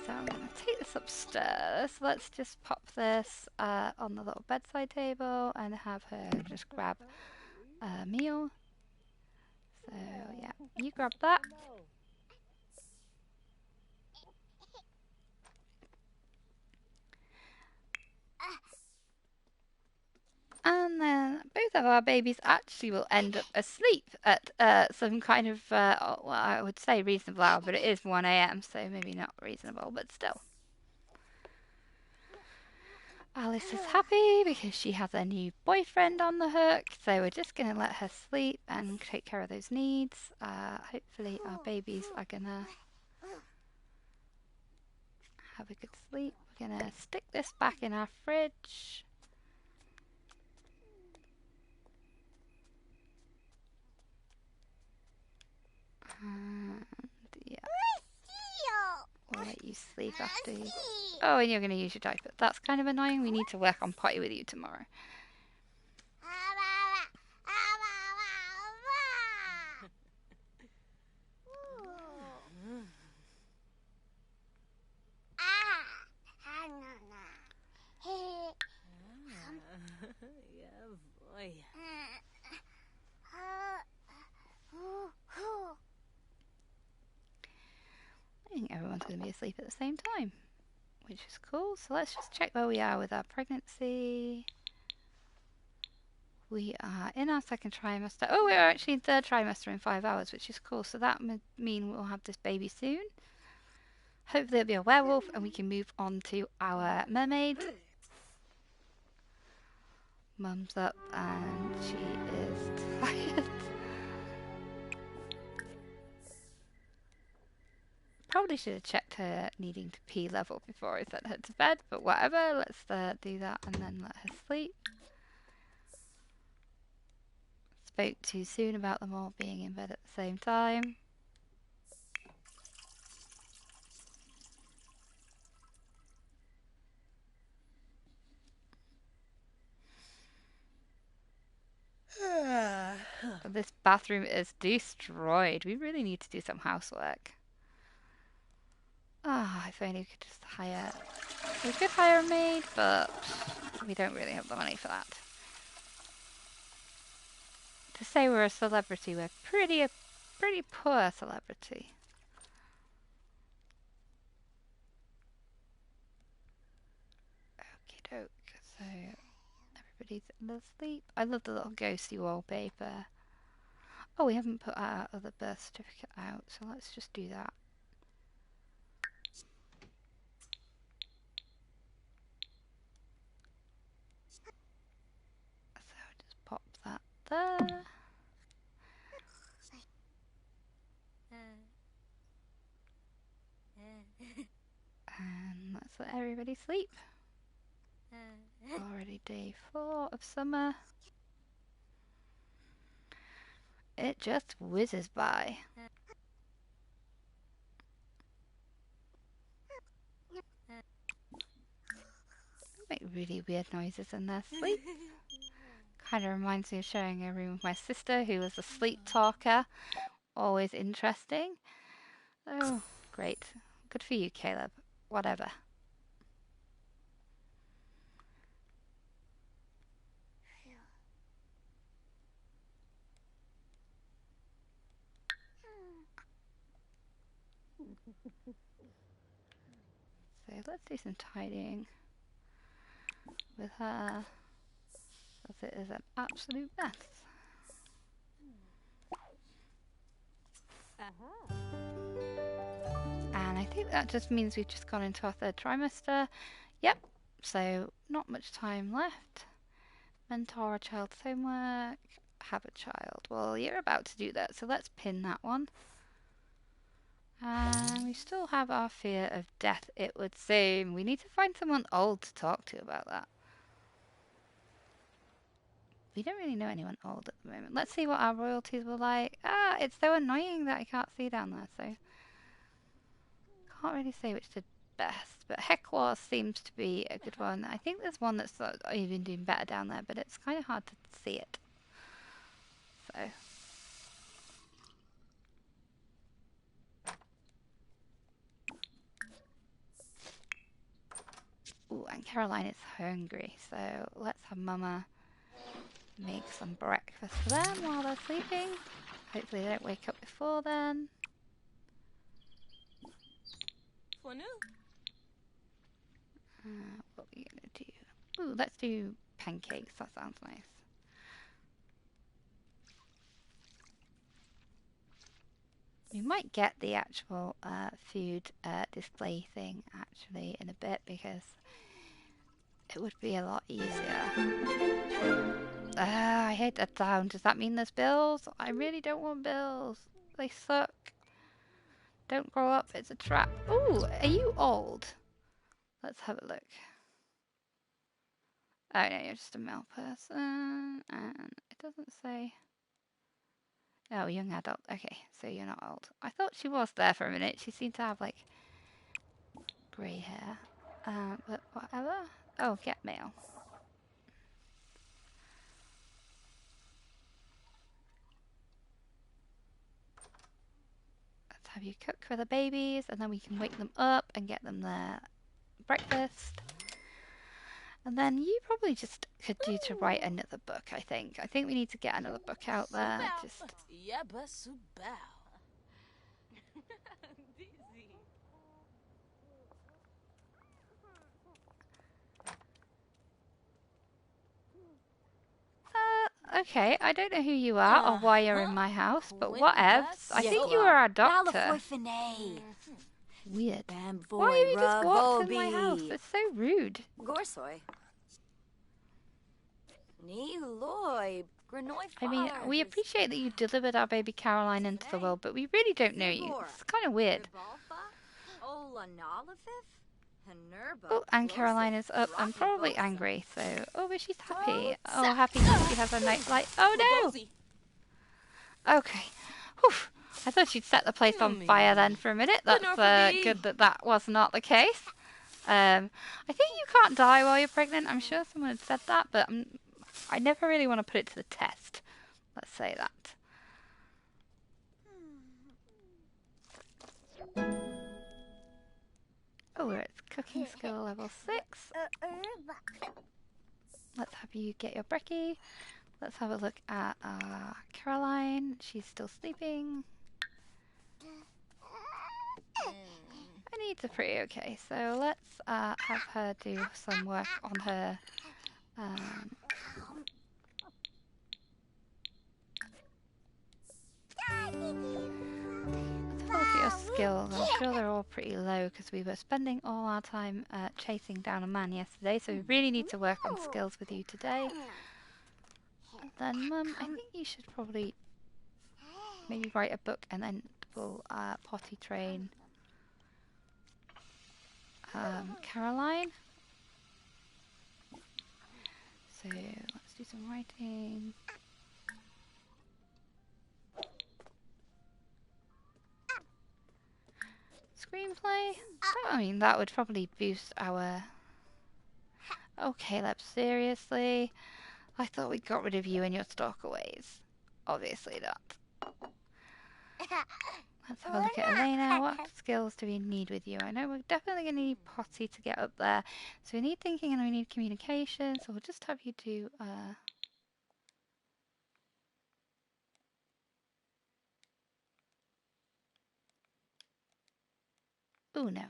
So I'm gonna take this upstairs. Let's just pop this on the little bedside table and have her just grab a meal. So yeah, you grab that. And then both of our babies actually will end up asleep at some kind of, well, I would say reasonable hour, but it is 1 a.m., so maybe not reasonable, but still. Alice is happy because she has a new boyfriend on the hook, so we're just going to let her sleep and take care of those needs. Hopefully our babies are going to have a good sleep. We're going to stick this back in our fridge. And yeah, we'll let you sleep after you. Oh, and you're going to use your diaper. That's kind of annoying. We need to work on potty with you tomorrow. Yeah, boy. I think everyone's going to be asleep at the same time, which is cool. So let's just check where we are with our pregnancy. We are in our second trimester. Oh, we're actually in third trimester in 5 hours, which is cool. So that would mean we'll have this baby soon. Hopefully it'll be a werewolf and we can move on to our mermaid. Mum's up and she is tired. Probably should have checked her needing to pee level before I sent her to bed, but whatever. Let's do that and then let her sleep. Spoke too soon about them all being in bed at the same time. This bathroom is destroyed. We really need to do some housework. Ah, if only we could just hire... We could hire a maid, but we don't really have the money for that. To say we're a celebrity, we're a pretty poor celebrity. Okie doke. So everybody's asleep. I love the little ghosty wallpaper. Oh, we haven't put our other birth certificate out, so let's just do that. So just pop that there. And let's let everybody sleep. Already day 4 of summer. It just whizzes by. Make really weird noises in their sleep. Kind of reminds me of sharing a room with my sister, who was a sleep talker. Always interesting. Oh, great. Good for you, Caleb. Whatever. So let's do some tidying with her, as it is an absolute mess. And I think that just means we've just gone into our third trimester. Yep, so not much time left. Mentor a child's homework, have a child. Well, you're about to do that, so let's pin that one. And we still have our fear of death, it would seem. We need to find someone old to talk to about that. We don't really know anyone old at the moment. Let's see what our royalties were like. Ah, it's so annoying that I can't see down there, so... Can't really say which did best. But Heckwar seems to be a good one. I think there's one that's even doing better down there, but it's kind of hard to see it. So... Ooh, and Caroline is hungry, so let's have Mama make some breakfast for them while they're sleeping. Hopefully they don't wake up before then. Flanu. What are we gonna do? Ooh, let's do pancakes. That sounds nice. We might get the actual food display thing actually in a bit because it would be a lot easier. I hate that sound. Does that mean there's bills? I really don't want bills. They suck. Don't grow up. It's a trap. Ooh, are you old? Let's have a look. Oh no, you're just a male person, and it doesn't say. Oh, young adult. Okay, so you're not old. I thought she was there for a minute. She seemed to have like grey hair. But whatever. Oh, get male. Let's have you cook for the babies, and then we can wake them up and get them their breakfast. And then you probably just could do to write another book, I think. I think we need to get another book out there. Just... Okay, I don't know who you are or why you're in my house, but whatevs. I think you were our doctor. Weird. Why have you just walked in my house? It's so rude. Gorsoy. I mean, we appreciate that you delivered our baby Caroline into the world, but we really don't know you. It's kind of weird. Oh, and Caroline is up and probably angry, so... Oh, but she's happy. Oh, happy because she has a night light. Oh, no! Okay. Whew. I thought she'd set the place on fire then for a minute. That's good that that was not the case. I think you can't die while you're pregnant. I'm sure someone had said that, but I never really want to put it to the test. Let's say that. Oh, we're at cooking skill level 6. Let's have you get your brekkie. Let's have a look at Caroline. She's still sleeping. Her needs are pretty okay, so let's have her do some work on her. Let's have a look at your skills. I'm sure they're all pretty low because we were spending all our time chasing down a man yesterday, so we really need to work on skills with you today. And then, Mum, I think you should probably maybe write a book and then we'll potty train Caroline. So let's do some writing. Screenplay? I mean, that would probably boost our... Oh, Caleb, seriously? I thought we got rid of you and your stalker ways. Obviously not. Let's have a look at Elena. What skills do we need with you? I know we're definitely going to need potty to get up there. So we need thinking and we need communication. So we'll just have you do... Oh, no.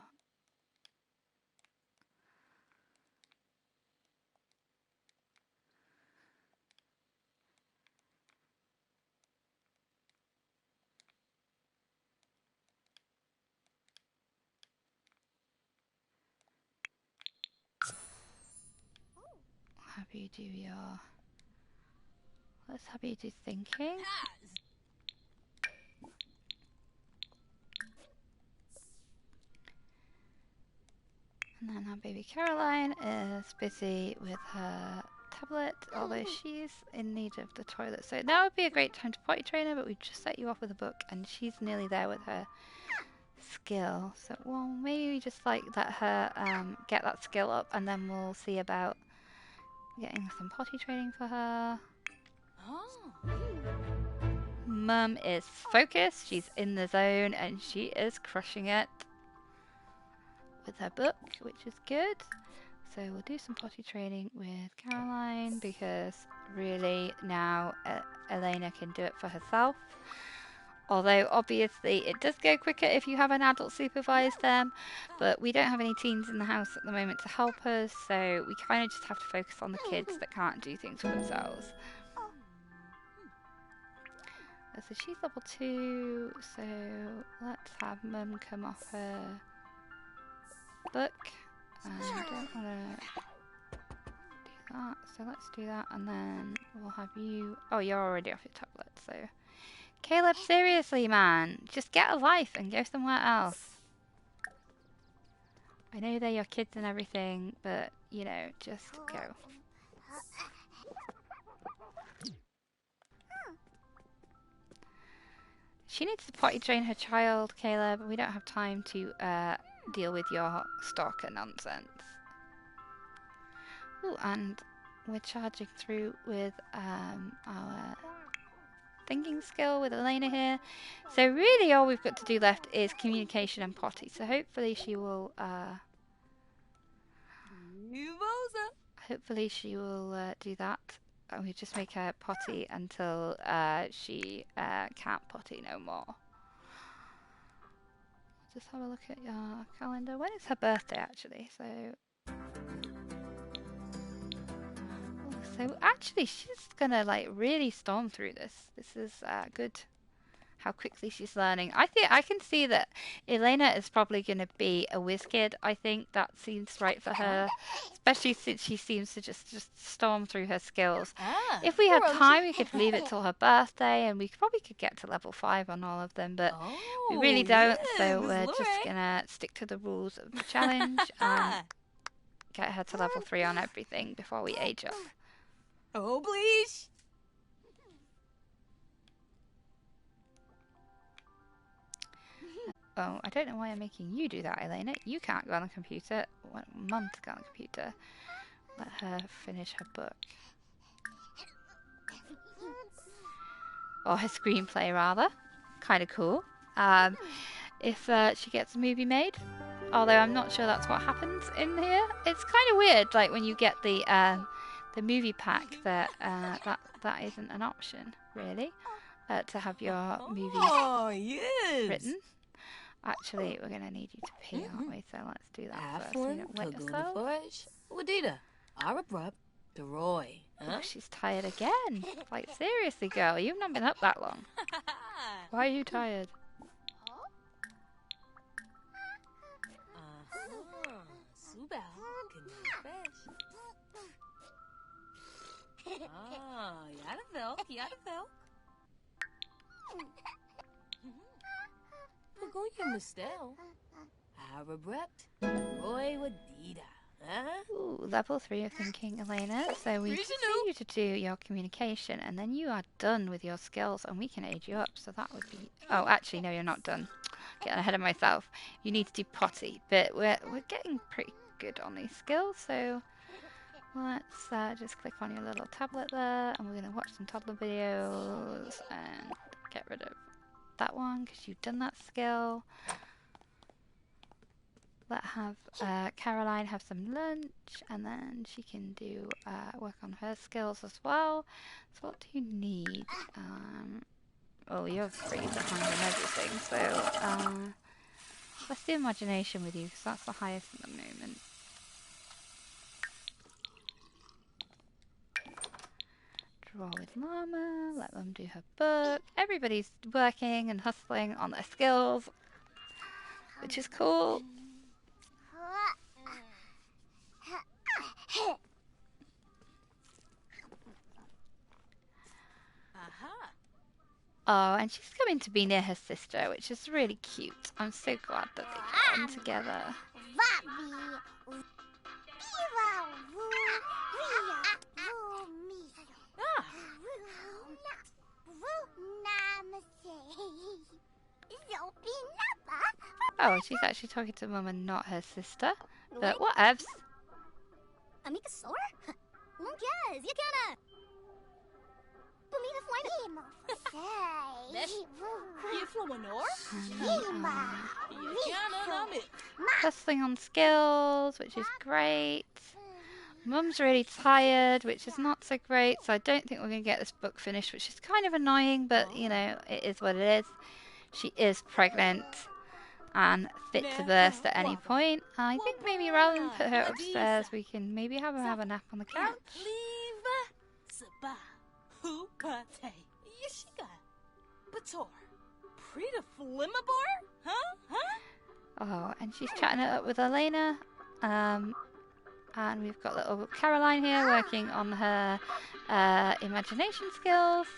Have you do your... Let's have you do thinking. And then our baby Caroline is busy with her tablet, although she's in need of the toilet. So now would be a great time to potty train her, but we just set you off with a book, and she's nearly there with her skill. So, well, maybe we just like let her get that skill up, and then we'll see about getting some potty training for her. Oh. Mum is focused, she's in the zone, and she is crushing it with her book, which is good. So we'll do some potty training with Caroline, because really now Elena can do it for herself. Although obviously it does go quicker if you have an adult supervise them, but we don't have any teens in the house at the moment to help us, so we kind of just have to focus on the kids that can't do things for themselves. So she's level 2, so let's have Mum come off her book. I don't want to do that, so let's do that, and then we'll have you... Oh, you're already off your tablet, so... Caleb, seriously, man, just get a life and go somewhere else. I know they're your kids and everything, but, you know, just go. She needs to potty train her child, Caleb. We don't have time to deal with your stalker nonsense. Ooh, and we're charging through with our thinking skill with Elena here. So really all we've got to do left is communication and potty. So hopefully she will do that. And we just make her potty until she can't potty no more. Just have a look at your calendar. When is her birthday actually? So actually she's gonna like really storm through this. This is good. How quickly she's learning. I think I can see that Elena is probably gonna be a whiz kid. I think that seems right for her, especially since she seems to just storm through her skills. If we had time, we could leave it till her birthday, and we probably could get to level 5 on all of them. But we really don't. So we're just gonna stick to the rules of the challenge and get her to level 3 on everything before we age up. Oh, please. Oh, I don't know why I'm making you do that, Elena. You can't go on the computer. I want Mum to go on the computer. Let her finish her book. Or her screenplay, rather. Kind of cool. If she gets a movie made. Although I'm not sure that's what happens in here. It's kind of weird, like when you get the movie pack, that that isn't an option, really, to have your movies written. Actually, we're going to need you to pee, aren't we? So let's do that first. So you don't wet yourself. Oh, she's tired again. Like, seriously, girl, you've not been up that long. Why are you tired? Ooh, level 3 of thinking, Elena. So we just need you to do your communication, and then you are done with your skills, and we can age you up. So that would be... Oh, actually, no, you're not done. Getting ahead of myself. You need to do potty, but we're getting pretty good on these skills. So let's just click on your little tablet there, and we're going to watch some toddler videos and get rid of that one because you've done that skill. Let Caroline have some lunch, and then she can do work on her skills as well. So what do you need? Oh, you're pretty behind on everything, so let's do imagination with you, because that's the highest at the moment. Draw with Mama, let them do her book. Everybody's working and hustling on their skills, which is cool. Oh, and she's coming to be near her sister, which is really cute. I'm so glad that they got in together. Oh, she's actually talking to Mum and not her sister. But whatevs. Amiga sore? Yes, you can. Bumita flying. Hustling on skills, which is great. Mum's really tired, which is not so great, so I don't think we're going to get this book finished, which is kind of annoying, but, you know, it is what it is. She is pregnant and fit to burst at any point. I think maybe rather than put her upstairs, we can maybe have her have a nap on the couch. Oh, and she's chatting it up with Elena. And we've got little Caroline here working on her imagination skills.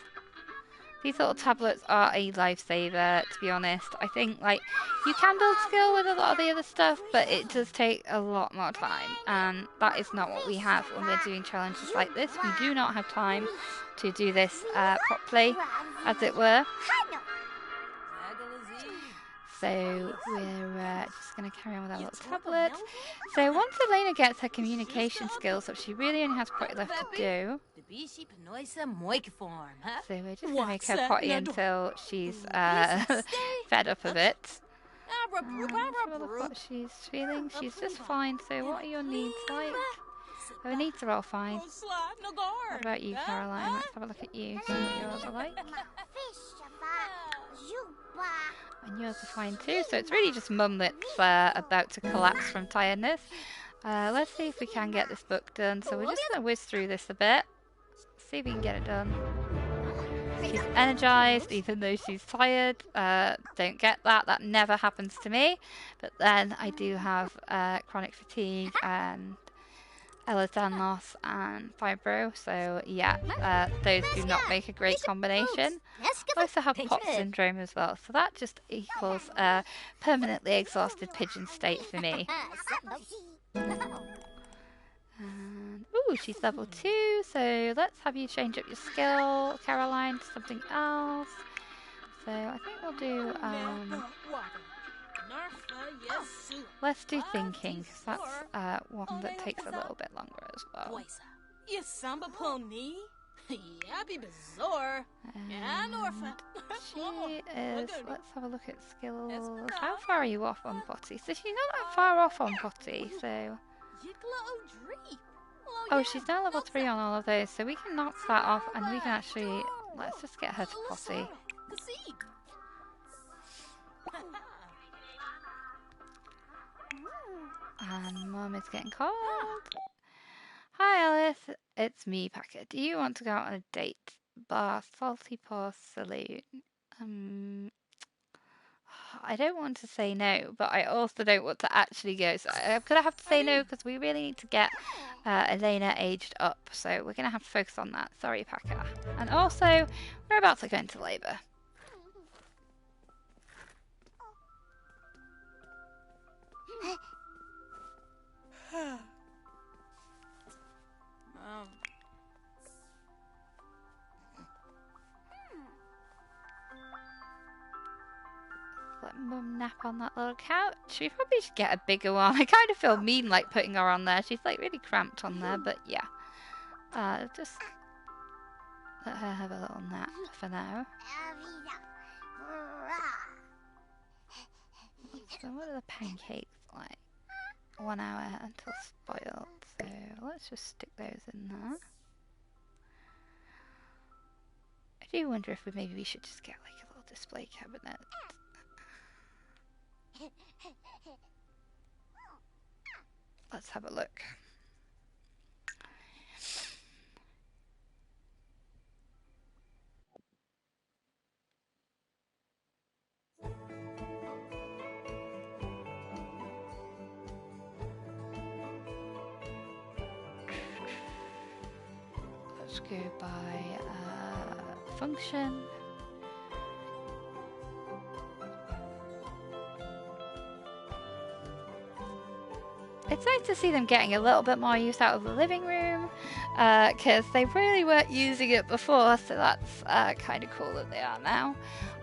These little tablets are a lifesaver, to be honest. I think, like, you can build skill with a lot of the other stuff, but it does take a lot more time. And that is not what we have when we're doing challenges like this. We do not have time to do this properly, as it were. So we're just going to carry on with our little tablet. So once Elena gets her communication skills up, she really only has potty left to do. So we're just going to make her potty until she's fed up of it. Let's have a look what she's feeling. She's just fine. So what are your needs like? Her needs are all fine. What about you, Caroline? Let's have a look at you, see what yours are like. And yours are fine too, so it's really just Mum that's about to collapse from tiredness. Let's see if we can get this book done. So we're just going to whiz through this a bit. See if we can get it done. She's energized even though she's tired. Don't get that. That never happens to me. But then I do have chronic fatigue and Ehlers-Danlos loss and fibro. So yeah, those do not make a great combination. I also have POP syndrome as well. So that just equals a permanently exhausted pigeon state for me. And, ooh, she's level 2, so let's have you change up your skill, Caroline, to something else. So I think we'll do, let's do thinking, because that's one that takes a little bit longer as well. She is, let's have a look at skills. How far are you off on potty? So she's not that far off on potty, so... Oh, she's now level 3 on all of those, so we can knock that off and we can actually... Let's just get her to potty. And Mum is getting cold. Hi Alice, it's me, Packer. Do you want to go out on a date? Bar, Salty Paw Saloon. I don't want to say no, but I also don't want to actually go. So I'm going to have to say no because we really need to get Elena aged up. So we're going to have to focus on that. Sorry, Packer. And also, we're about to go into labour. Let Mum nap on that little couch. We probably should get a bigger one. I kind of feel mean like putting her on there. She's like really cramped on there, but yeah. Just let her have a little nap for now. So what are the pancakes like? 1 hour until spoiled. So let's just stick those in there. I do wonder if maybe we should just get like a little display cabinet. Let's have a look. Let's go by function. It's nice to see them getting a little bit more use out of the living room, because they really weren't using it before, so that's kind of cool that they are now.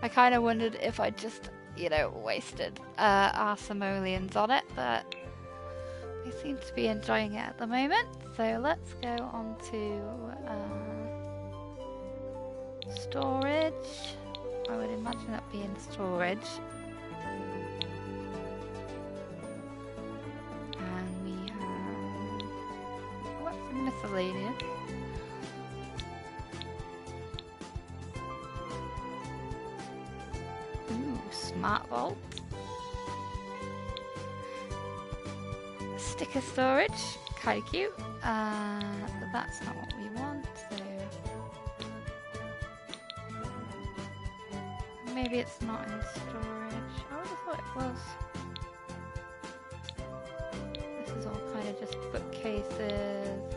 I kind of wondered if I'd just you know, wasted our simoleons on it, but they seem to be enjoying it at the moment. So let's go on to storage. I would imagine that being storage. And we have... what's in miscellaneous? Ooh, smart vault. Sticker storage, kind of cute. But that's not what we want, so... maybe it's not in storage. I would have thought it was. This is all kind of just bookcases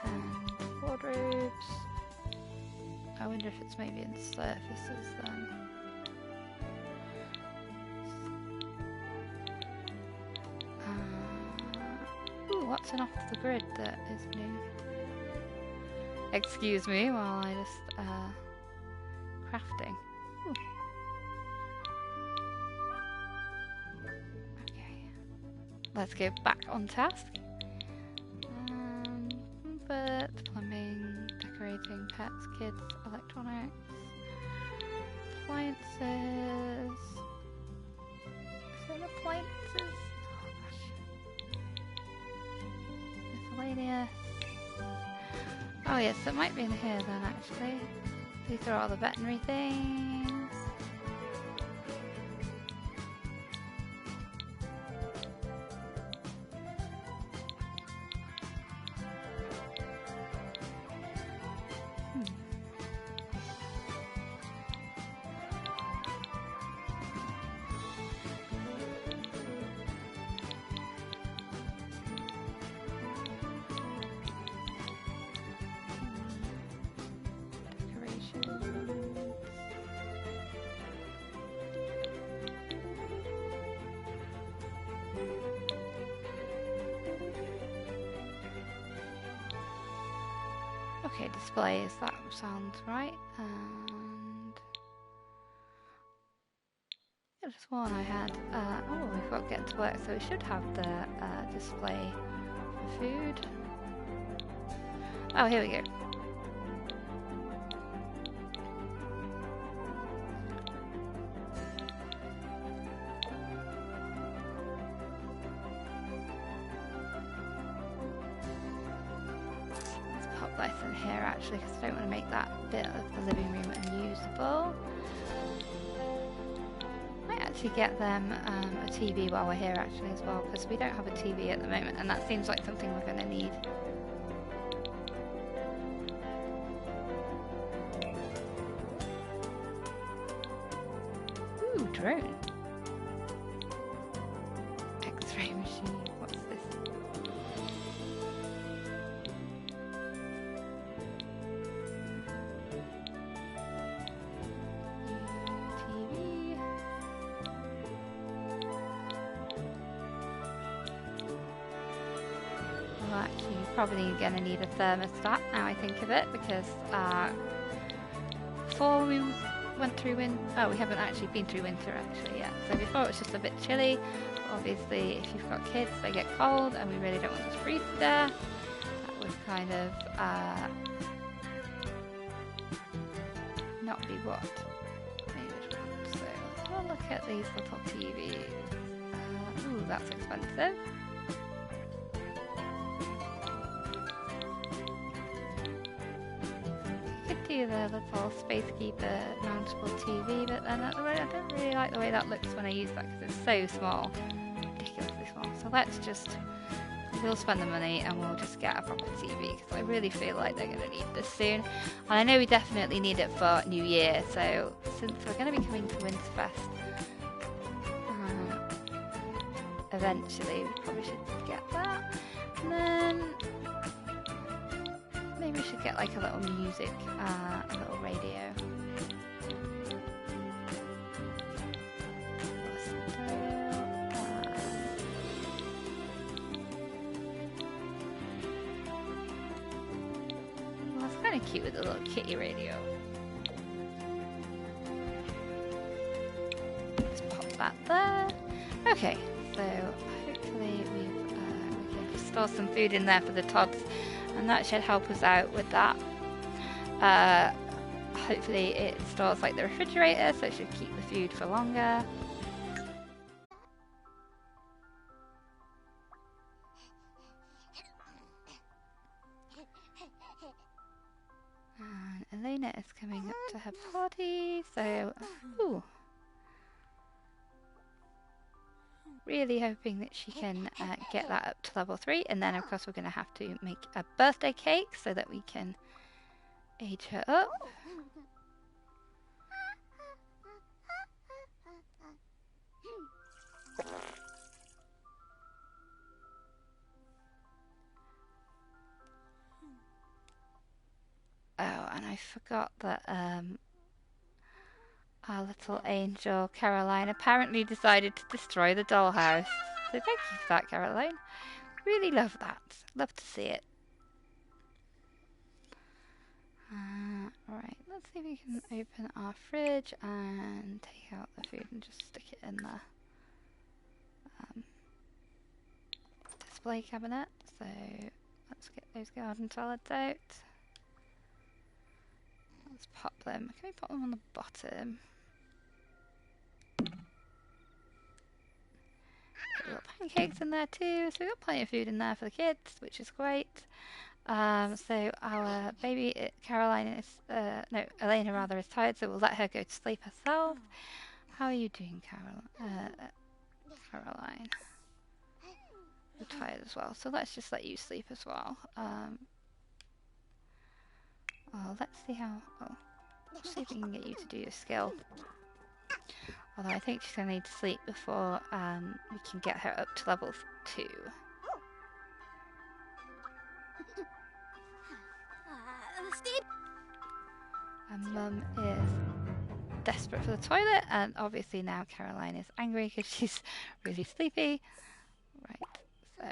and wardrobes. I wonder if it's maybe in surfaces then. Ooh, what's an off the grid that is new? Excuse me while I just crafting. Ooh. Okay, let's go back on task. But plumbing, decorating, pets, kids, electronics, appliances. Is it appliances? Oh gosh. Miscellaneous. Oh yes, it might be in here then actually. These are all the veterinary things. Okay, displays, that sounds right. And I could have sworn I had. Oh, we've got get to work, so we should have the display for food. Oh, here we go. This in here actually, because I don't want to make that bit of the living room unusable. Might actually get them a TV while we're here actually as well, because we don't have a TV at the moment, and that seems like something we're going to need. Ooh, drone. X-ray machine. What's this? Actually, you're probably going to need a thermostat now I think of it, because before we went through winter, oh, we haven't actually been through winter actually yet, so before it was just a bit chilly. Obviously if you've got kids they get cold and we really don't want them to freeze to death. That would kind of not be what we would want. So we'll look at these little TVs. Ooh, that's expensive. Do the little Space Keeper mountable TV, but then at the moment I don't really like the way that looks when I use that, because it's so small, ridiculously small. So we'll spend the money and we'll just get a proper TV, because I really feel like they're going to need this soon. And I know we definitely need it for New Year, so since we're going to be coming to Winterfest eventually, we probably should get that. And then maybe we should get like a little music, a little radio. Well, that's kind of cute with a little kitty radio. that there. Okay, so hopefully we can store some food in there for the Tods, and that should help us out with that. Hopefully it stores like the refrigerator, so it should keep the food for longer. And Elena is coming up to her party, so ooh. Really hoping that she can get that up to level 3, and then of course we're going to have to make a birthday cake so that we can age her up. Oh, and I forgot that our little angel Caroline apparently decided to destroy the dollhouse. So thank you for that, Caroline. Really love that. Love to see it. Alright, let's see if we can open our fridge and take out the food and just stick it in the display cabinet. So let's get those garden salads out. Let's pop them. Can we put them on the bottom? Put little pancakes in there too. So we've got plenty of food in there for the kids, which is great. So our baby Caroline is, no, Elena rather, is tired, so we'll let her go to sleep herself. How are you doing, Caroline? You're tired as well, so let's just let you sleep as well. Oh, let's see how. Oh, let's see if we can get you to do your skill. Although I think she's gonna need to sleep before we can get her up to level 2. Steve. And Mum is desperate for the toilet, and obviously now Caroline is angry because she's really sleepy. Right, so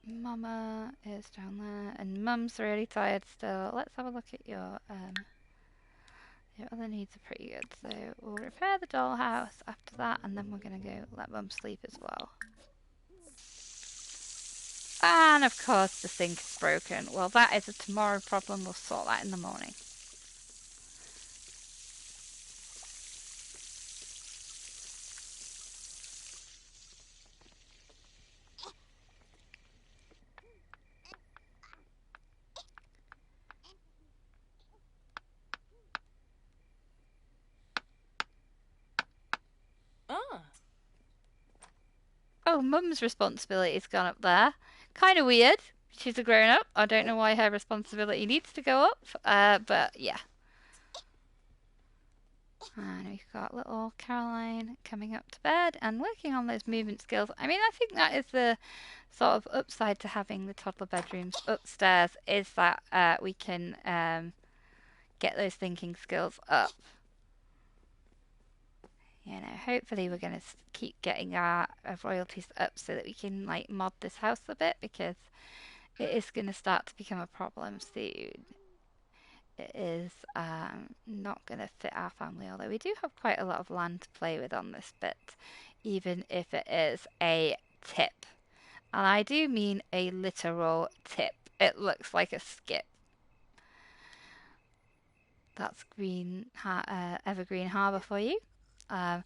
Mama is down there, and Mum's really tired still. Let's have a look at your other needs are pretty good. So we'll repair the dollhouse after that, and then we're gonna go let Mum sleep as well. And of course the sink is broken. Well, that is a tomorrow problem. We'll sort that in the morning. Oh, Mum's responsibility's gone up there. Kind of weird. She's a grown-up. I don't know why her responsibility needs to go up, but yeah. And we've got little Caroline coming up to bed and working on those movement skills. I mean, I think that is the sort of upside to having the toddler bedrooms upstairs, is that we can get those thinking skills up. You know, hopefully we're going to keep getting our royalties up so that we can like mod this house a bit, because it is going to start to become a problem soon. It is not going to fit our family, although we do have quite a lot of land to play with on this bit, even if it is a tip. And I do mean a literal tip. It looks like a skip. That's Evergreen Harbour for you. I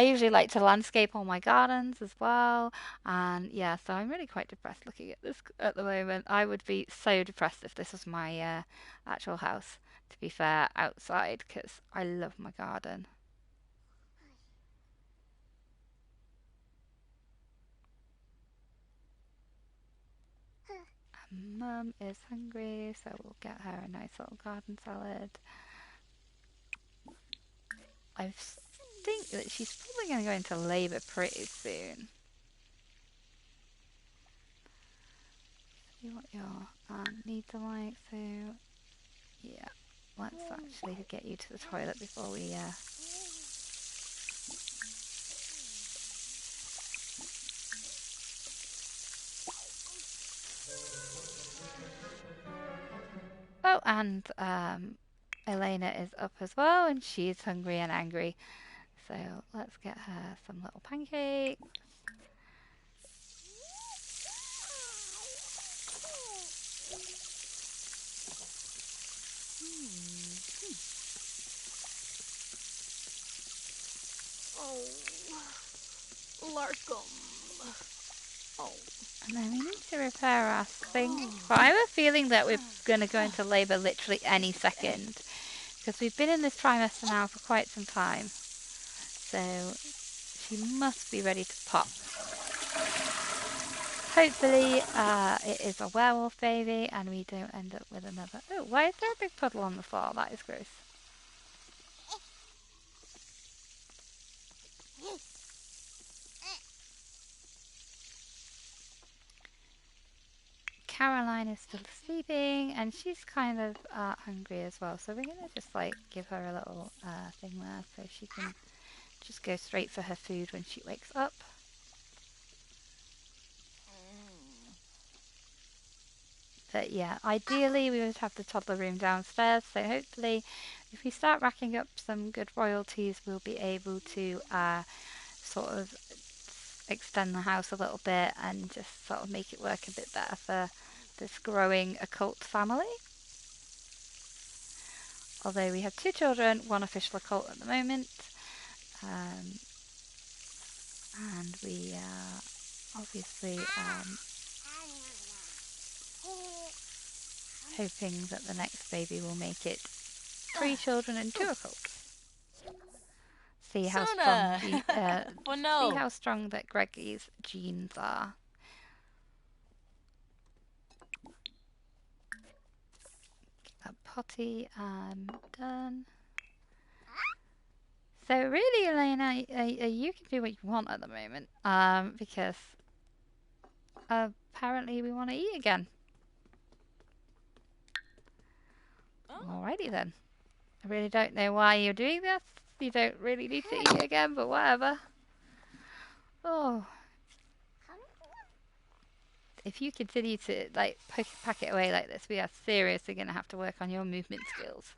usually like to landscape all my gardens as well, and yeah, so I'm really quite depressed looking at this at the moment. I would be so depressed if this was my actual house, to be fair, outside, because I love my garden. And Mum is hungry, so we'll get her a nice little garden salad. I think that she's probably going to go into labour pretty soon. See what your needs are like. So, yeah, let's actually get you to the toilet before we. Oh, and Elena is up as well, and she's hungry and angry. So let's get her some little pancakes. And then we need to repair our sink. But I have a feeling that we're going to go into labour literally any second. Because we've been in this trimester now for quite some time. So she must be ready to pop. Hopefully it is a werewolf baby and we don't end up with another... Oh, why is there a big puddle on the floor? That is gross. Caroline is still sleeping and she's kind of hungry as well. So we're going to just like give her a little thing there so she can just go straight for her food when she wakes up. But yeah, ideally we would have the toddler room downstairs, so hopefully if we start racking up some good royalties we'll be able to sort of extend the house a little bit and just sort of make it work a bit better for this growing occult family. Although we have 2 children, 1 official occult at the moment, and we obviously hoping that the next baby will make it 3 children and 2 occults. See how strong see how strong that Greggy's genes are. Get that potty done. So really, Elena, you can do what you want at the moment, because apparently we want to eat again. Alrighty then. I really don't know why you're doing this. You don't really need to eat again, but whatever. Oh. If you continue to like pack it away like this, we are seriously going to have to work on your movement skills.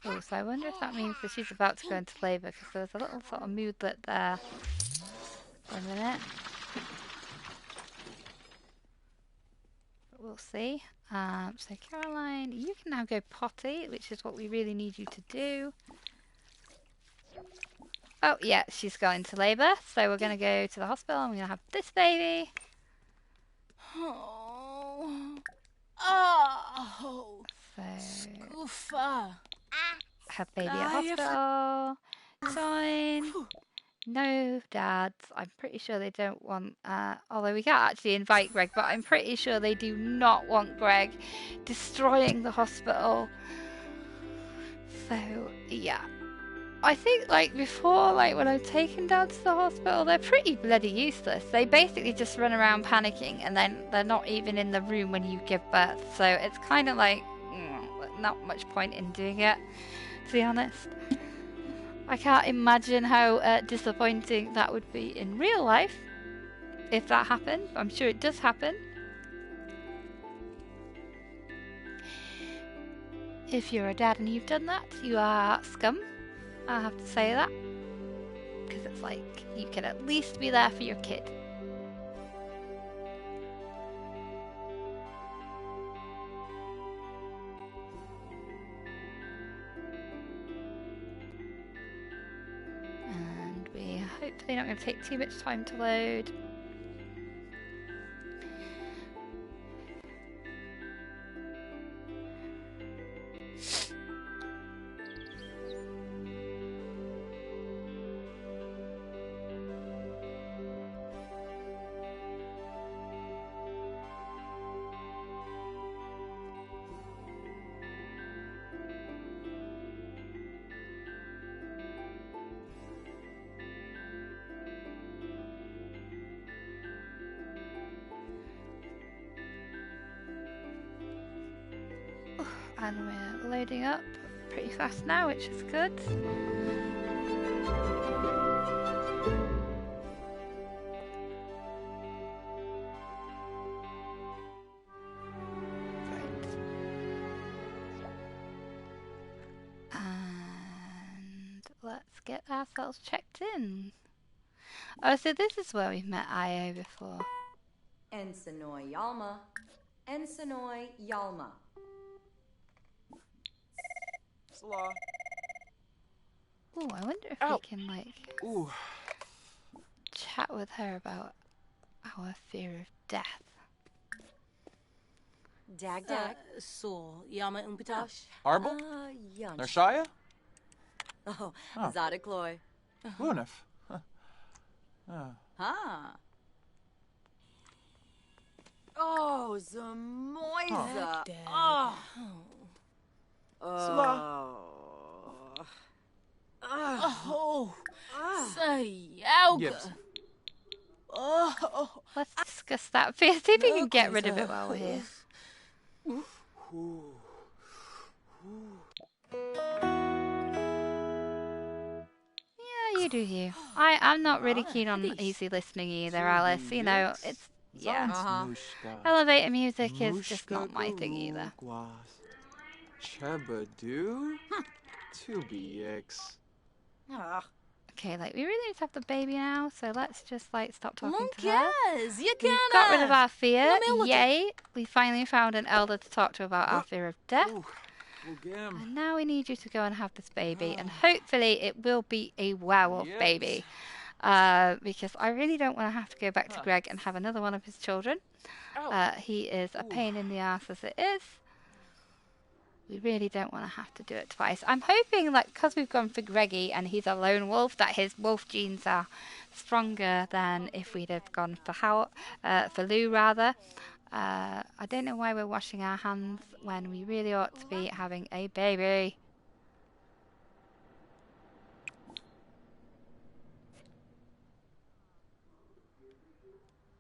Oh, so I wonder if that means that she's about to go into labour, because there's a little sort of moodlet there. A minute. But we'll see. So Caroline, you can now go potty, which is what we really need you to do. Oh yeah, she's going to labour, so we're going to go to the hospital and we're going to have this baby. Oh. So Scoofa. have baby at hospital. Join. No dads. I'm pretty sure they don't want, although we can't actually invite Greg, but I'm pretty sure they do not want Greg destroying the hospital. So, yeah. I think, like, before, like, when I've taken dads to the hospital, they're pretty bloody useless. They basically just run around panicking, and then they're not even in the room when you give birth. So it's kind of like, not much point in doing it, to be honest. I can't imagine how disappointing that would be in real life, if that happened. I'm sure it does happen. If you're a dad and you've done that, you are scum. I have to say that. Because it's like, you can at least be there for your kid. And we're hopefully not going to take too much time to load. And we're loading up pretty fast now, which is good. And let's get ourselves checked in. Oh, so this is where we've met Io before. Ensenoi Yalma. Ensenoi Yalma. Salah. Oh, I wonder if Ow. we can, like, Ooh. chat with her about our fear of death. Dag dag. Saul, Yama Umpitash. Arbel? Yunch. Narshaya? Oh, Oh. Zadakloy. Lunif. Huh. Oh, Zamoiza. Oh. Salah. Oh, say, Alga. Gibbs. Oh, Let's discuss that. See if we can get rid of it while we're here. Yeah, you do you. I'm not really keen on easy listening either, Alice. You know, it's, yeah. Elevator music is just not my thing either. Chebadu? 2BX. Okay, like, we really need to have the baby now, so let's just, like, stop talking to her. Lunkaz, you We've can got rid of our fear. Namiliki. Yay! We finally found an elder to talk to about our fear of death. Lugim. And now we need you to go and have this baby, and hopefully it will be a werewolf Yes. baby. Because I really don't want to have to go back to Greg and have another one of his children. He is a pain in the ass as it is. We really don't want to have to do it twice. I'm hoping, like, because we've gone for Greggy and he's a lone wolf, that his wolf genes are stronger than if we'd have gone for Lou, rather. I don't know why we're washing our hands when we really ought to be having a baby.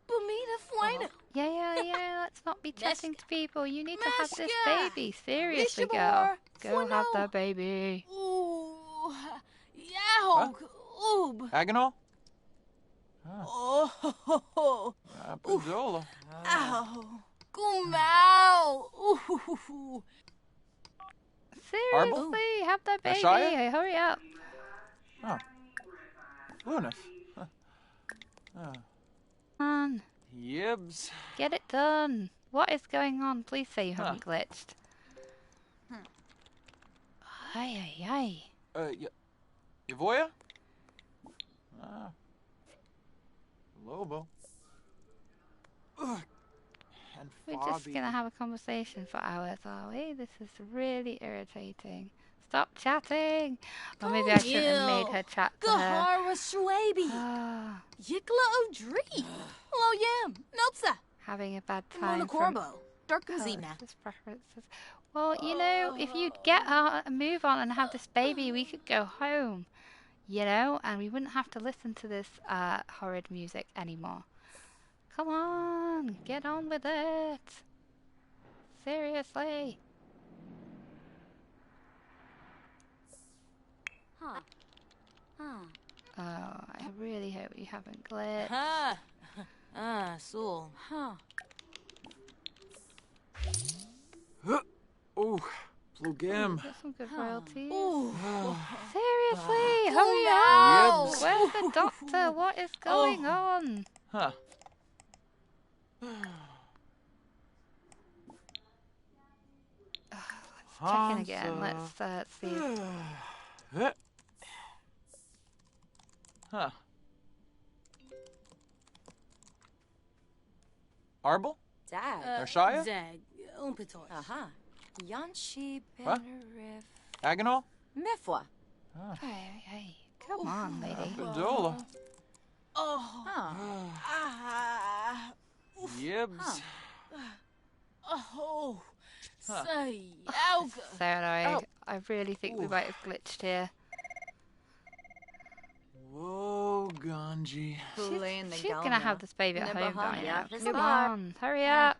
Bumita Fuena. Yeah, let's not be chatting to people. You need to have this Meshka. baby. Seriously, Lishabor. girl. Go have Fueno. the baby. Ooh, Yahoo, Oob. Agonal? Oh, Apadola. ow, Gumau. Ooh. Seriously, have the baby. Ashaya? Hurry up. Lunif. Come on, Yibs. get it done. What is going on? Please say you haven't glitched. Ay. Yavoya? Lobo. Ugh. And We're just Fabi. going to have a conversation for hours, are we? This is really irritating. Stop chatting. Or maybe I shouldn't have made her chat to her. Gahara Swaby. Ah, Yikla O'Dree. Hello, Yam. Nopsa. having a bad time Mona from Corbo. Darkazina. Alice's preferences. Well, you know, if you'd get her a move on and have this baby, we could go home, you know, and we wouldn't have to listen to this horrid music anymore. Come on, get on with it. Seriously. Oh, I really hope you haven't glitched. Soul. Ooh, Plugim. Got some good royalties. Ooh. Seriously, hurry no. up! Yibs. Where's the doctor? What is going on? Huh. Check in again. Let's see. Huh. Arbel? Dag. Narshaya? Zag. Umpitosh. Yanshi What? Benarif. Agonal? Mifwa. Hey, come on, lady. Apadola. Huh. Yibs. Oh. Say, Alga. So annoying. I really think we might have glitched here. Whoa, Ganji. She's gonna have this baby at home by now. Nibaha, Come on, hurry up.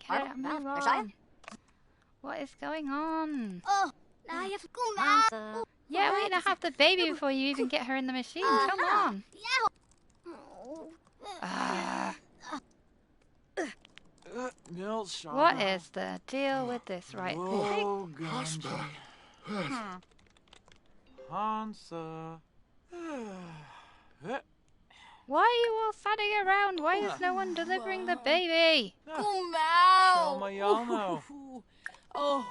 Get it, Arbel, move Narshaya? on. What is going on? Oh, I have come Yeah, we're gonna have the baby before you even get her in the machine. Come on. Ah, Nil Shaba. what is the deal with this? Right. Hello, Ganji. Hansa. Why are you all standing around? Why is no one delivering the baby? Shama Yalno. Oh.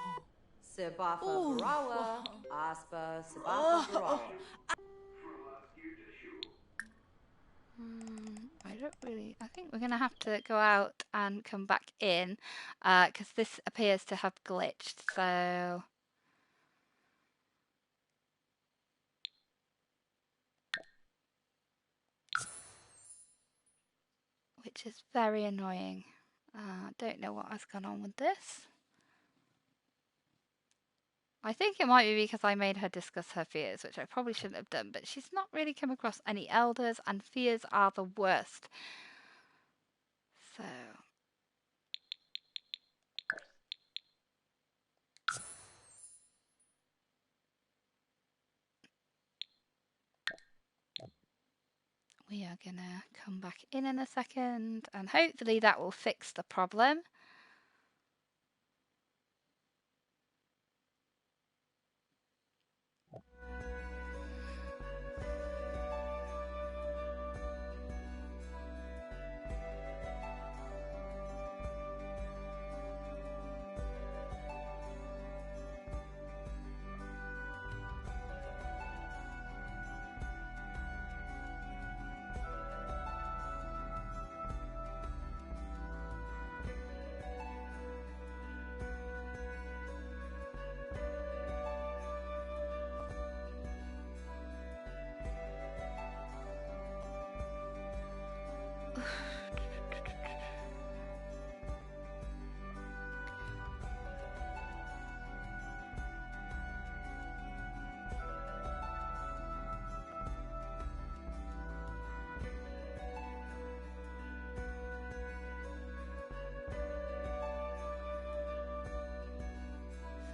Sibafa Varawa. Aspa Sibafa Varawa. I think we're going to have to go out and come back in because this appears to have glitched. So which is very annoying. Don't know what has gone on with this. I think it might be because I made her discuss her fears, which I probably shouldn't have done, but she's not really come across any elders, and fears are the worst. So we are gonna come back in a second, and hopefully that will fix the problem.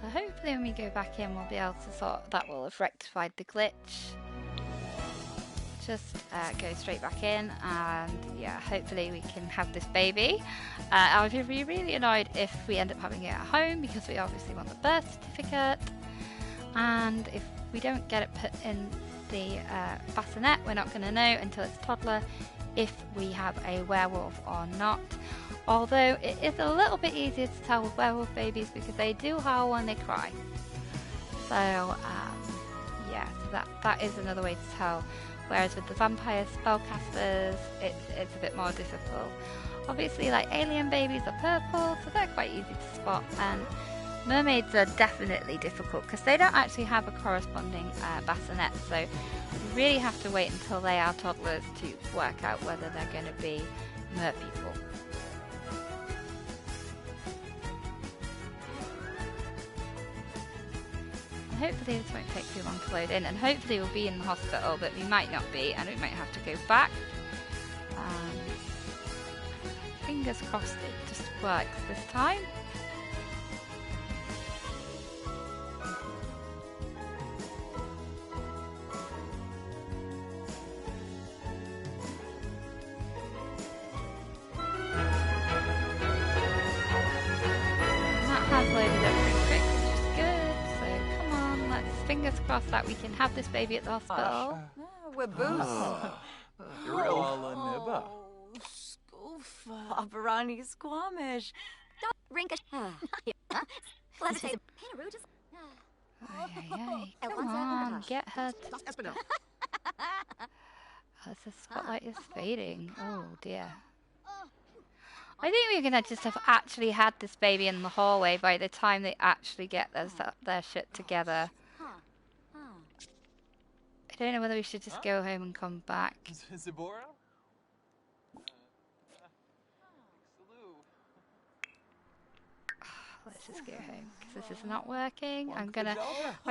So hopefully when we go back in we'll be able to that will have rectified the glitch. Just go straight back in and yeah, hopefully we can have this baby. I would be really annoyed if we end up having it at home because we obviously want the birth certificate, and if we don't get it put in the bassinet we're not going to know until it's toddler if we have a werewolf or not. Although it is a little bit easier to tell with werewolf babies because they do howl when they cry. So yeah, so that is another way to tell. Whereas with the vampire spellcasters, it's a bit more difficult. Obviously, like alien babies are purple, so they're quite easy to spot. And mermaids are definitely difficult because they don't actually have a corresponding bassinet. So you really have to wait until they are toddlers to work out whether they're going to be mer people. Hopefully this won't take too long to load in, and hopefully we'll be in the hospital, but we might not be, and we might have to go back. Fingers crossed it just works this time. And that has loaded up pretty quick, which is good. So come on, let's fingers crossed that we can have this baby at the hospital. We're boost. Irala Nibba. Scoofa. Barani Squamish. Rinka. Let's say Pinaroo just. Come on, get her. As the spotlight is fading. Oh dear. I think we're gonna just have actually had this baby in the hallway by the time they actually get their shit together. I don't know whether we should just go home and come back. Zibora? Let's just go home because this is not working. I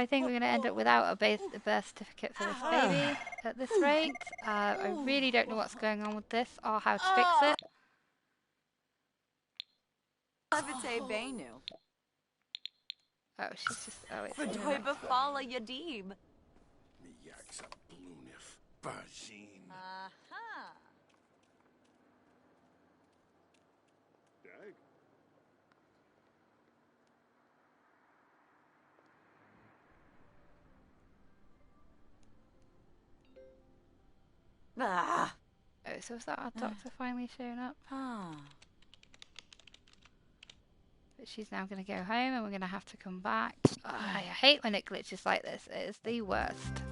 think we're gonna end up without a birth certificate for this baby at this rate. I really don't know what's going on with this or how to fix it. Levite Benu. Oh, she's just. Oh, it's. Verdoy befala yadim. Miyaksa blunif. Bajin. Aha. Dag. Ah. Oh, so is that our doctor finally showing up? Ah. But she's now going to go home and we're going to have to come back. Oh, I hate when it glitches like this. It is the worst.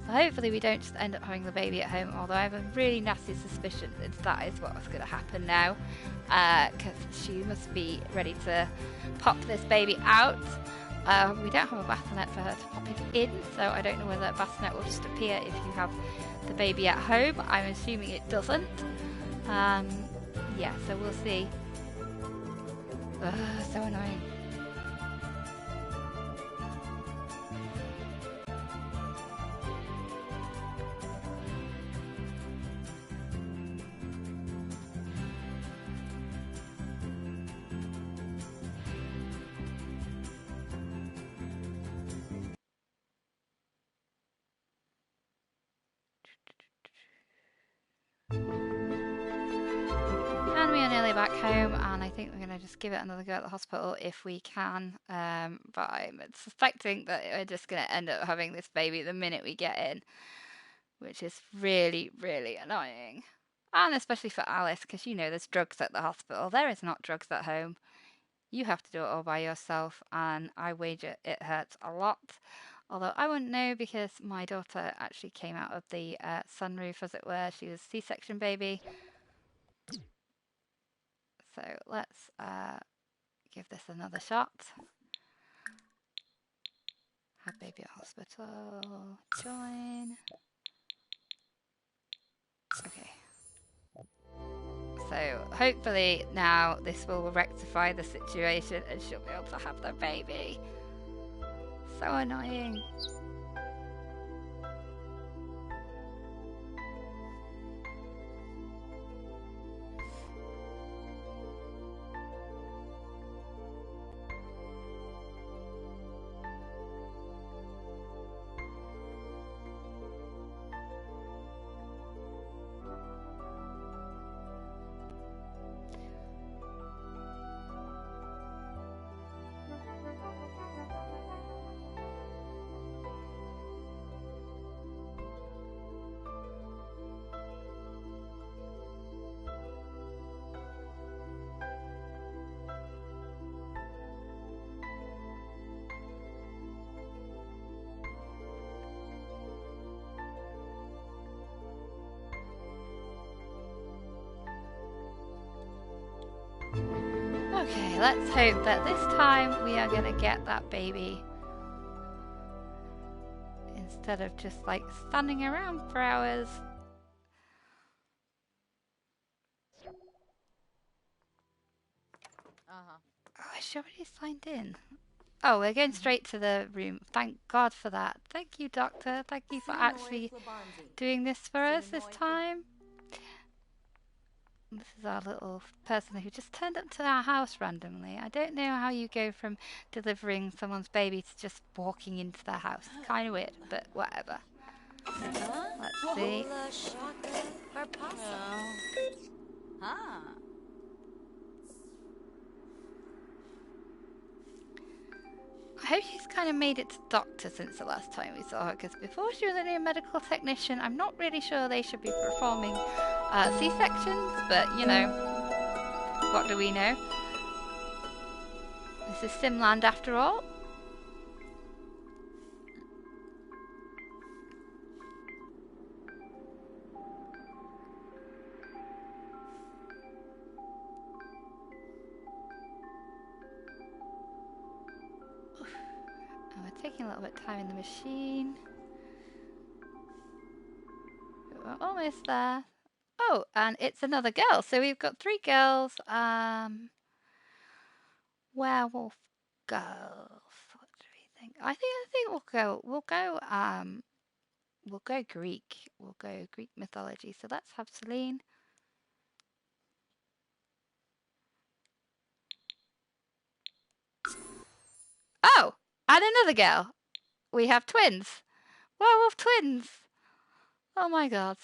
So hopefully we don't just end up having the baby at home, although I have a really nasty suspicion that is what's going to happen now. Because she must be ready to pop this baby out. We don't have a bassinet for her to pop it in, so I don't know whether a bassinet will just appear if you have the baby at home. I'm assuming it doesn't. Yeah, so we'll see. Ugh, so annoying. And we are nearly back home, and I think we're going to just give it another go at the hospital if we can. But I'm suspecting that we're just going to end up having this baby the minute we get in, which is really, really annoying. And especially for Alice, because you know there's drugs at the hospital. There is not drugs at home. You have to do it all by yourself, and I wager it hurts a lot. Although I wouldn't know because my daughter actually came out of the sunroof, as it were. She was a C-section baby. So let's give this another shot. Have baby at hospital. Join. Okay. So hopefully now this will rectify the situation and she'll be able to have the baby. So annoying. Okay, let's hope that this time we are going to get that baby instead of just like standing around for hours. Oh, she already signed in. Oh, we're going straight to the room. Thank God for that. Thank you, Doctor. Thank you for actually doing this for us this time. This is our little person who just turned up to our house randomly. I don't know how you go from delivering someone's baby to just walking into their house. It's kind of weird, but whatever. Let's see. Huh. I hope she's kind of made it to doctor since the last time we saw her, because before she was only a medical technician. I'm not really sure they should be performing C-sections, but you know, what do we know? This is Simland after all. And we're taking a little bit of time in the machine. We're almost there. Oh, and it's another girl. So we've got 3 girls. Werewolf girls. What do we think? I think we'll go Greek. We'll go Greek mythology. So let's have Celine. And another girl. We have twins. Werewolf twins. Oh my god.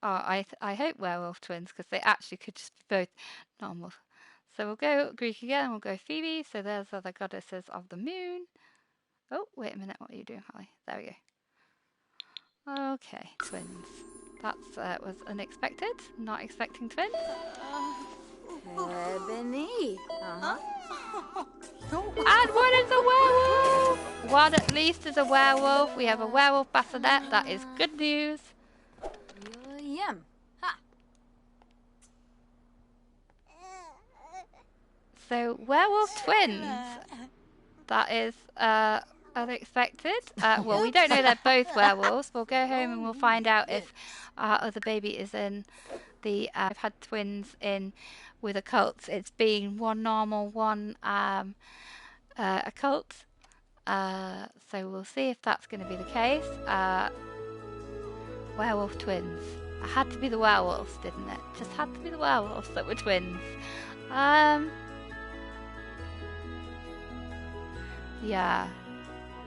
Oh, I hope werewolf twins, because they actually could just be both normal. So we'll go Greek again, we'll go Phoebe. So there's the goddesses of the moon. Oh, wait a minute, what are you doing, Holly? There we go. Okay, twins. That was unexpected. Not expecting twins. Ebony. Uh-huh. And one is a werewolf! One at least is a werewolf. We have a werewolf bassinet. That is good news. Yum. Ha. So, werewolf twins. That is unexpected. Well, we don't know they're both werewolves. We'll go home and we'll find out if our other baby is in the... I've had twins in with occults. It's been one normal, one occult. So we'll see if that's going to be the case. Werewolf twins. It had to be the werewolves, didn't it? Just had to be the werewolves that were twins. Yeah.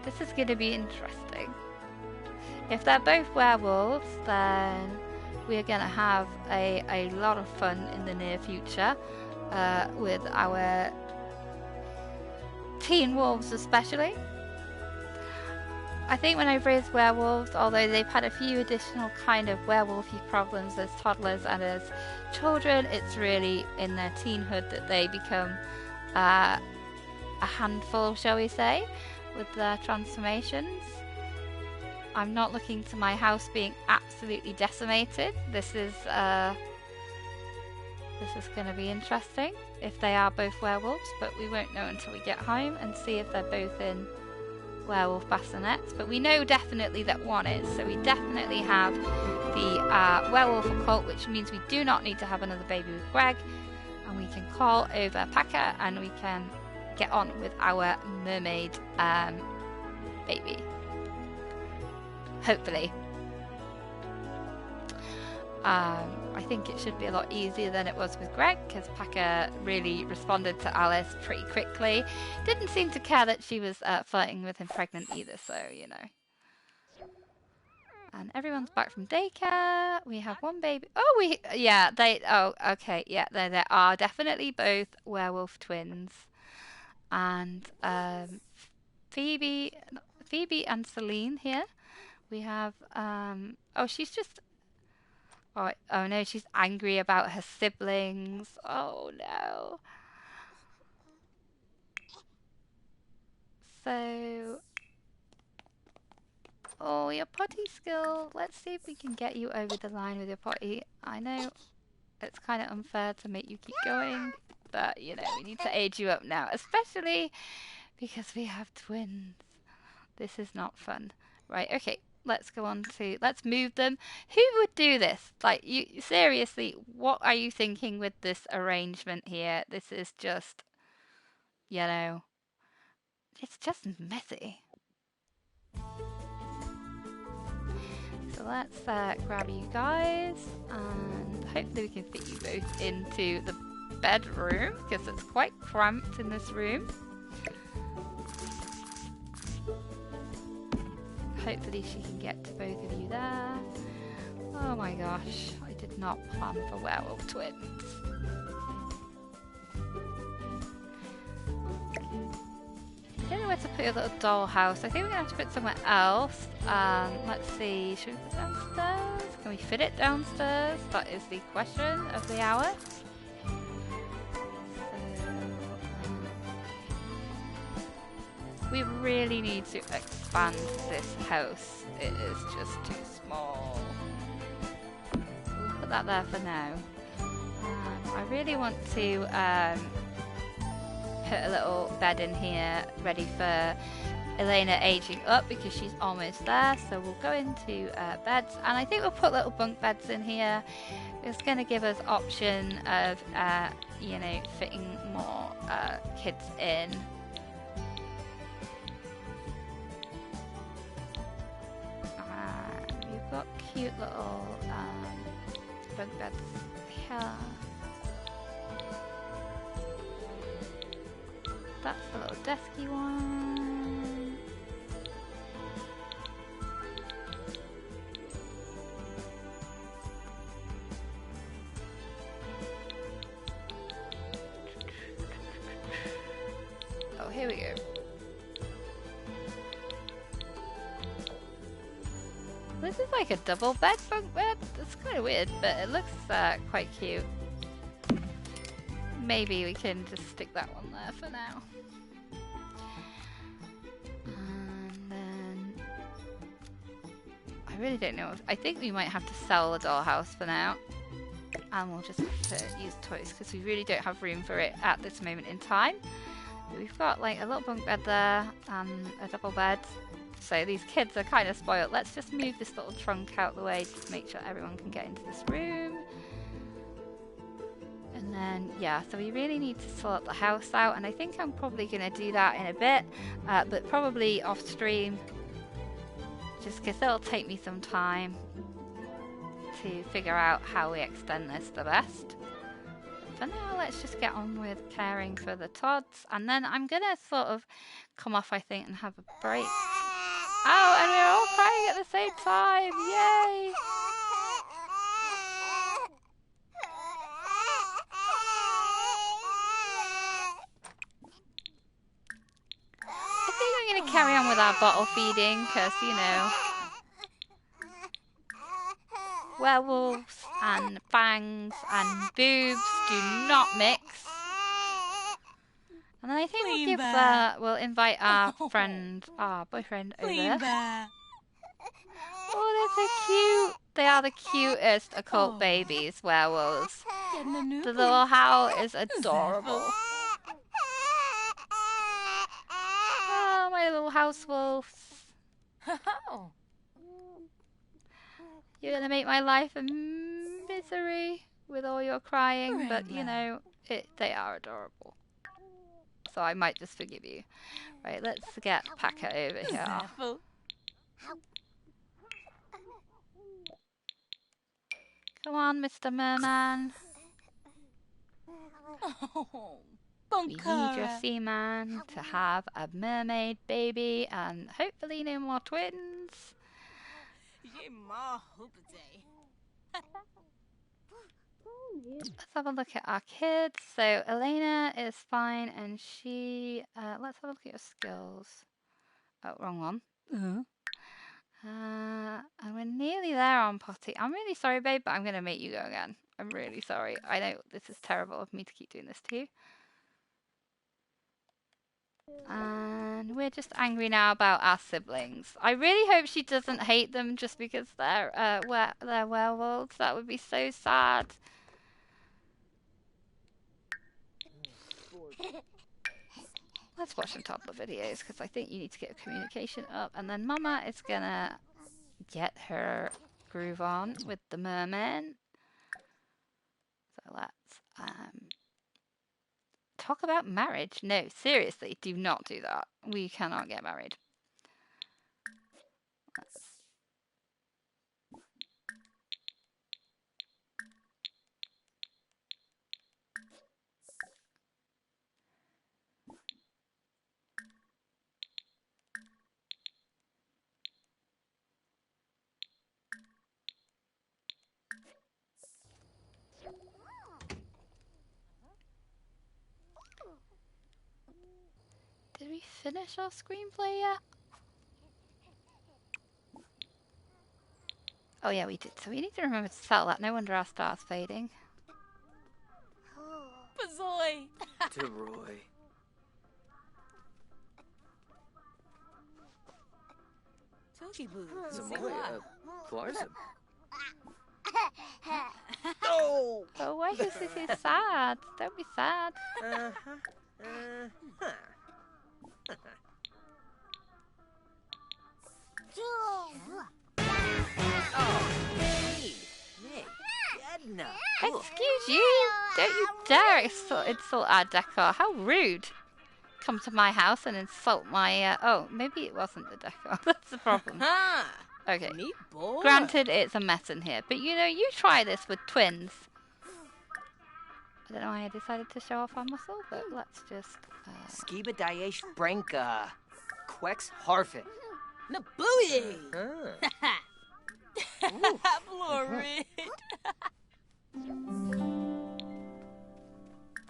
This is going to be interesting. If they're both werewolves, then we're going to have a lot of fun in the near future with our teen wolves especially. I think when I've raised werewolves, although they've had a few additional kind of werewolfy problems as toddlers and as children, it's really in their teenhood that they become a handful, shall we say, with their transformations. I'm not looking to my house being absolutely decimated. This is going to be interesting if they are both werewolves, but we won't know until we get home and see if they're both in werewolf bassinets. But we know definitely that one is, so we definitely have the werewolf occult, which means we do not need to have another baby with Greg, and we can call over Packer and we can get on with our mermaid baby. Hopefully. I think it should be a lot easier than it was with Greg, because Packer really responded to Alice pretty quickly. Didn't seem to care that she was flirting with him pregnant either, so, you know. And everyone's back from daycare. We have one baby. Oh, okay, yeah, there are definitely both werewolf twins. And Phoebe and Celine here. We have, she's just... Oh no, she's angry about her siblings. Oh no. So... Oh, your potty skill. Let's see if we can get you over the line with your potty. I know it's kind of unfair to make you keep going, but, you know, we need to age you up now. Especially because we have twins. This is not fun. Right, okay. Let's go on to, let's move them. Who would do this? Like, you seriously, what are you thinking with this arrangement here? This is just, you know, it's just messy. So let's grab you guys, and hopefully we can fit you both into the bedroom, because it's quite cramped in this room. Hopefully she can get to both of you there. Oh my gosh, I did not plan for werewolf twins. I don't know where to put your little dollhouse. I think we're going to have to put it somewhere else. Let's see, should we put it downstairs? Can we fit it downstairs? That is the question of the hour. We really need to expand this house. It is just too small. We'll put that there for now. I really want to put a little bed in here ready for Elena aging up, because she's almost there. So we'll go into beds, and I think we'll put little bunk beds in here. It's going to give us option of, you know, fitting more kids in. We've got cute little bunk beds here. that's the little desky one. Oh, here we go. This is like a double bed bunk bed. It's kind of weird, but it looks quite cute. Maybe we can just stick that one there for now. And then I really don't know. I think we might have to sell the dollhouse for now. And we'll just have to use toys because we really don't have room for it at this moment in time. But we've got like a little bunk bed there and a double bed. So these kids are kind of spoiled. Let's just move this little trunk out the way just to make sure everyone can get into this room. And then, yeah, so we really need to sort the house out. And I think I'm probably going to do that in a bit, but probably off stream. Just because it'll take me some time to figure out how we extend this the best. For now, let's just get on with caring for the Tods. And then I'm going to sort of come off, I think, and have a break. Oh, and we're all crying at the same time! Yay! I think I'm going to carry on with our bottle feeding, because, you know, werewolves and fangs and boobs do not mix. And then I think we'll give we'll invite our friend, our boyfriend over. Oh, they're so cute. They are the cutest occult babies, werewolves. The little howl is adorable. Oh, my little house wolves. You're gonna make my life a misery with all your crying, but you know, they are adorable. So I might just forgive you. Right, let's get Packer over here. Come on, Mr. Merman. We need your seaman to have a mermaid baby and hopefully no more twins. Let's have a look at our kids. So Elena is fine and she... let's have a look at your skills. Oh, wrong one. And we're nearly there on Potty. I'm really sorry, babe, but I'm going to make you go again. I'm really sorry. I know this is terrible of me to keep doing this to you. And we're just angry now about our siblings. I really hope she doesn't hate them just because they're werewolves. That would be so sad. Let's watch some toddler videos because I think you need to get communication up. And then Mama is gonna get her groove on with the merman. So let's talk about marriage. No, seriously, do not do that. We cannot get married. Did we finish our screenplay yet? Oh yeah, we did. So we need to remember to sell that. No wonder our star's fading. Bazoy! DeRoy. Zamoy, Flarzim. Oh! Oh, why is this so sad? Don't be sad. Excuse you! Don't you dare insult our decor. How rude! Come to my house and insult my, oh, maybe it wasn't the decor. That's the problem. Okay. Granted, it's a mess in here, but you know, you try this with twins. I don't know why I decided to show off our muscle, but let's just... Skiba Daesh Branka. Quex Harfin. Nabooey! Ooh. Florid!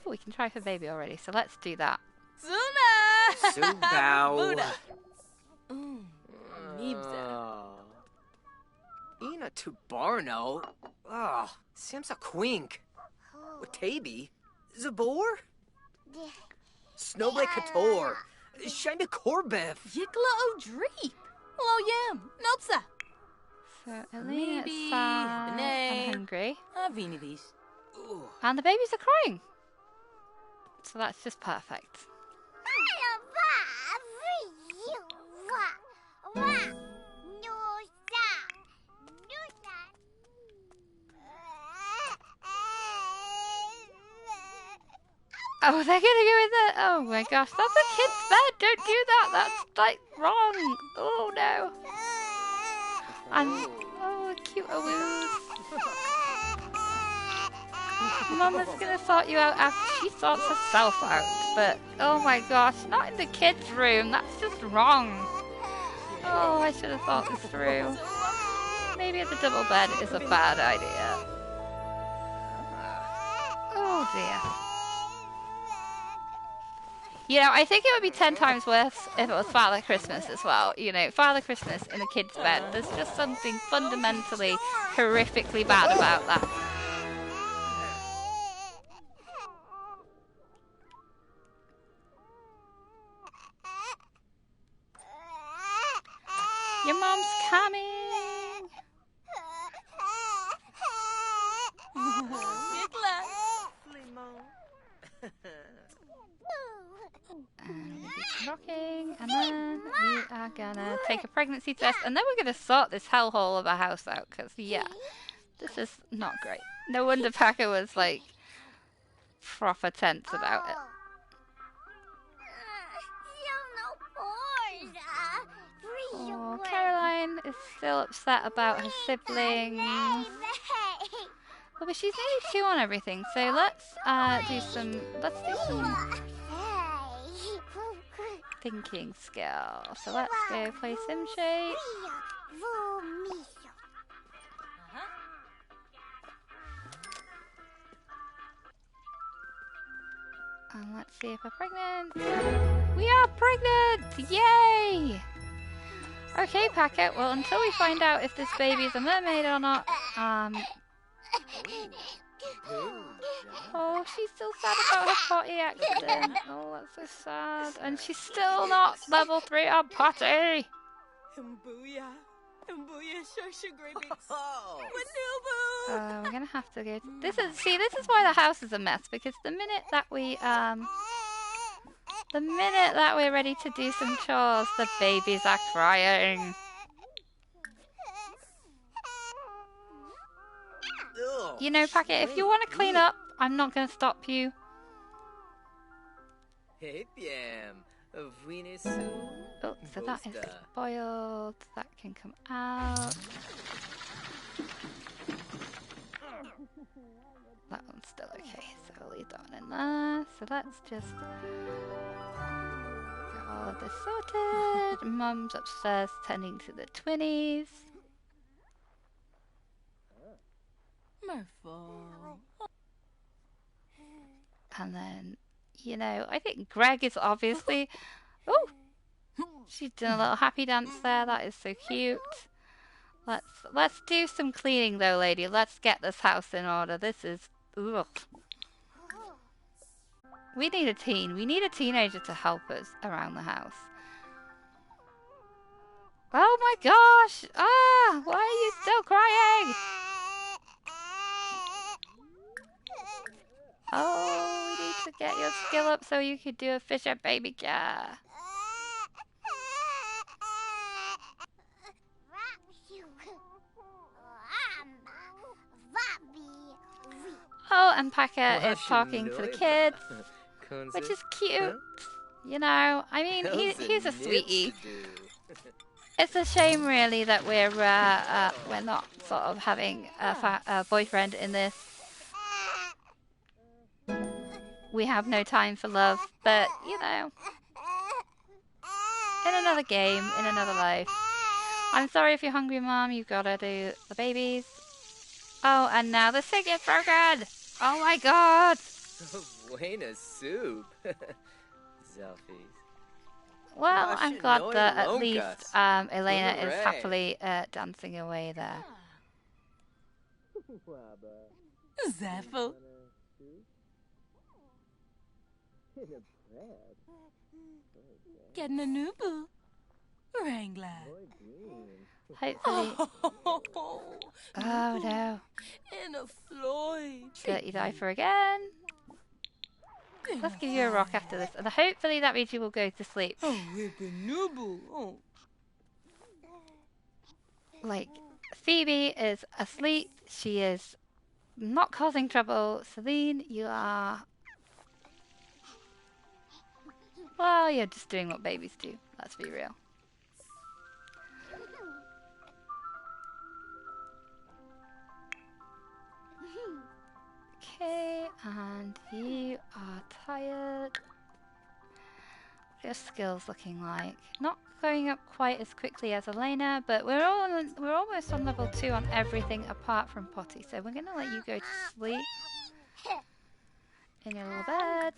Oh, we can try for baby already, so let's do that. Zuna! Subao. Buddha. Nibza. Ina Tubarno. Oh, Samsa Quink. Watabi. Zabor. Snowblade Kator. Shaima Korbev. Yikla O'Dreep. Lo Yam. Nopsa. So, Elena, Maybe, sad, Nay. and hungry. Avini these. Ooh. And the babies are crying. So that's just perfect. Oh, they're gonna go in there. Oh my gosh, that's a kid's bed. Don't do that. That's like wrong. Oh no. And oh, cute awoos. Mum is gonna sort you out after she sorts herself out. But oh my gosh, not in the kids' room. That's just wrong. Oh, I should have thought this through. Maybe the double bed is a bad idea. Oh dear. You know, I think it would be 10 times worse if it was Father Christmas as well. You know, Father Christmas in a kid's bed. There's just something fundamentally, horrifically bad about that. Your mom's coming! Yikla. And we'll do rocking, and then we are gonna take a pregnancy test, and then we're gonna sort this hellhole of a house out, because, yeah, this is not great. No wonder Packer was, like, proper tense about it. Oh, Caroline is still upset about her siblings. Oh, but she's nearly 2 on everything, so let's do some thinking skill. So let's go play Sim Shape. And let's see if we're pregnant. We are pregnant! Yay! Okay, Packet, well, until we find out if this baby is a mermaid or not, oh, she's still sad about her potty accident. Oh, that's so sad. And she's still not level 3 on potty. Mbuya. Mbuya Shoshu Gravix. Oh. Manubu. We're gonna have to go. This is why the house is a mess, because the minute that we're ready to do some chores, the babies are crying. You know, Packet, if you want to clean up, I'm not gonna stop you. Hey, Piam. Oh, so that is spoiled. That can come out. That one's still okay, so we'll leave that one in there. So let's just get all of this sorted. Mum's upstairs tending to the twinnies. Merful. And then, you know, I think Greg is obviously... Oh! She's done a little happy dance there. That is so cute. Let's do some cleaning though, lady. Let's get this house in order. This is... Ugh. We need a teen. We need a teenager to help us around the house. Oh my gosh! Ah! Why are you still crying? Oh, we need to get your skill up so you could do a Fisher baby care. Oh, and Packer is talking to the kids, which is cute. You know, I mean, he's a sweetie. It's a shame, really, that we're not sort of having a boyfriend in this. we have no time for love, but, you know, in another game, in another life. I'm sorry if you're hungry, Mom. You've got to do the babies. Oh, and now the sink is broken! Oh my god! Buena soup. Selfies. Well, I'm glad Noy that at lonkas. least Elena is Hooray. happily dancing away there. Zaffo. Getting a new boo. Wrangler. Hopefully... Oh no. In a Floyd. Dirty diaper again. Let's give you a rock after this, and hopefully that means you will go to sleep. Oh, Nubu. Oh. Like, Phoebe is asleep. She is not causing trouble. Celine, you are... Well, you're just doing what babies do. Let's be real. Okay, and you are tired. What are your skills looking like? Not going up quite as quickly as Elena, but we're almost on level 2 on everything apart from potty. So we're gonna let you go to sleep in your little bed.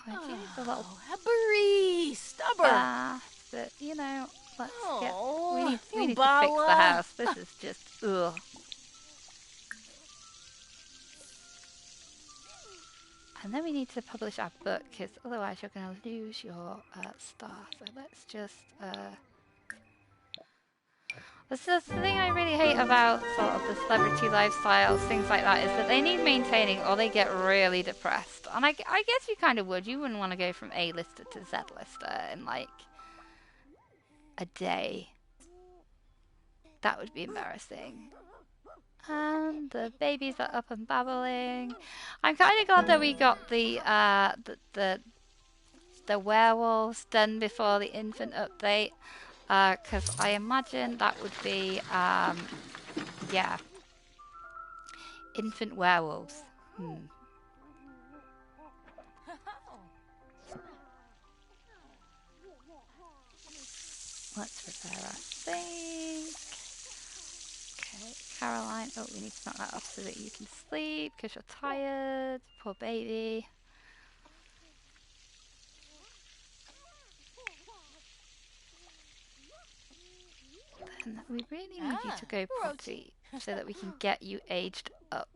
Oh, she needs a little Stubber. bath, but you know, let's get. We need to fix the Bala. house. This is just ugh. And then we need to publish our book, because otherwise you're going to lose your star. So let's just... This is the thing I really hate about sort of the celebrity lifestyles, things like that, is that they need maintaining or they get really depressed. And I guess you kind of would. You wouldn't want to go from A-lister to Z-lister in, like, a day. That would be embarrassing. And the babies are up and babbling. I'm kind of glad that we got the werewolves done before the infant update, because I imagine that would be yeah, infant werewolves. Let's repair our sink. Okay, Caroline. Oh, we need to knock that off so that you can sleep because you're tired. Poor baby. Then we really need you to go potty so that we can get you aged up.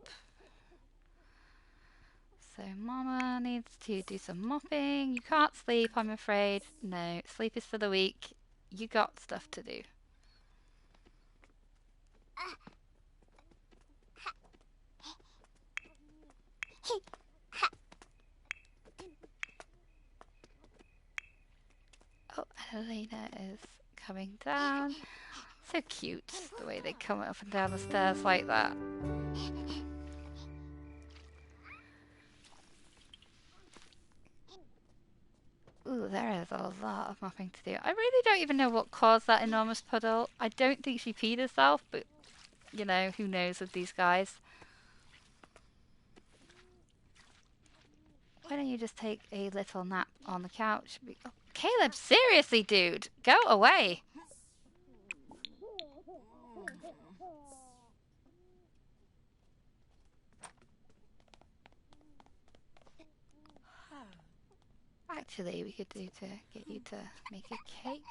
So Mama needs to do some mopping. You can't sleep, I'm afraid. No, sleep is for the weak. You got stuff to do. Oh, Elena is coming down. So cute, the way they come up and down the stairs like that. Ooh, there is a lot of mopping to do. I really don't even know what caused that enormous puddle. I don't think she peed herself, but, you know, who knows with these guys. Why don't you just take a little nap on the couch? Oh, Caleb, seriously, dude! Go away! Actually, we could do to get you to make a cake.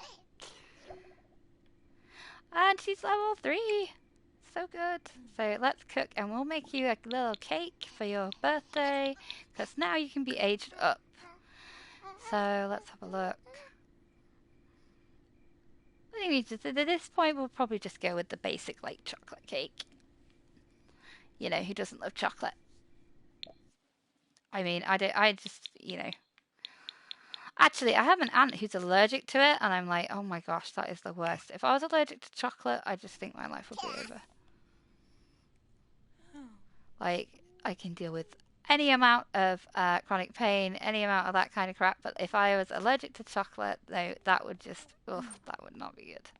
And she's level 3! So good. So let's cook and we'll make you a little cake for your birthday, because now you can be aged up. So let's have a look. I think we just, at this point we'll probably just go with the basic like chocolate cake. You know, who doesn't love chocolate? I mean, I just, you know. Actually, I have an aunt who's allergic to it, and I'm like, oh my gosh, that is the worst. If I was allergic to chocolate, I just think my life would be over. Like, I can deal with any amount of chronic pain, any amount of that kind of crap, but if I was allergic to chocolate, no, that would just, ugh, that would not be good.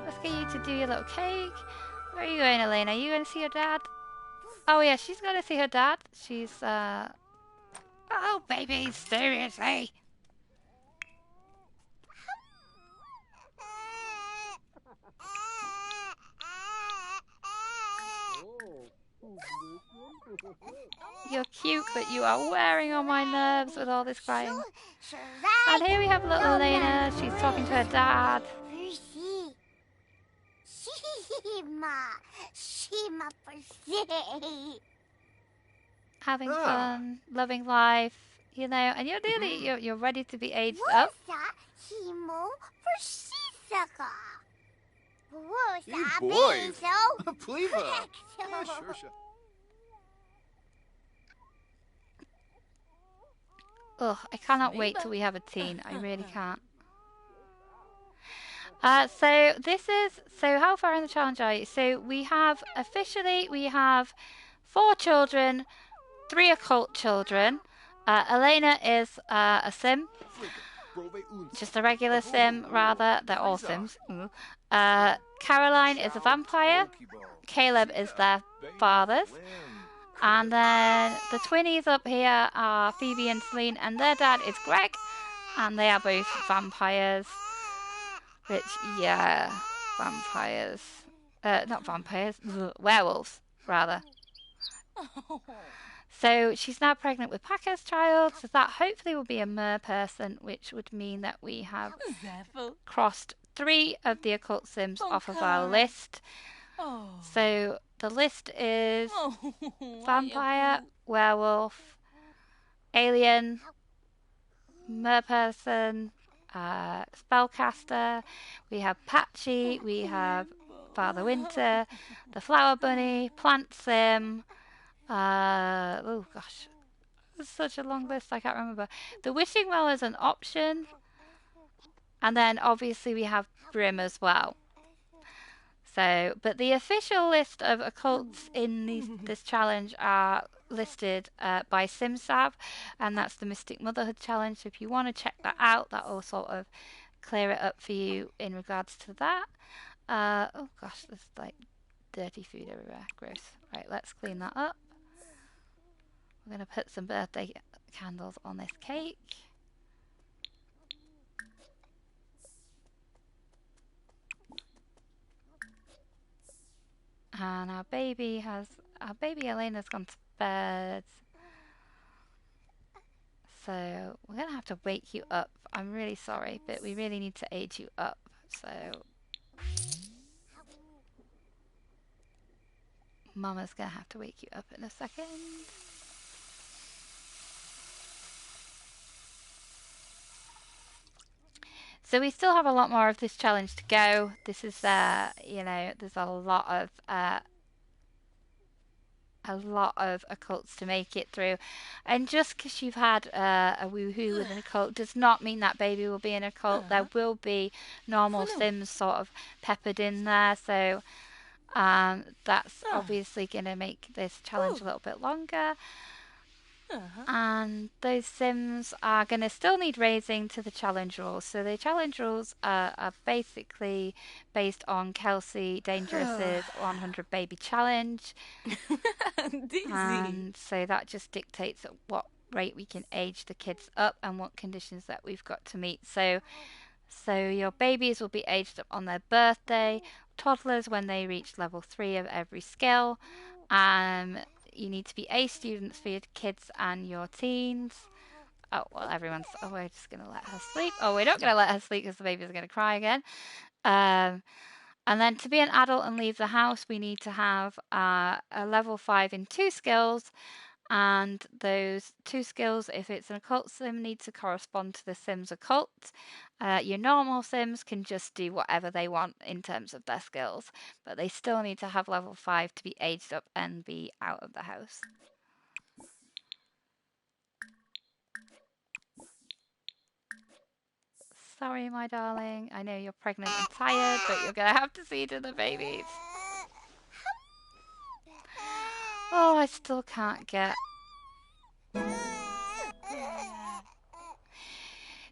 Let's get you to do your little cake. Where are you going, Elena? Are you going to see your dad? Oh yeah, she's going to see her dad. She's oh baby, seriously. You're cute, but you are wearing on my nerves with all this crying. And here we have little Elena. She's talking to her dad. Having fun, loving life, you know, and you're really you're ready to be aged up. Hey, boy. Pliva. Yeah, sure. Ugh, I cannot wait till we have a teen. I really can't. So how far in the challenge are you? So we have 4 children, 3 occult children. Elena is a sim, just a regular sim rather. They're all sims. Caroline is a vampire. Caleb is their father's. And then the twinnies up here are Phoebe and Celine, and their dad is Greg, and they are both vampires. Which, yeah, vampires. Not vampires, werewolves, rather. So she's now pregnant with Paca's child, so that hopefully will be a mer person, which would mean that we have crossed 3 of the occult sims off of our list. So the list is vampire, werewolf, alien, merperson, spellcaster. We have Patchy, we have Father Winter, the Flower Bunny, Plant Sim. Oh gosh, it's such a long list. I can't remember. The Wishing Well is an option, and then obviously we have Brim as well. So, but the official list of occults in this challenge are listed by SimSab, and that's the Mystic Motherhood Challenge. So if you want to check that out, that will sort of clear it up for you in regards to that. Oh gosh, there's like dirty food everywhere. Gross. Right, let's clean that up. We're going to put some birthday candles on this cake. And our baby Elena's gone to bed. So we're going to have to wake you up. I'm really sorry, but we really need to age you up. So Mama's going to have to wake you up in a second. So we still have a lot more of this challenge to go. This is, you know, there's a lot of occults to make it through, and just because you've had a woohoo with an occult does not mean that baby will be an occult. There will be normal sims sort of peppered in there, so that's obviously going to make this challenge a little bit longer. And those sims are going to still need raising to the challenge rules. So the challenge rules are basically based on Kelsey Dangerous's 100 baby challenge. And so that just dictates at what rate we can age the kids up and what conditions that we've got to meet. So your babies will be aged up on their birthday, toddlers when they reach level 3 of every skill. You need to be A students for your kids and your teens. Oh, well, we're just going to let her sleep. Oh, we're not going to let her sleep because the baby's going to cry again. And then to be an adult and leave the house, we need to have a level 5 in 2 skills. And those 2 skills, if it's an occult sim, need to correspond to the sim's occult. Your normal sims can just do whatever they want in terms of their skills, but they still need to have level 5 to be aged up and be out of the house. Sorry, my darling. I know you're pregnant and tired, but you're going to have to see to the babies. Oh, I still can't get...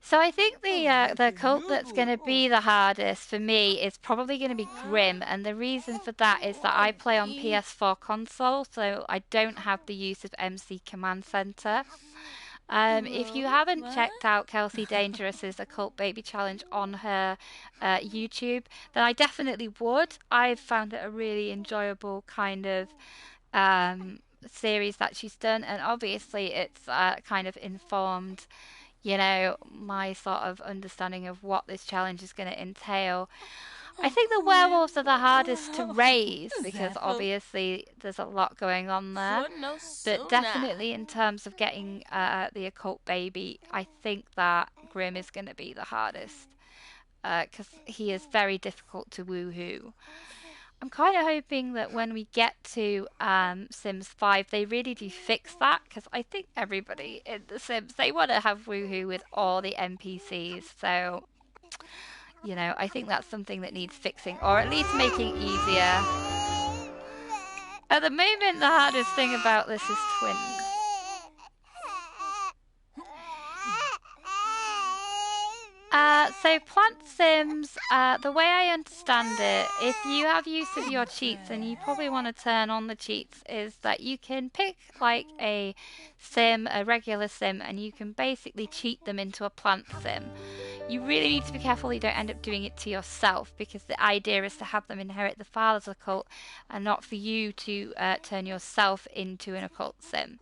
So I think the cult that's going to be the hardest for me is probably going to be Grim, and the reason for that is that I play on PS4 console, so I don't have the use of MC Command Center. If you haven't checked out Kelsey Dangerous's Occult Baby Challenge on her YouTube, then I definitely would. I've found it a really enjoyable kind of series that she's done, and obviously it's kind of informed, my sort of understanding of what this challenge is going to entail. I think the werewolves are the hardest to raise because obviously there's a lot going on there. But definitely in terms of getting the occult baby, I think that Grim is going to be the hardest because he is very difficult to woohoo. I'm kind of hoping that when we get to Sims 5, they really do fix that because I think everybody in The Sims, they want to have woohoo with all the NPCs. So, I think that's something that needs fixing or at least making easier. At the moment, the hardest thing about this is twins. So Plant Sims, the way I understand it, if you have use of your cheats, and you probably want to turn on the cheats, is that you can pick like a sim, a regular sim, and you can basically cheat them into a plant sim. You really need to be careful you don't end up doing it to yourself, because the idea is to have them inherit the father's occult and not for you to turn yourself into an occult sim.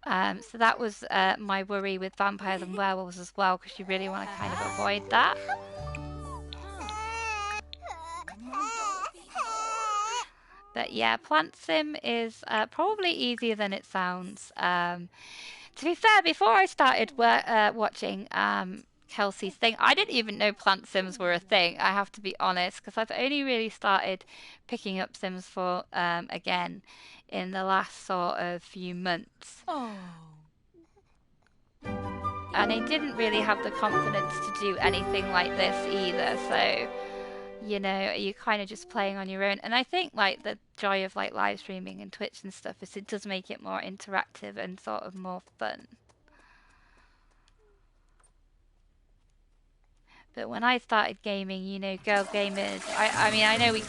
So that was my worry with vampires and werewolves as well, because you really want to kind of avoid that. But yeah, Plant Sim is probably easier than it sounds. To be fair, before I started watching Kelsey's thing, I didn't even know Plant Sims were a thing, I have to be honest, because I've only really started picking up Sims 4 again in the last sort of few months. And I didn't really have the confidence to do anything like this either, so you're kind of just playing on your own. And I think like the joy of like live streaming and Twitch and stuff is it does make it more interactive and sort of more fun. But when I started gaming, girl gamers, I mean, I know we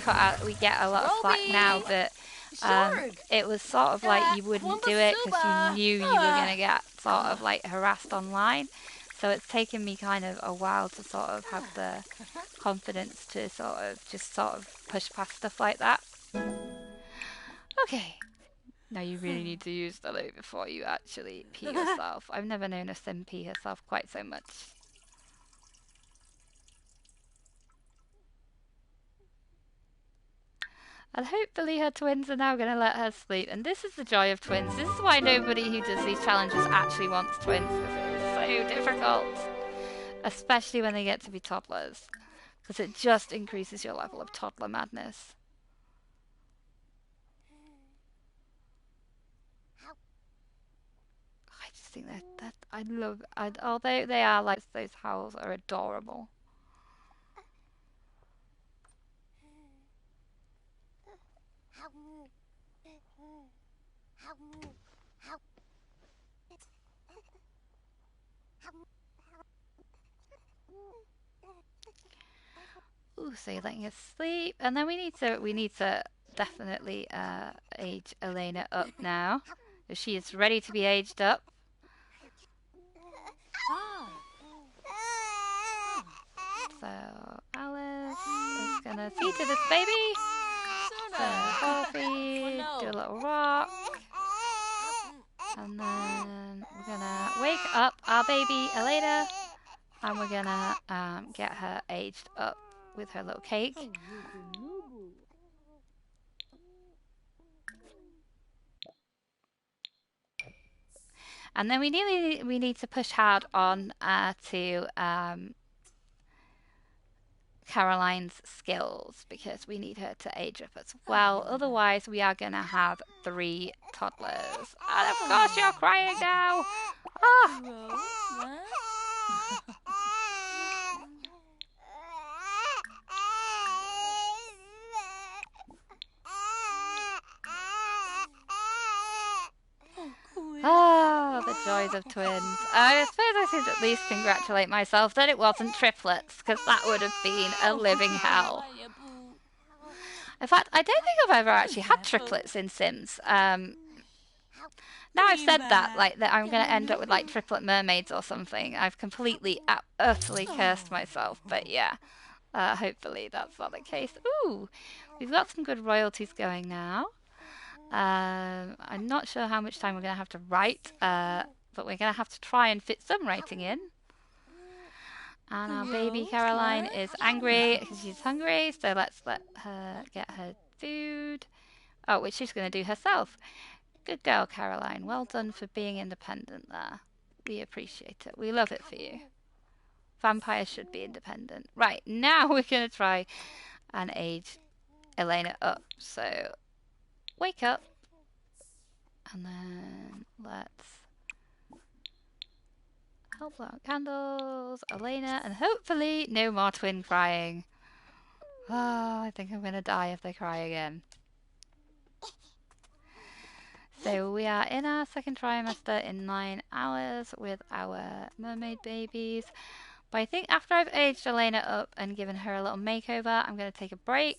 get a lot of flack now, but it was sort of like you wouldn't do it because you knew you were going to get sort of like harassed online. So it's taken me kind of a while to sort of have the confidence to sort of push past stuff like that. Okay. Now you really need to use the loo before you actually pee yourself. I've never known a sim pee herself quite so much. And hopefully her twins are now going to let her sleep. And this is the joy of twins. This is why nobody who does these challenges actually wants twins, because it is so difficult. Especially when they get to be toddlers. Because it just increases your level of toddler madness. I just think that I love, although they are like, those howls are adorable. Ooh, so you're letting us sleep, and then we need to definitely age Elena up now. She is ready to be aged up. So Alice is gonna see to this baby. So coffee, do a little rock, and then we're gonna wake up our baby Elena, and we're gonna get her aged up with her little cake. And then we need to push hard on to Caroline's skills, because we need her to age up as well. Otherwise, we are going to have 3 toddlers. And of course, you're crying now. Ah. Oh, the joys of twins. I suppose I should at least congratulate myself that it wasn't triplets, because that would have been a living hell. In fact, I don't think I've ever actually had triplets in Sims. Now I've said that, like, that I'm going to end up with, like, triplet mermaids or something. I've completely, utterly cursed myself, but yeah. Hopefully that's not the case. Ooh, we've got some good royalties going now. I'm not sure how much time we're going to have to write, but we're going to have to try and fit some writing in. And our baby Caroline is angry because she's hungry, so let's let her get her food. Oh, which she's going to do herself. Good girl, Caroline. Well done for being independent there. We appreciate it. We love it for you. Vampires should be independent. Right, now we're going to try and age Elena up. So, wake up. And then let's help blow out candles, Elena, and hopefully no more twin crying. Oh, I think I'm going to die if they cry again. So we are in our second trimester in 9 hours with our mermaid babies. But I think after I've aged Elena up and given her a little makeover, I'm going to take a break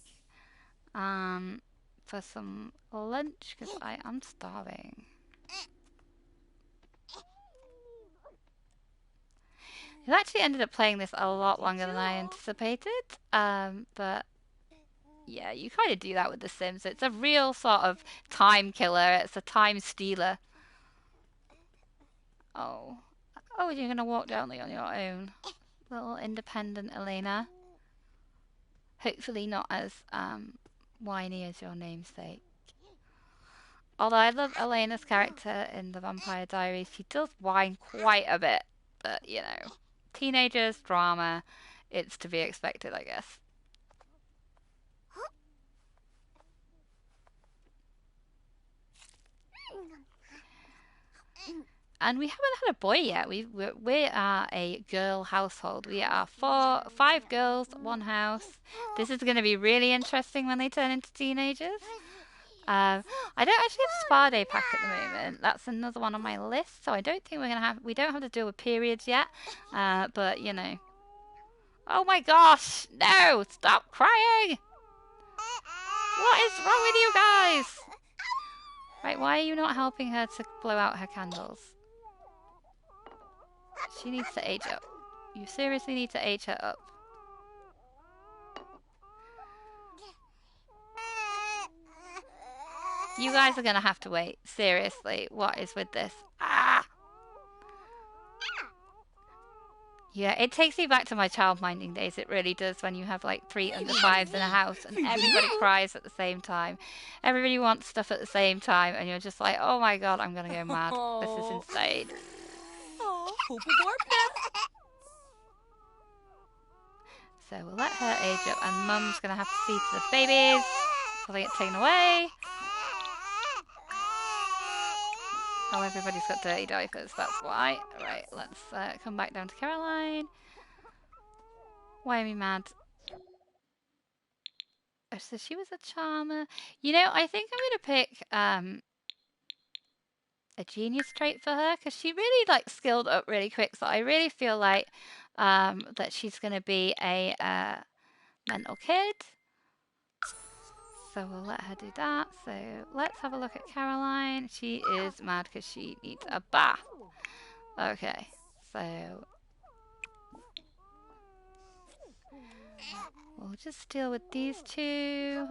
for some lunch because I am starving. I've actually ended up playing this a lot longer than I anticipated, but yeah, you kind of do that with The Sims. It's a real sort of time killer. It's a time stealer. Oh, you're gonna walk down there on your own, little independent Elena. Hopefully not as whiny as your namesake. Although I love Elena's character in the Vampire Diaries, she does whine quite a bit. But you know, teenagers, drama, it's to be expected, I guess. And we haven't had a boy yet. We are a girl household. We are 5 girls, 1 house. This is going to be really interesting when they turn into teenagers. I don't actually have a spa day pack at the moment. That's another one on my list. So I don't think we don't have to deal with periods yet. But you know. Oh my gosh! No! Stop crying! What is wrong with you guys? Right, why are you not helping her to blow out her candles? She needs to age up. You seriously need to age her up. You guys are gonna have to wait. Seriously, what is with this? Ah! Yeah, it takes me back to my child-minding days. It really does when you have like 3 under 5s in a house and everybody cries at the same time. Everybody wants stuff at the same time and you're just like, oh my god, I'm gonna go mad. This is insane. So we'll let her age up and Mum's gonna have to see to the babies before they get taken away. Oh, everybody's got dirty diapers, that's why. Right, let's come back down to Caroline. Why am I mad? Oh, so she was a charmer. You know, I think I'm going to pick a genius trait for her because she really like skilled up really quick. So I really feel like that she's going to be a mental kid. So we'll let her do that. So let's have a look at Caroline. She is mad because she needs a bath. Okay, so we'll just deal with these 2.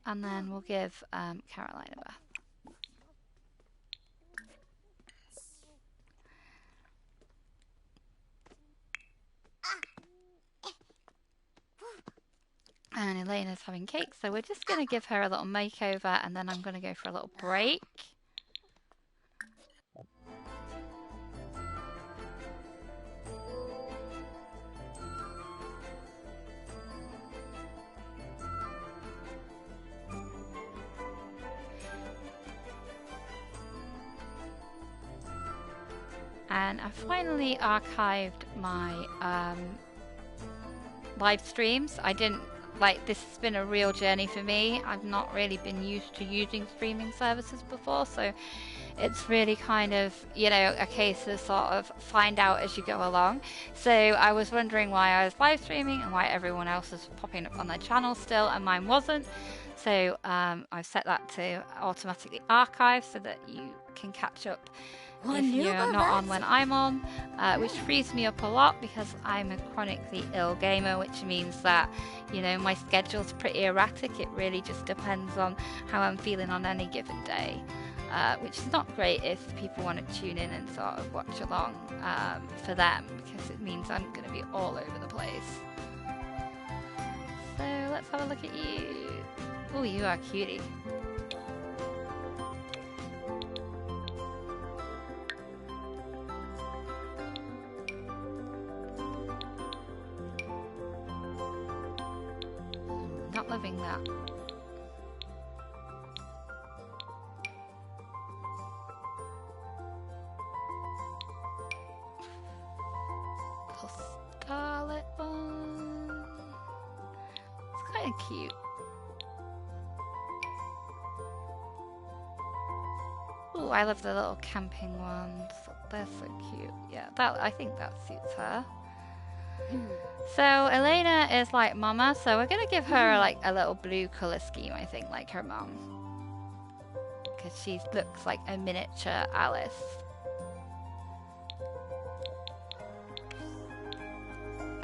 And then we'll give Caroline a bath. And Elena's having cake, so we're just going to give her a little makeover and then I'm going to go for a little break. And I finally archived my live streams. I didn't like this has been a real journey for me. I've not really been used to using streaming services before, so it's really kind of, you know, a case of sort of find out as you go along. So I was wondering why I was live streaming and why everyone else was popping up on their channel still and mine wasn't. So I've set that to automatically archive so that you can catch up Well, I if knew you're about not on that. when I'm on, which frees me up a lot because I'm a chronically ill gamer, which means that, you know, my schedule's pretty erratic. It really just depends on how I'm feeling on any given day, which is not great if people want to tune in and sort of watch along for them, because it means I'm going to be all over the place. So let's have a look at you. Oh, you are cutie. Not loving that. Little scarlet one. It's kind of cute. Ooh, I love the little camping ones. They're so cute. Yeah, that I think that suits her. So Elena is like Mama, so we're gonna give her like a little blue color scheme, I think, like her mom, because she looks like a miniature Alice.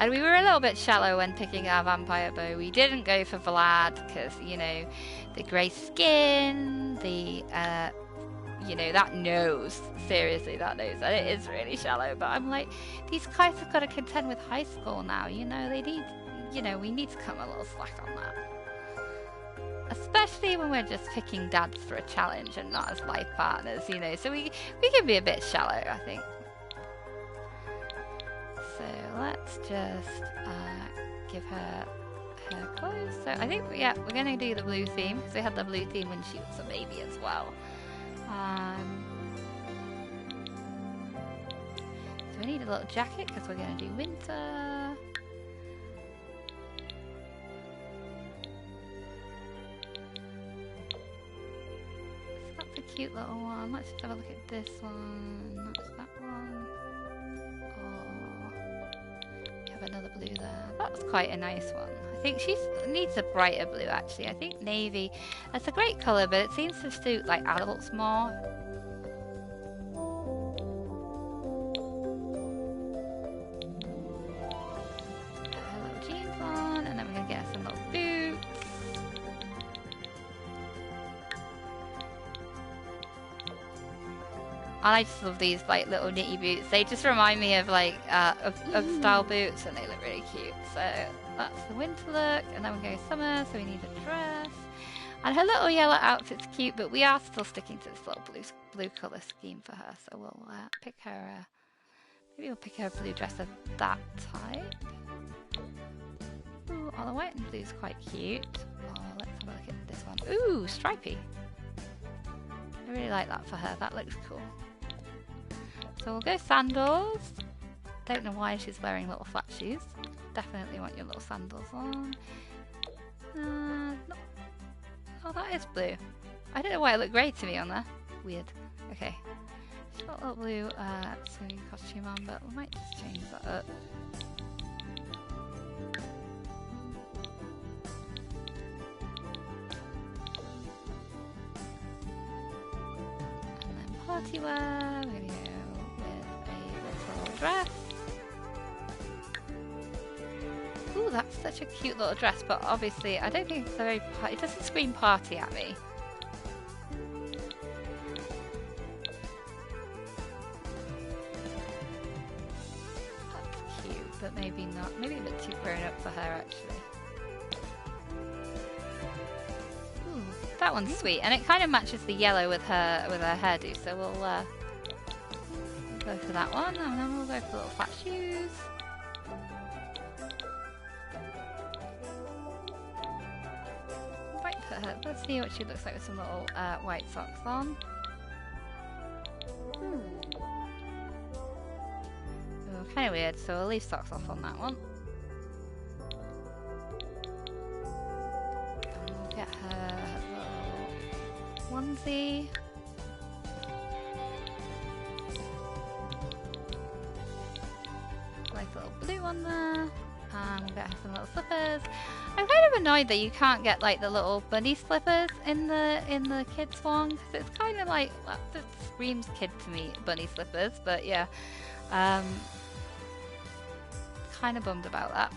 And we were a little bit shallow when picking our vampire bow. We didn't go for Vlad because, you know, the grey skin, the you know, that nose. Seriously, that nose. And it is really shallow. But I'm like, these guys have got to contend with high school now. You know, they need, you know, we need to come a little slack on that. Especially when we're just picking dads for a challenge and not as life partners, you know. So we can be a bit shallow, I think. So let's just give her her clothes. So I think, yeah, we're going to do the blue theme because we had the blue theme when she was a baby as well. So we need a little jacket because we're going to do winter. So that's a cute little one. Let's just have a look at this one. That's that one. Oh, have another blue there. That's quite a nice one. I think she needs a brighter blue actually. I think navy, that's a great colour, but it seems to suit like adults more. Put her little jeans on, and then we're going to get her some little boots. And I just love these like little knitty boots. They just remind me of like of style boots, and they look really cute. So that's the winter look, and then we go summer, so we need a dress. And her little yellow outfit's cute, but we are still sticking to this little blue colour scheme for her. So we'll pick her, maybe we'll pick her a blue dress of that type. Ooh, oh, the white and blue is quite cute. Oh, let's have a look at this one. Ooh, stripy. I really like that for her, that looks cool. So we'll go sandals. Don't know why she's wearing little flat shoes. Definitely want your little sandals on. No. Oh, that is blue. I don't know why it looked grey to me on there. Weird. Okay. She's got a little blue swimming costume on, but we might just change that up. And then party wear, we're going to go with a little dress. Ooh, that's such a cute little dress, but obviously I don't think it's a very it doesn't scream party at me. That's cute, but maybe not. Maybe a bit too grown up for her actually. Ooh, that one's sweet, and it kind of matches the yellow with her hairdo, so we'll go for that one, and then we'll go for little flat shoes. Let's see what she looks like with some little white socks on. Oh, kind of weird, so we'll leave socks off on that one. onesie. Nice little blue one there. And we'll get her some little slippers. I'm kind of annoyed that you can't get like the little bunny slippers in the kids one, because it's kind of like, well, that screams kid to me, bunny slippers. But yeah, kind of bummed about that.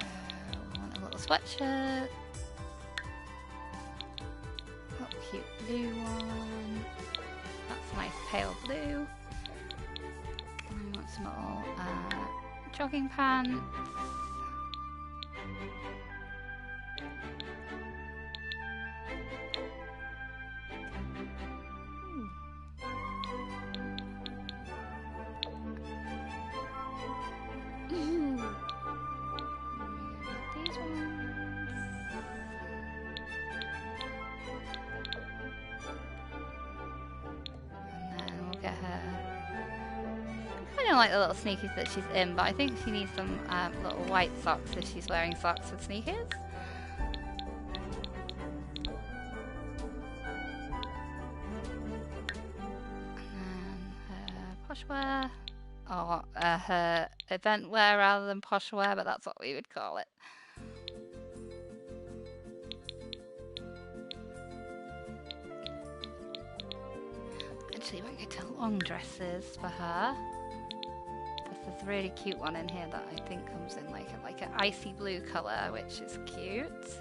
And I want a little sweatshirt. Oh, cute blue one. That's a nice pale blue. And I want some little jogging pants. These ones. And then we'll get her. I don't like the little sneakers that she's in, but I think she needs some little white socks if she's wearing socks with sneakers. And then her posh wear. Or her event wear rather than posh wear, but that's what we would call it. Actually, we might go to long dresses for her. There's a really cute one in here that I think comes in like an icy blue colour, which is cute.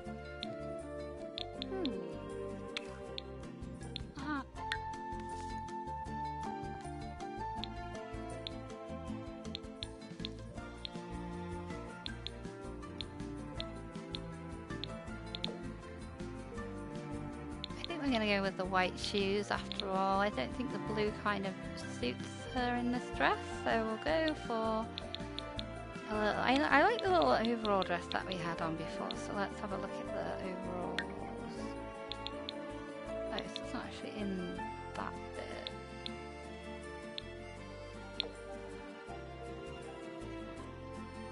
Ah. I think we're going to go with the white shoes after all. I don't think the blue kind of suits her in this dress, so we'll go for a little... I like the little overall dress that we had on before, so let's have a look at the overalls. Oh, so it's not actually in that bit.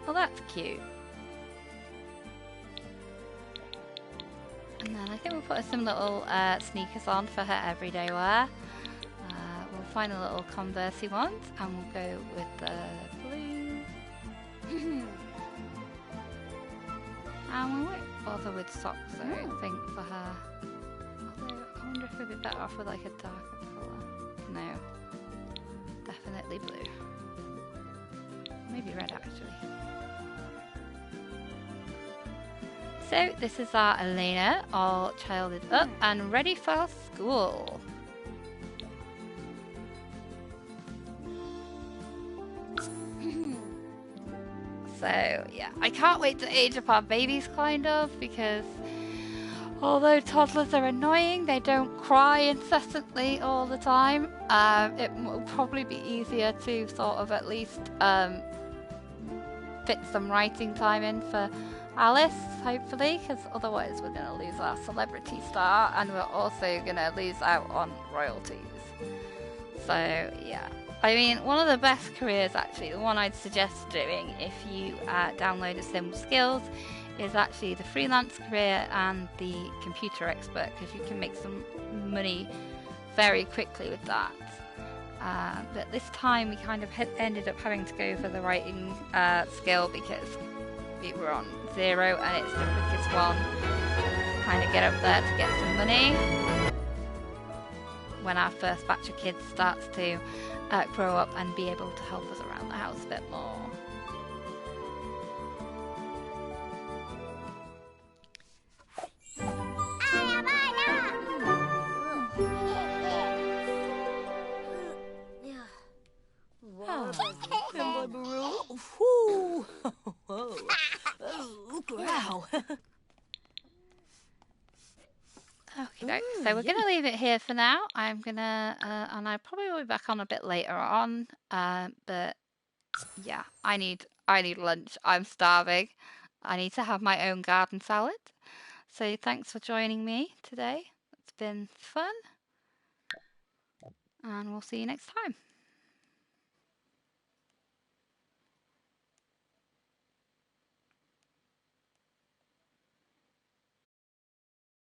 Well, that's cute. And then I think we'll put some little sneakers on for her everyday wear. We'll find the little Converse ones and we'll go with the blue. And we won't bother with socks, I don't think, for her. Although, I wonder if we'd be better off with like a darker colour. No. Definitely blue. Maybe red, actually. So this is our Elena, all childed up and ready for school. So yeah, I can't wait to age up our babies kind of, because although toddlers are annoying, they don't cry incessantly all the time. It will probably be easier to sort of at least fit some writing time in for Alice, hopefully, because otherwise we're going to lose our celebrity star and we're also going to lose out on royalties. So yeah, I mean, one of the best careers, actually, the one I'd suggest doing if you download a Sim Skills, is actually the freelance career and the computer expert, because you can make some money very quickly with that. But this time we kind of ended up having to go for the writing skill because we were on 0 and it's the quickest one to kind of get up there to get some money when our first batch of kids starts to grow up and be able to help us around the house a bit more. Okay, so we're going to leave it here for now. I'm going to, and I probably will be back on a bit later on, but yeah, I need lunch. I'm starving. I need to have my own garden salad. So thanks for joining me today. It's been fun, and we'll see you next time.